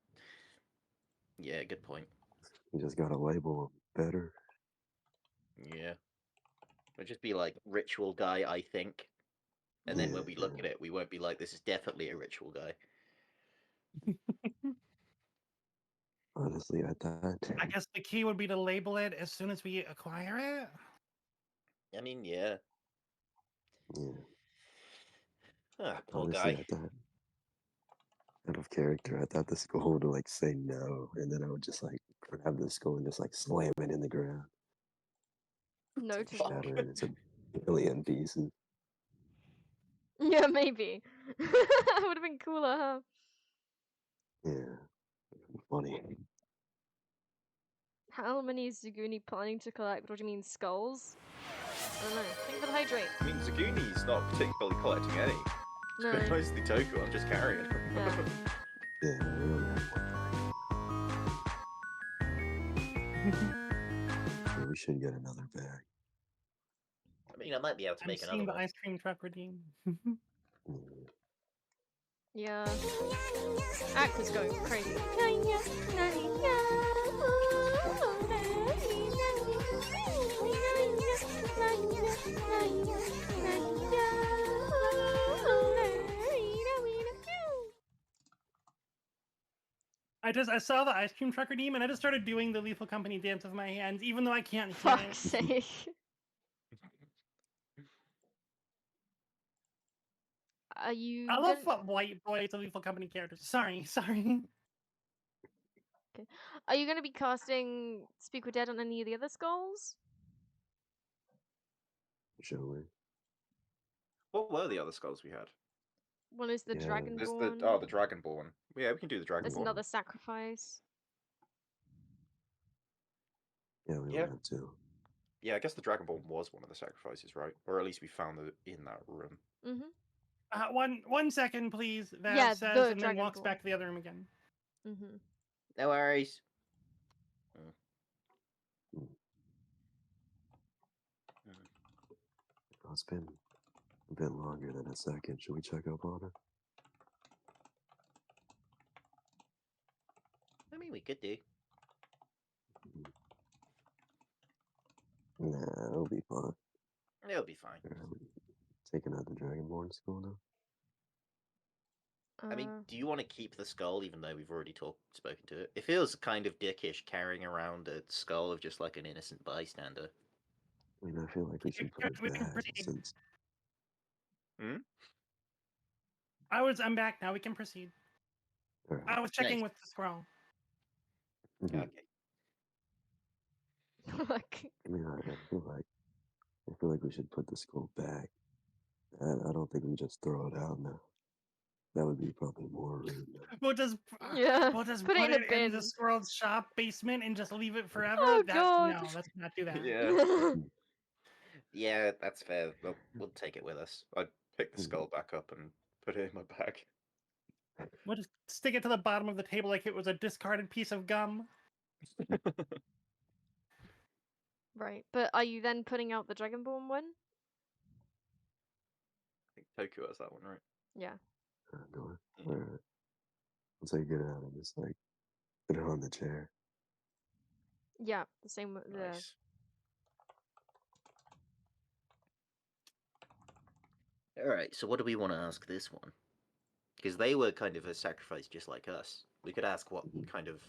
Yeah, good point. You just gotta label them better. Yeah. It'd just be like ritual guy, I think. And then when we look at it, we won't be like, this is definitely a ritual guy. Honestly, I thought. I guess the key would be to label it as soon as we acquire it. I mean, yeah. Yeah. Ah, poor Honestly, guy. I thought. Out of character, I thought the skull would like say no, and then I would just like grab the skull and just like slam it in the ground. No Like, to what? shatter it into a million pieces. Yeah, maybe. That would have been cooler, huh? Yeah. Funny. How many is Zaguni planning to collect? What do you mean, skulls? I don't know. Think of the hydrate. I mean, Zaguni's not particularly collecting any. No. It's mostly Toku, I'm just carrying. Yeah. Yeah, really. Yeah, we should get another bag. I mean, I might be able to I'm make seeing another the one. ice cream truck redeem. Mm. Yeah. Aqua's going crazy. I saw the ice cream truck redeem and I just started doing the Lethal Company dance with my hands, even though I can't hear Fuck's it. sake. Are you I love gonna... white boys and Lethal Company characters. Sorry. Are you gonna be casting Speak with Dead on any of the other skulls? Shall we? What were the other skulls we had? One is the Yeah. There's Dragonborn. the Dragonborn. Yeah, we can do the There's Dragonborn. another sacrifice. Yeah, we Yeah. wanted to. Yeah, I guess the Dragonborn was one of the sacrifices, right? Or at least we found it in that room. Mm-hmm. One second, please. Val Yeah, says, the and then walks Dragonborn. back to the other room again. Mm-hmm. No worries. Oh, it's been a bit longer than a second. Should we check up on her? I mean, we could do. Nah, it'll be fine. It'll be fine. Taking out the Dragonborn school now? I mean, do you want to keep the skull, even though we've already spoken to it? It feels kind of dickish carrying around a skull of just like an innocent bystander. I mean, I feel like we should put it We can back proceed. since. I'm back now. We can proceed. All right. I was checking Nice. with the scroll. Mhm. Okay. I mean, I feel like we should put the skull back. I don't think we just throw it out now. That would be probably more rude. We'll just Yeah, we'll just put put it in a it in the bin. squirrel's shop basement and just leave it forever. Oh, That's God. no, let's not do that. Yeah. Yeah, that's fair. We'll take it with us. I'd pick the skull back up and put it in my bag. We'll just stick it to the bottom of the table like it was a discarded piece of gum. Right, but are you then putting out the Dragonborn one? I think Toku has that one, right? Yeah. All right. I'll take it out and just like put it on the chair. Yeah, the same with the... Nice. Alright, so what do we want to ask this one? Because they were kind of a sacrifice just like us. We could ask what kind of...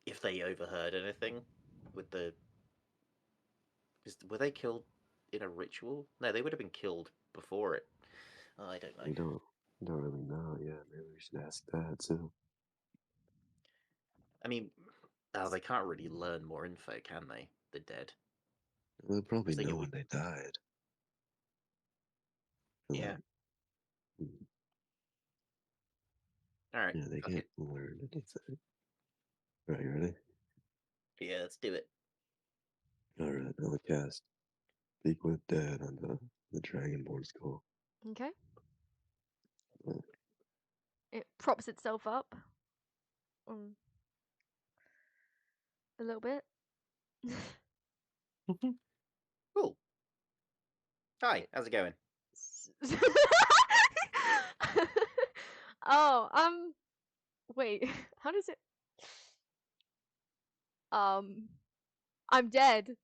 if they overheard anything with the... Were they killed in a ritual? No, they would have been killed before it. Oh, I don't know. We don't really know. Yeah, maybe we should ask that too. I mean, they can't really learn more info, can they? The dead. They'll probably think it know would- when they died. Yeah. Alright. Yeah, they can't learn anything. Right, you ready? Yeah, let's do it. All right, now the cast. Speak with Dad on the Dragonborn skull. Okay. Yeah. It props itself up. A little bit. Cool. Hi, how's it going? Oh, wait, how does it... I'm dead.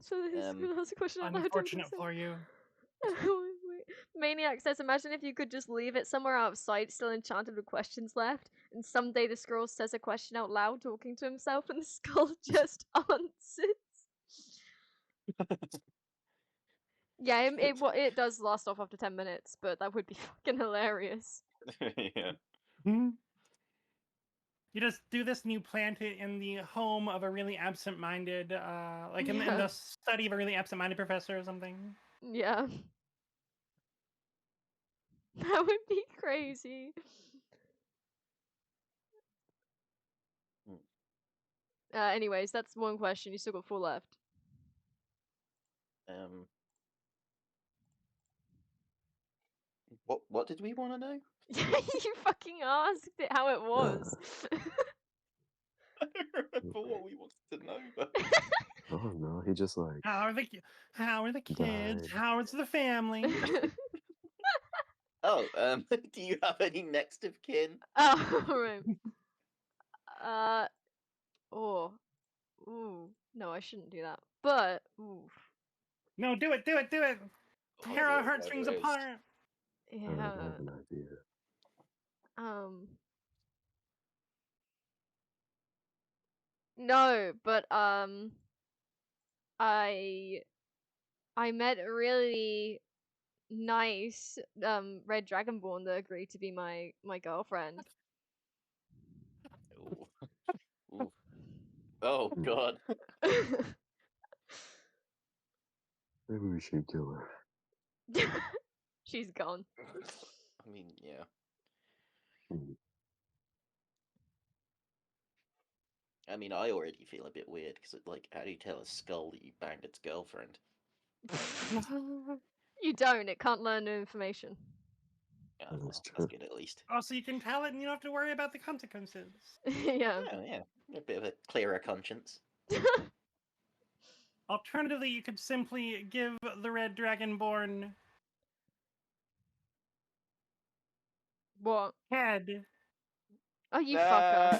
So this is gonna ask a question out loud. Unfortunate for you. Wait. Maniac says, imagine if you could just leave it somewhere out of sight, still enchanted with questions left, and someday the scroll says a question out loud, talking to himself, and the skull just answers. Yeah, it does last off after 10 minutes, but that would be fucking hilarious. Yeah. You just do this and you plant it in the home of a really absent-minded, like in Yeah. the study of a really absent-minded professor or something. Yeah. That would be crazy. Anyways, that's one question. You still got 4 left. What did we want to know? You fucking asked it how it was. I don't remember what we wanted to know, but Oh no, he just like How are the kids? died. How's the family? Oh, do you have any next of kin? Oh, right. Oh. Ooh. No, I shouldn't do that. But, ooh. No, do it. Oh, Tear our dear, heartstrings whatever it is. apart. I Yeah. don't have an idea. No, but, I met a really nice, red dragonborn that agreed to be my girlfriend. Ooh. Ooh. Oh God. Maybe we should kill her. She's gone. I mean, yeah. Hmm. I mean, I already feel a bit weird because, like, how do you tell a skull that you banged its girlfriend? You don't. It can't learn new information. Yeah, That well, is that's true. good at least. Oh, so you can tell it and you don't have to worry about the consequences. Yeah. Oh, yeah. A bit of a clearer conscience. Alternatively, you could simply give the red dragonborn What? head. Oh, you fucker.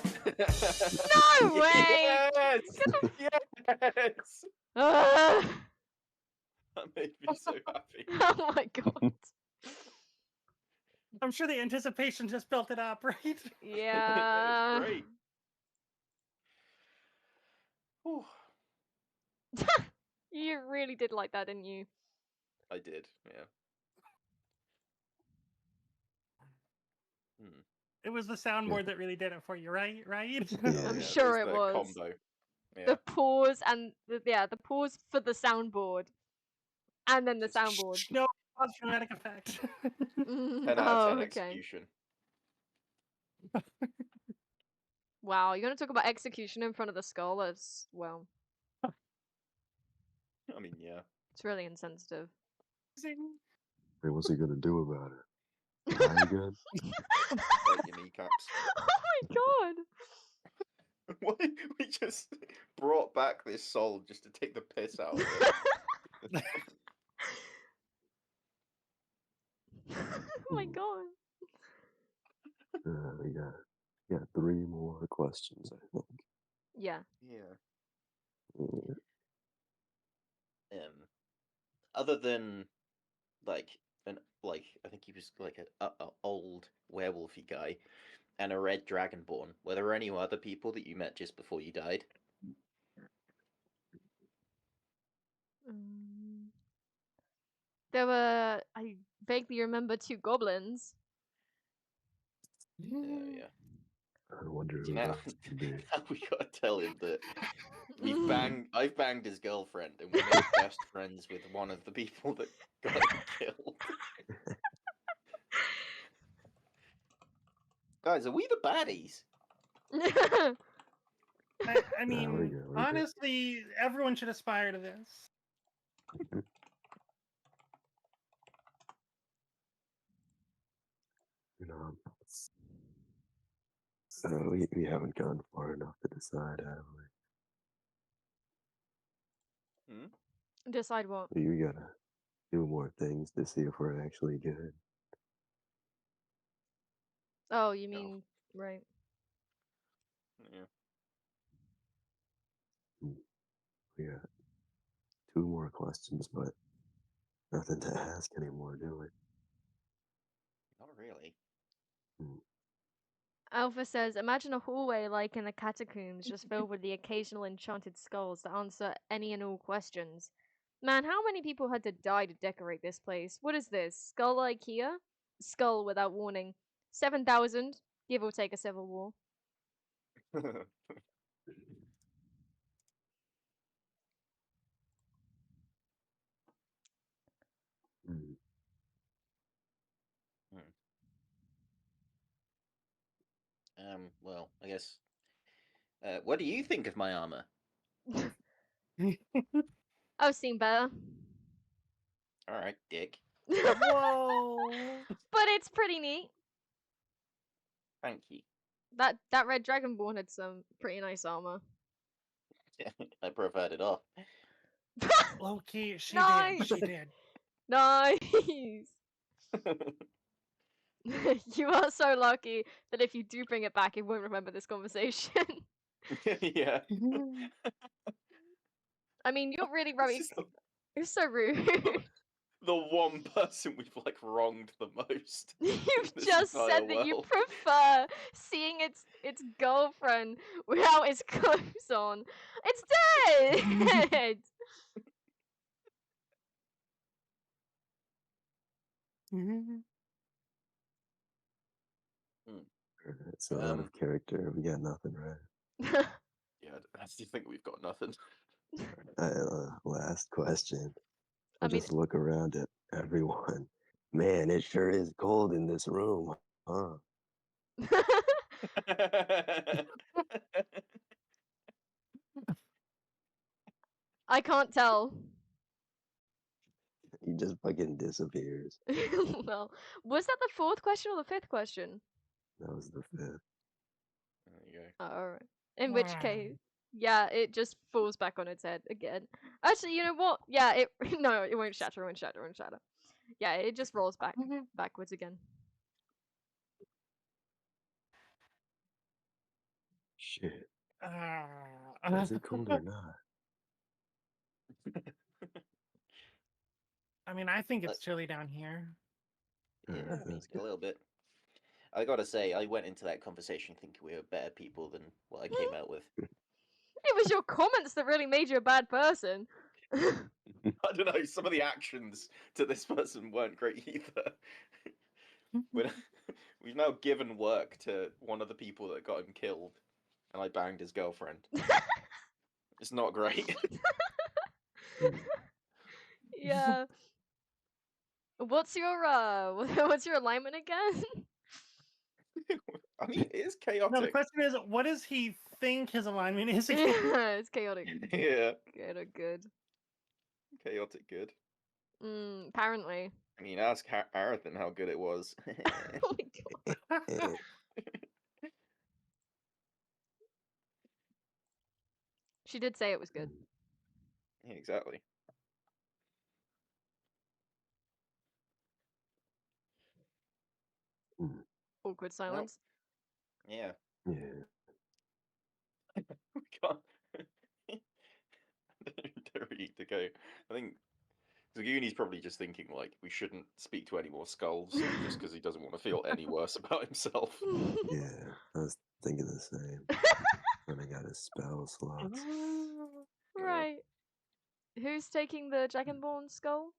No way! Yes! Ugh. That made me so happy. Oh my god. I'm sure the anticipation just built it up, right? Yeah. It's great. Whew. You really did like that, didn't you? I did, yeah. Hmm. It was the soundboard that really did it for you, right? Right? I'm Yeah, sure there's it the was. combo. Yeah. The pause and the pause for the soundboard. And then the soundboard. No, pause dramatic effect. 10 out of Oh, 10 okay. execution. Wow, you're gonna talk about execution in front of the skull? That's, well, I mean, yeah. it's really insensitive. Wait, what's he gonna do about it? Die again? Break your kneecaps. Oh my god! Why we just brought back this soul just to take the piss out of it? Oh my god. We got 3 more questions, I think. Yeah. Yeah. Yeah. Other than like I think he was like a old werewolfy guy and a red dragonborn. Were there any other people that you met just before you died? There were, I vaguely remember 2 goblins. Yeah. I wonder who Now, those could be. now we gotta tell him that I've banged his girlfriend, and we made best friends with one of the people that got him killed. Guys, are we the baddies? I mean, we go. honestly, everyone should aspire to this. You know, so we haven't gone far enough to decide, have we? Decide what? You gotta do more things to see if we're actually good. Oh, you mean, right. Yeah. We got 2 more questions, but nothing to ask anymore, do we? Not really. Alpha says, imagine a hallway like in the catacombs, just filled with the occasional enchanted skulls that answer any and all questions. Man, how many people had to die to decorate this place? What is this? Skull IKEA? Skull without warning. 7,000, give or take a civil war. Well, I guess. What do you think of my armor? I've seen better. All right, dick. Whoa. But it's pretty neat. Thank you. That red dragonborn had some pretty nice armor. I preferred it off. Low key, she Nice. did. She did. Nice. You are so lucky that if you do bring it back, it won't remember this conversation. Yeah. I mean, you're really It's rubbing. just You're so rude. the one person we've like wronged the most. You've this just entire said that you world. prefer seeing its girlfriend without its clothes on. It's dead. So out of character, we got nothing, right? Yeah, I still think we've got nothing. Last question. I mean- Just look around at everyone. Man, it sure is cold in this room, huh? I can't tell. He just fucking disappears. Well, was that the fourth question or the fifth question? That was the fifth. There you go. Oh, alright. In which case, yeah, it just falls back on its head again. Actually, you know what? Yeah, it no, it won't shatter. It won't shatter. It won't shatter. Yeah, it just rolls backwards again. Shit. Uh, Is it cold or not? I mean, I think it's chilly down here. Yeah, Alright, me that's too, a little bit. I gotta say, I went into that conversation thinking we were better people than what I came out with. It was your comments that really made you a bad person. I don't know. Some of the actions to this person weren't great either. We've now given work to one of the people that got him killed, and I banged his girlfriend. It's not great. Yeah. What's your what's your alignment again? I mean, it is No, the chaotic. question is, what does he think his alignment is again? Yeah, it's chaotic. Yeah, Chaotic good. chaotic good. Apparently. I mean, ask Arathan how good it was. Oh my god. She did say it was good. Yeah, exactly. Awkward silence. Yeah. Yeah. We can't. Don't really need to go. I think Zaguni's probably just thinking like we shouldn't speak to any more skulls just because he doesn't want to feel any worse about himself. Yeah, I was thinking the same. Running out of spell slots. Right. Who's taking the Dragonborn skull?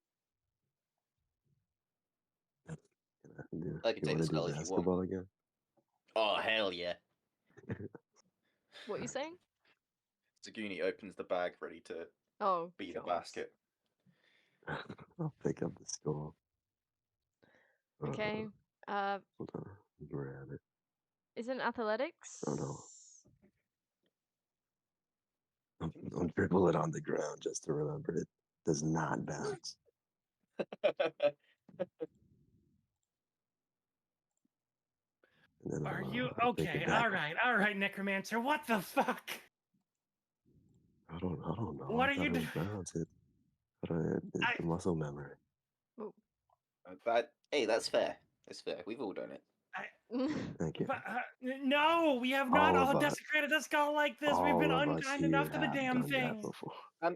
I can take the skull if you want. basketball again? Oh hell yeah! What are you saying? Zaguni opens the bag ready to Oh, beat God. a basket. I'll pick up the skull. Okay. Hold on. Grab it. Isn't athletics? Oh no. I'll dribble it on the ground just to remember it does not bounce. And then Are I'll, you I'll pick it okay? back All right, Necromancer. What the fuck? I don't know. What I are you thought doing? it bounce it. But it's the muscle memory. Hey, that's fair. That's fair. We've all done it. Thank you. But, no, we have not All all of us. desecrated a skull like this. We've All been of us unkind enough here to the have damn done thing. that before.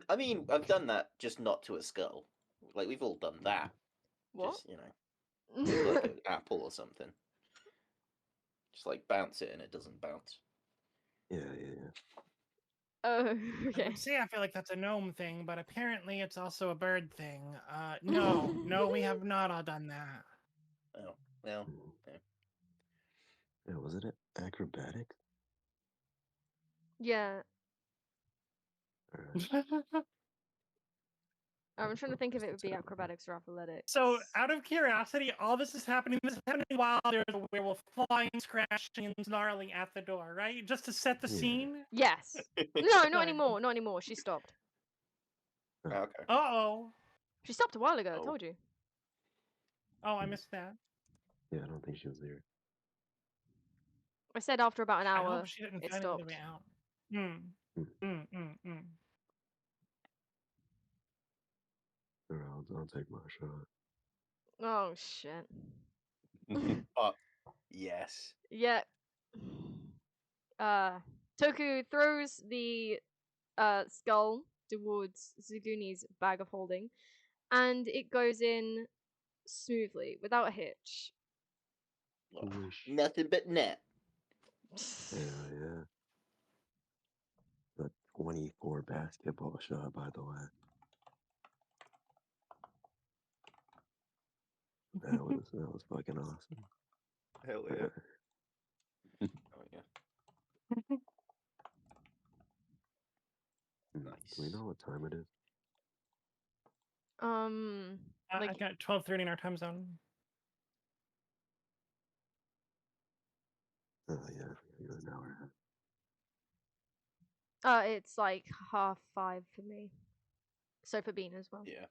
I mean, I've done that, just not to a skull. Like we've all done that. What? Just like an apple or something. Just like bounce it and it doesn't bounce. Yeah. Oh, I okay. would say I feel like that's a gnome thing, but apparently it's also a bird thing. No, we have not all done that. Oh, well. Yeah, wasn't it acrobatics? Yeah. Alright. I'm trying to think if it would be acrobatics or athletics. So, out of curiosity, all this is happening. This is happening while there's a werewolf flying, scratching, and snarling at the door, right? Just to set the Yeah. scene. Yes. No, not Good. anymore. Not anymore. She stopped. Okay. Uh-oh. She stopped a while ago. I Oh. told you. Oh, I missed that. Yeah, I don't think she was there. I said after about an I hour, hope she didn't it find it on the stopped. way out. Hmm. Or I'll take my shot. Oh shit. Yes. Yeah. Toku throws the skull towards Zaguni's bag of holding, and it goes in smoothly, without a hitch. Whoosh. Nothing but net. Hell yeah. The 24 basketball shot, by the way. That was fucking awesome. Hell yeah. Oh yeah. Do we Nice. know what time it is? I Like got 12:30 in our time zone. Oh yeah, I forgot you're an hour ahead. it's like 5:30 for me. So for Bean as well. Yeah.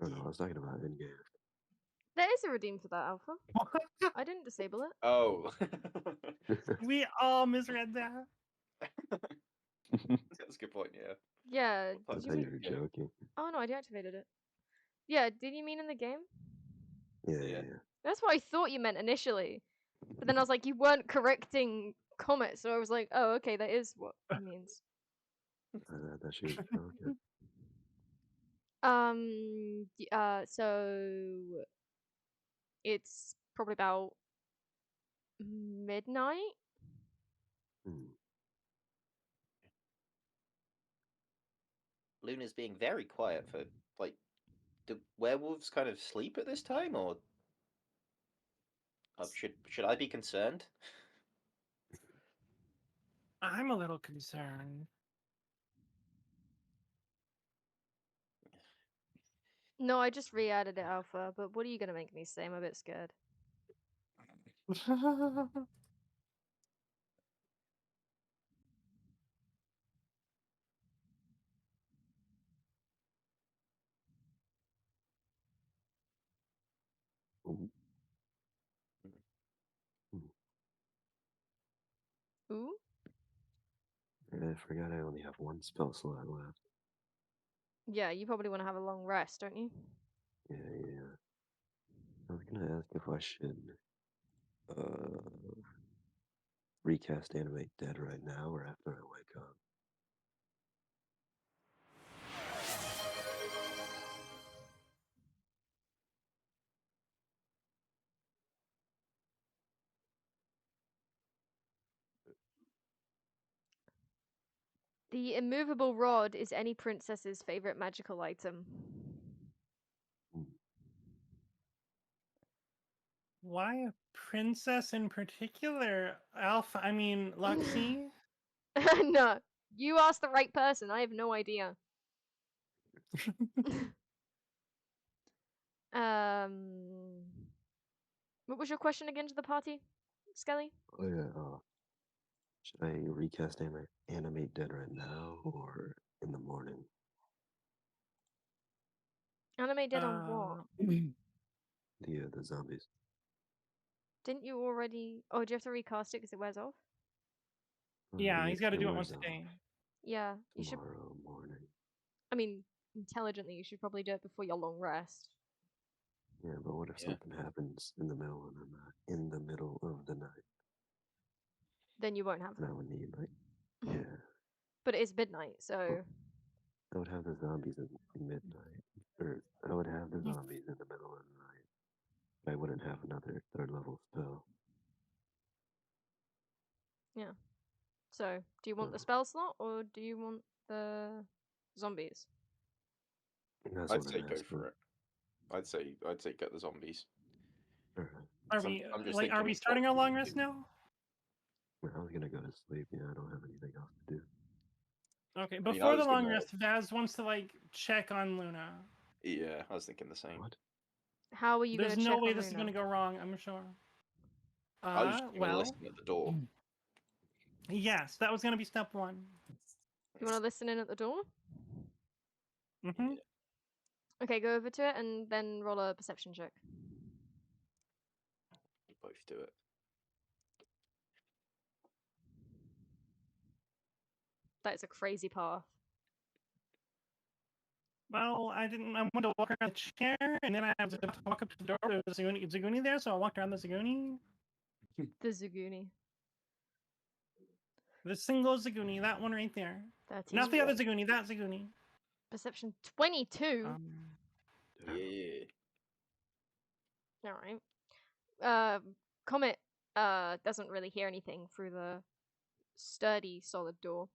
Oh no, I was talking about in game. There is a redeem for that, Alpha. I didn't disable it. Oh. We all misread that. That's a good point, yeah. Yeah, What did I you thought mean? you were joking. Oh no, I deactivated it. Yeah, did you mean in the game? Yeah. That's what I thought you meant initially. But then I was like, you weren't correcting Komette, so I was like, oh, okay, that is what he means. I thought she was joking. So it's probably about midnight. Luna's being very quiet for like. Do werewolves kind of sleep at this time, or should I be concerned? I'm a little concerned. No, I just re-added it, Alpha. But what are you gonna make me say? I'm a bit scared. Ooh. I forgot I only have one spell slot left. Yeah, you probably want to have a long rest, don't you? Yeah. I was gonna ask if I should recast Animate Dead right now or after I wake up. The immovable rod is any princess's favorite magical item. Why a princess in particular? Alpha, I mean, Luxie? No, you asked the right person. I have no idea. What was your question again to the party, Skelly? Oh yeah. Should I recast Animate Dead right now or in the morning? Anime dead on what? The zombies. Didn't you already? Oh, do you have to recast it because it wears off? Yeah, he's got to do it wears once a day. Yeah, you should. tomorrow morning. I mean, intelligently, you should probably do it before your long rest. Yeah, but what if something happens in the middle and I'm not in the middle of the night? Then you won't have And I them. would need yeah. But it is midnight, so. I would have the zombies at midnight, or I would have the zombies in the middle of the night. But I wouldn't have another third level spell. Yeah. So, do you want the spell slot or do you want the zombies? That's I'd what say I'm go asking. for it. I'd say get the zombies. Alright. Are So we I'm just like? Are thinking we what starting our we long can rest do. now? I was gonna go to sleep. Yeah, I don't have anything else to do. Okay, I before the was long gonna- rest, Vaz wants to like check on Luna. Yeah, I was thinking the same. What? How are you There's going to no check way on this is Luna? gonna go wrong. I'm sure. I was just gonna Well, listen at the door. yes, that was gonna be step one. You want to listen in at the door? Mm-hmm. Okay, go over to it and then roll a perception check. You both do it. That is a crazy path. Well, I wanted to walk around the chair, and then I was about to walk up to the door. There was a Zaguni there, so I walked around the Zaguni. The Zaguni. The single Zaguni, that one right there. That is Not the other right. Zaguni, that Zaguni. Perception 22. Yeah. All right. Comet doesn't really hear anything through the sturdy, solid door.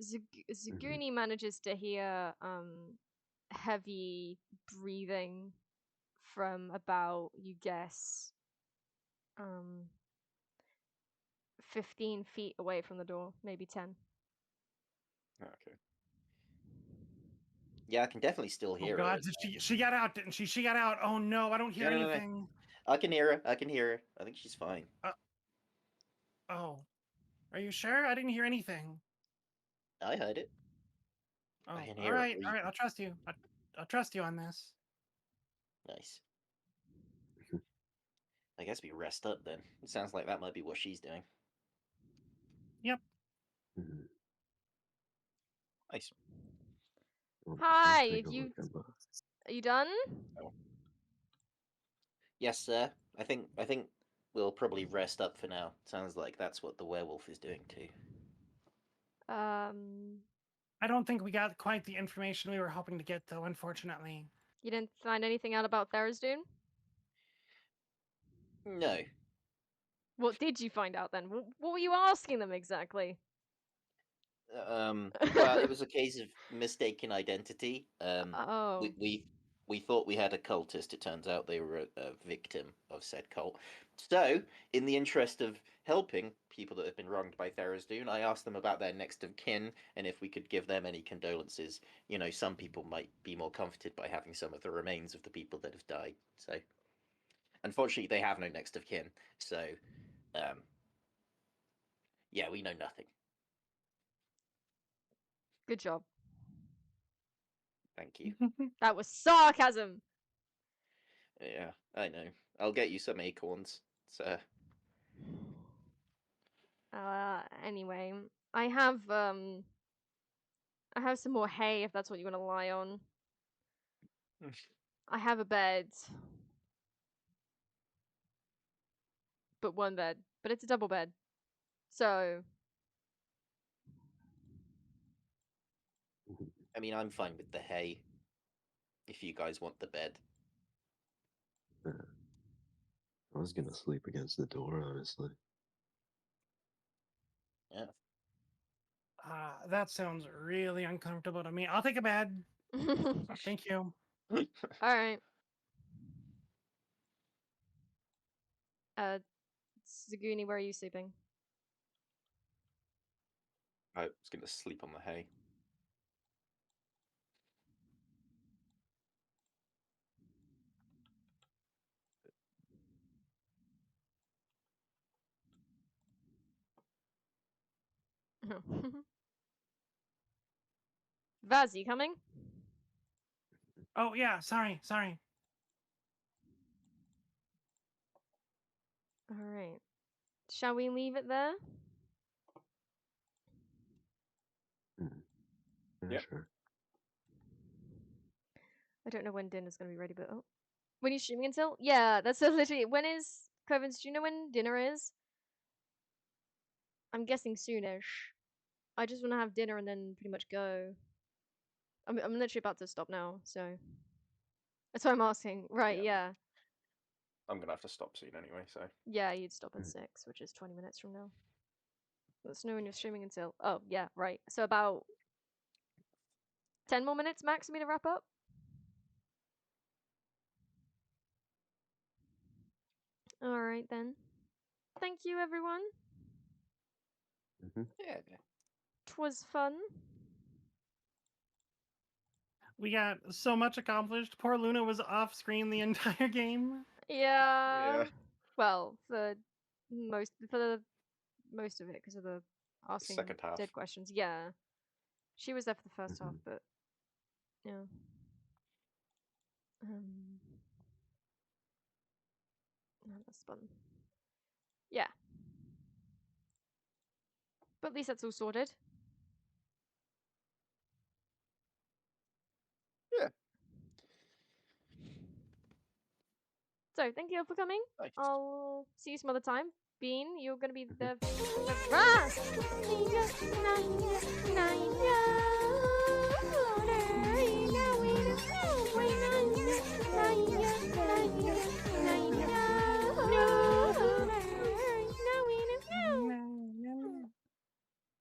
Zaguni manages to hear heavy breathing from about, you guess, 15 feet away from the door, maybe 10. Okay. Yeah, I can definitely still Oh hear God, her. she got out, didn't she? She got out. Oh no, I don't hear No. anything. I can hear her. I can hear her. I think she's fine. Oh, are you sure? I didn't hear anything. I heard it. Oh, can all hear her right. breathing. I'll trust you. I'll trust you on this. Nice. I guess we rest up then. It sounds like that might be what she's doing. Yep. Nice. Hi, Take have a you? look at my- Are you done? Yes, sir. I think we'll probably rest up for now. Sounds like that's what the werewolf is doing too. I don't think we got quite the information we were hoping to get, though, unfortunately. You didn't find anything out about Tharizdun? No. What did you find out then? What were you asking them exactly? Well, it was a case of mistaken identity. Oh. We thought we had a cultist. It turns out they were a victim of said cult. So, in the interest of helping people that have been wronged by Tharizdun, I asked them about their next of kin and if we could give them any condolences. You know, some people might be more comforted by having some of the remains of the people that have died. So, unfortunately, they have no next of kin. So, yeah, we know nothing. Good job. Thank you. That was sarcasm. Yeah, I know. I'll get you some acorns. So. Anyway, I have some more hay if that's what you want to lie on. I have a bed. But one bed. But it's a double bed. So I mean, I'm fine with the hay. If you guys want the bed. I was gonna sleep against the door, honestly. Yeah. That sounds really uncomfortable to me. I'll take a bed. Thank you. Alright. Zaguni, where are you sleeping? I was going to sleep on the hay. Vaz, you coming? Oh yeah, sorry. Alright. Shall we leave it there? Yeah, Yep. sure. I don't know when dinner's gonna be ready, but when are you streaming until? Yeah, that's literally. When is Covens? Do you know when dinner is? I'm guessing soonish. I just want to have dinner and then pretty much go. I'm literally about to stop now, so that's why I'm asking. Right? Yeah. I'm going to have to stop soon anyway, so. Yeah, you'd stop at 6, which is 20 minutes from now. Let's know when you're streaming until. Oh yeah, right. So about 10 more minutes max for me to wrap up. All right then. Thank you, everyone. Yeah. Twas fun. We got so much accomplished. Poor Luna was off screen the entire game. Yeah. Well, for most of it because of the asking Second half. dead questions. Yeah. She was there for the first half, but yeah. No, that's fun. Yeah. But at least that's all sorted. Yeah. So, thank you all for coming. Nice. I'll see you some other time. Bean, you're gonna be the.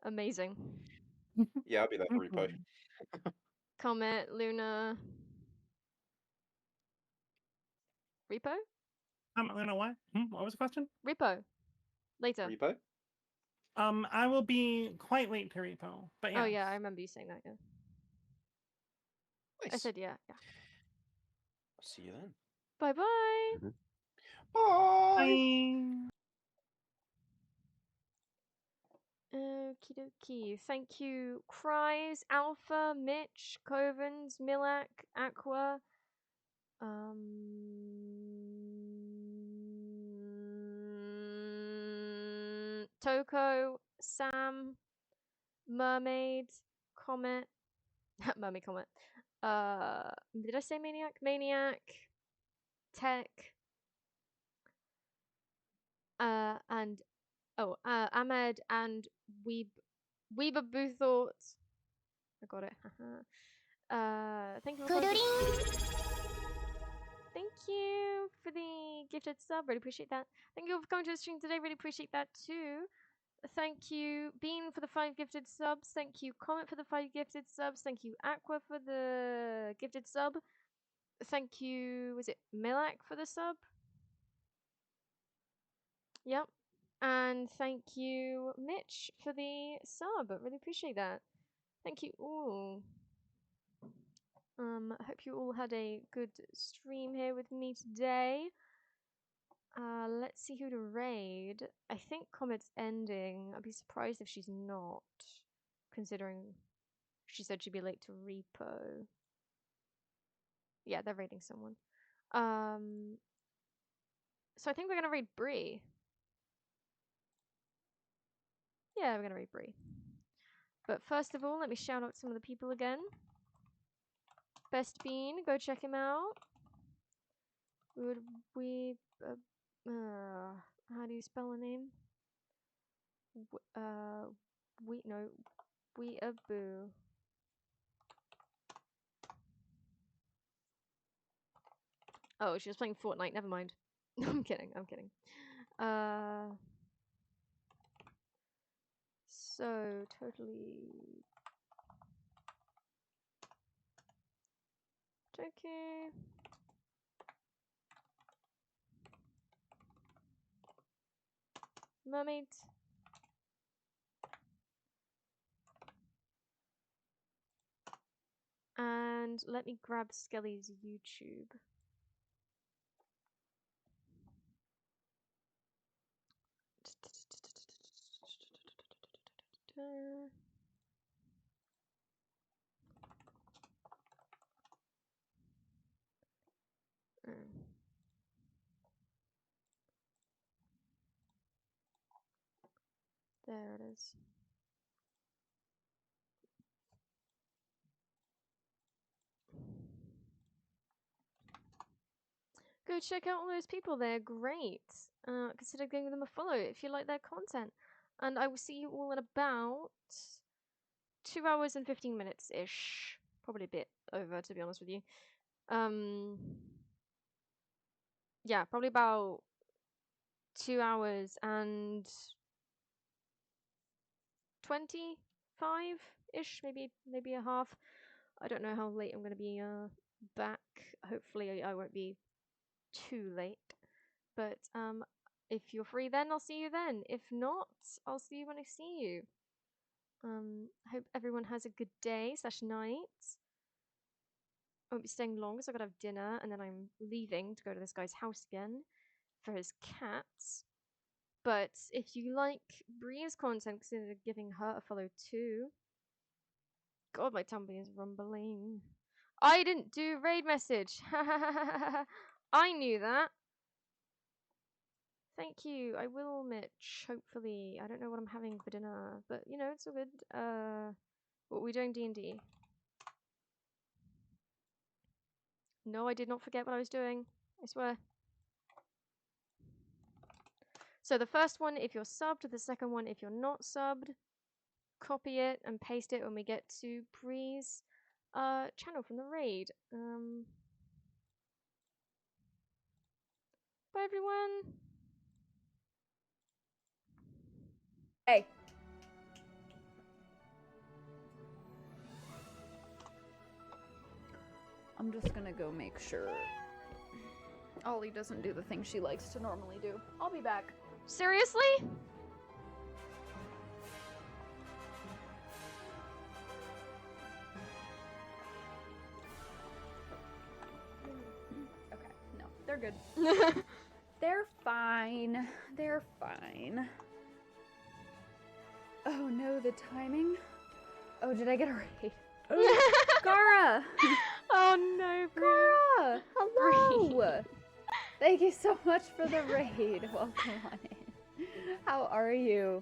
Amazing. Yeah, I'll be there for repo. Komette, Luna. Repo? Luna, what? What was the question? Repo. Later. Repo? I will be quite late to repo, but yeah. Oh yeah, I remember you saying that, yeah. I Nice. said yeah, yeah. I'll see you then. Bye bye. Bye. Okie dokie. Thank you, Cries, Alpha, Mitch, Covens, Milak, Aqua, Toko, Sam, Mermaid, Comet, Mermaid Comet. Did I say Maniac? Maniac, Tech, and Ahmed and Weebaboo Thoughts. I got it. Thank you for Thank you for the gifted sub. Really appreciate that. Thank you for coming to the stream today. Really appreciate that too. Thank you, Bean, for the 5 gifted subs. Thank you, Comet, for the 5 gifted subs. Thank you, Aqua, for the gifted sub. Thank you, was it Milak for the sub? Yep. And thank you, Mitch, for the sub. I really appreciate that. Thank you all. I hope you all had a good stream here with me today. Let's see who to raid. I think Comet's ending. I'd be surprised if she's not, considering she said she'd be late to repo. Yeah, they're raiding someone. So I think we're gonna raid Bree. Yeah, we're gonna raid Bree. But first of all, let me shout out some of the people again. BestBean, go check him out. How do you spell a name? Weeaboo. Oh, she was playing Fortnite. Never mind. I'm kidding. I'm kidding. So totally. Okay. Mermaid. And let me grab Skelly's YouTube. There it is. Go check out all those people, they're great. Consider giving them a follow if you like their content. And I will see you all in about 2 hours and 15 minutes-ish. Probably a bit over, to be honest with you. Yeah, probably about 2 hours and 25-ish, maybe a half. I don't know how late I'm gonna be back. Hopefully I won't be too late. But if you're free then, I'll see you then. If not, I'll see you when I see you. Hope everyone has a good day / night. I won't be staying long because I gotta have dinner and then I'm leaving to go to this guy's house again for his cats. But if you like Bree's content, consider giving her a follow too. God, my tummy is rumbling. I didn't do raid message. I knew that. Thank you. I will, Mitch. Hopefully. I don't know what I'm having for dinner, but you know, it's all good. What are we doing? D&D. No, I did not forget what I was doing. I swear. So the first one, if you're subbed. The second one, if you're not subbed. Copy it and paste it when we get to Bree's channel from the raid. Bye, everyone. Hey. I'm just gonna go make sure Ollie doesn't do the thing she likes to normally do. I'll be back. Seriously? Okay, no, they're good. They're fine. They're fine. Oh no, the timing. Oh, did I get a raid? Oh, Gara! Oh no, Bree. Gara! Hello! Thank you so much for the raid. Welcome on in. How are you?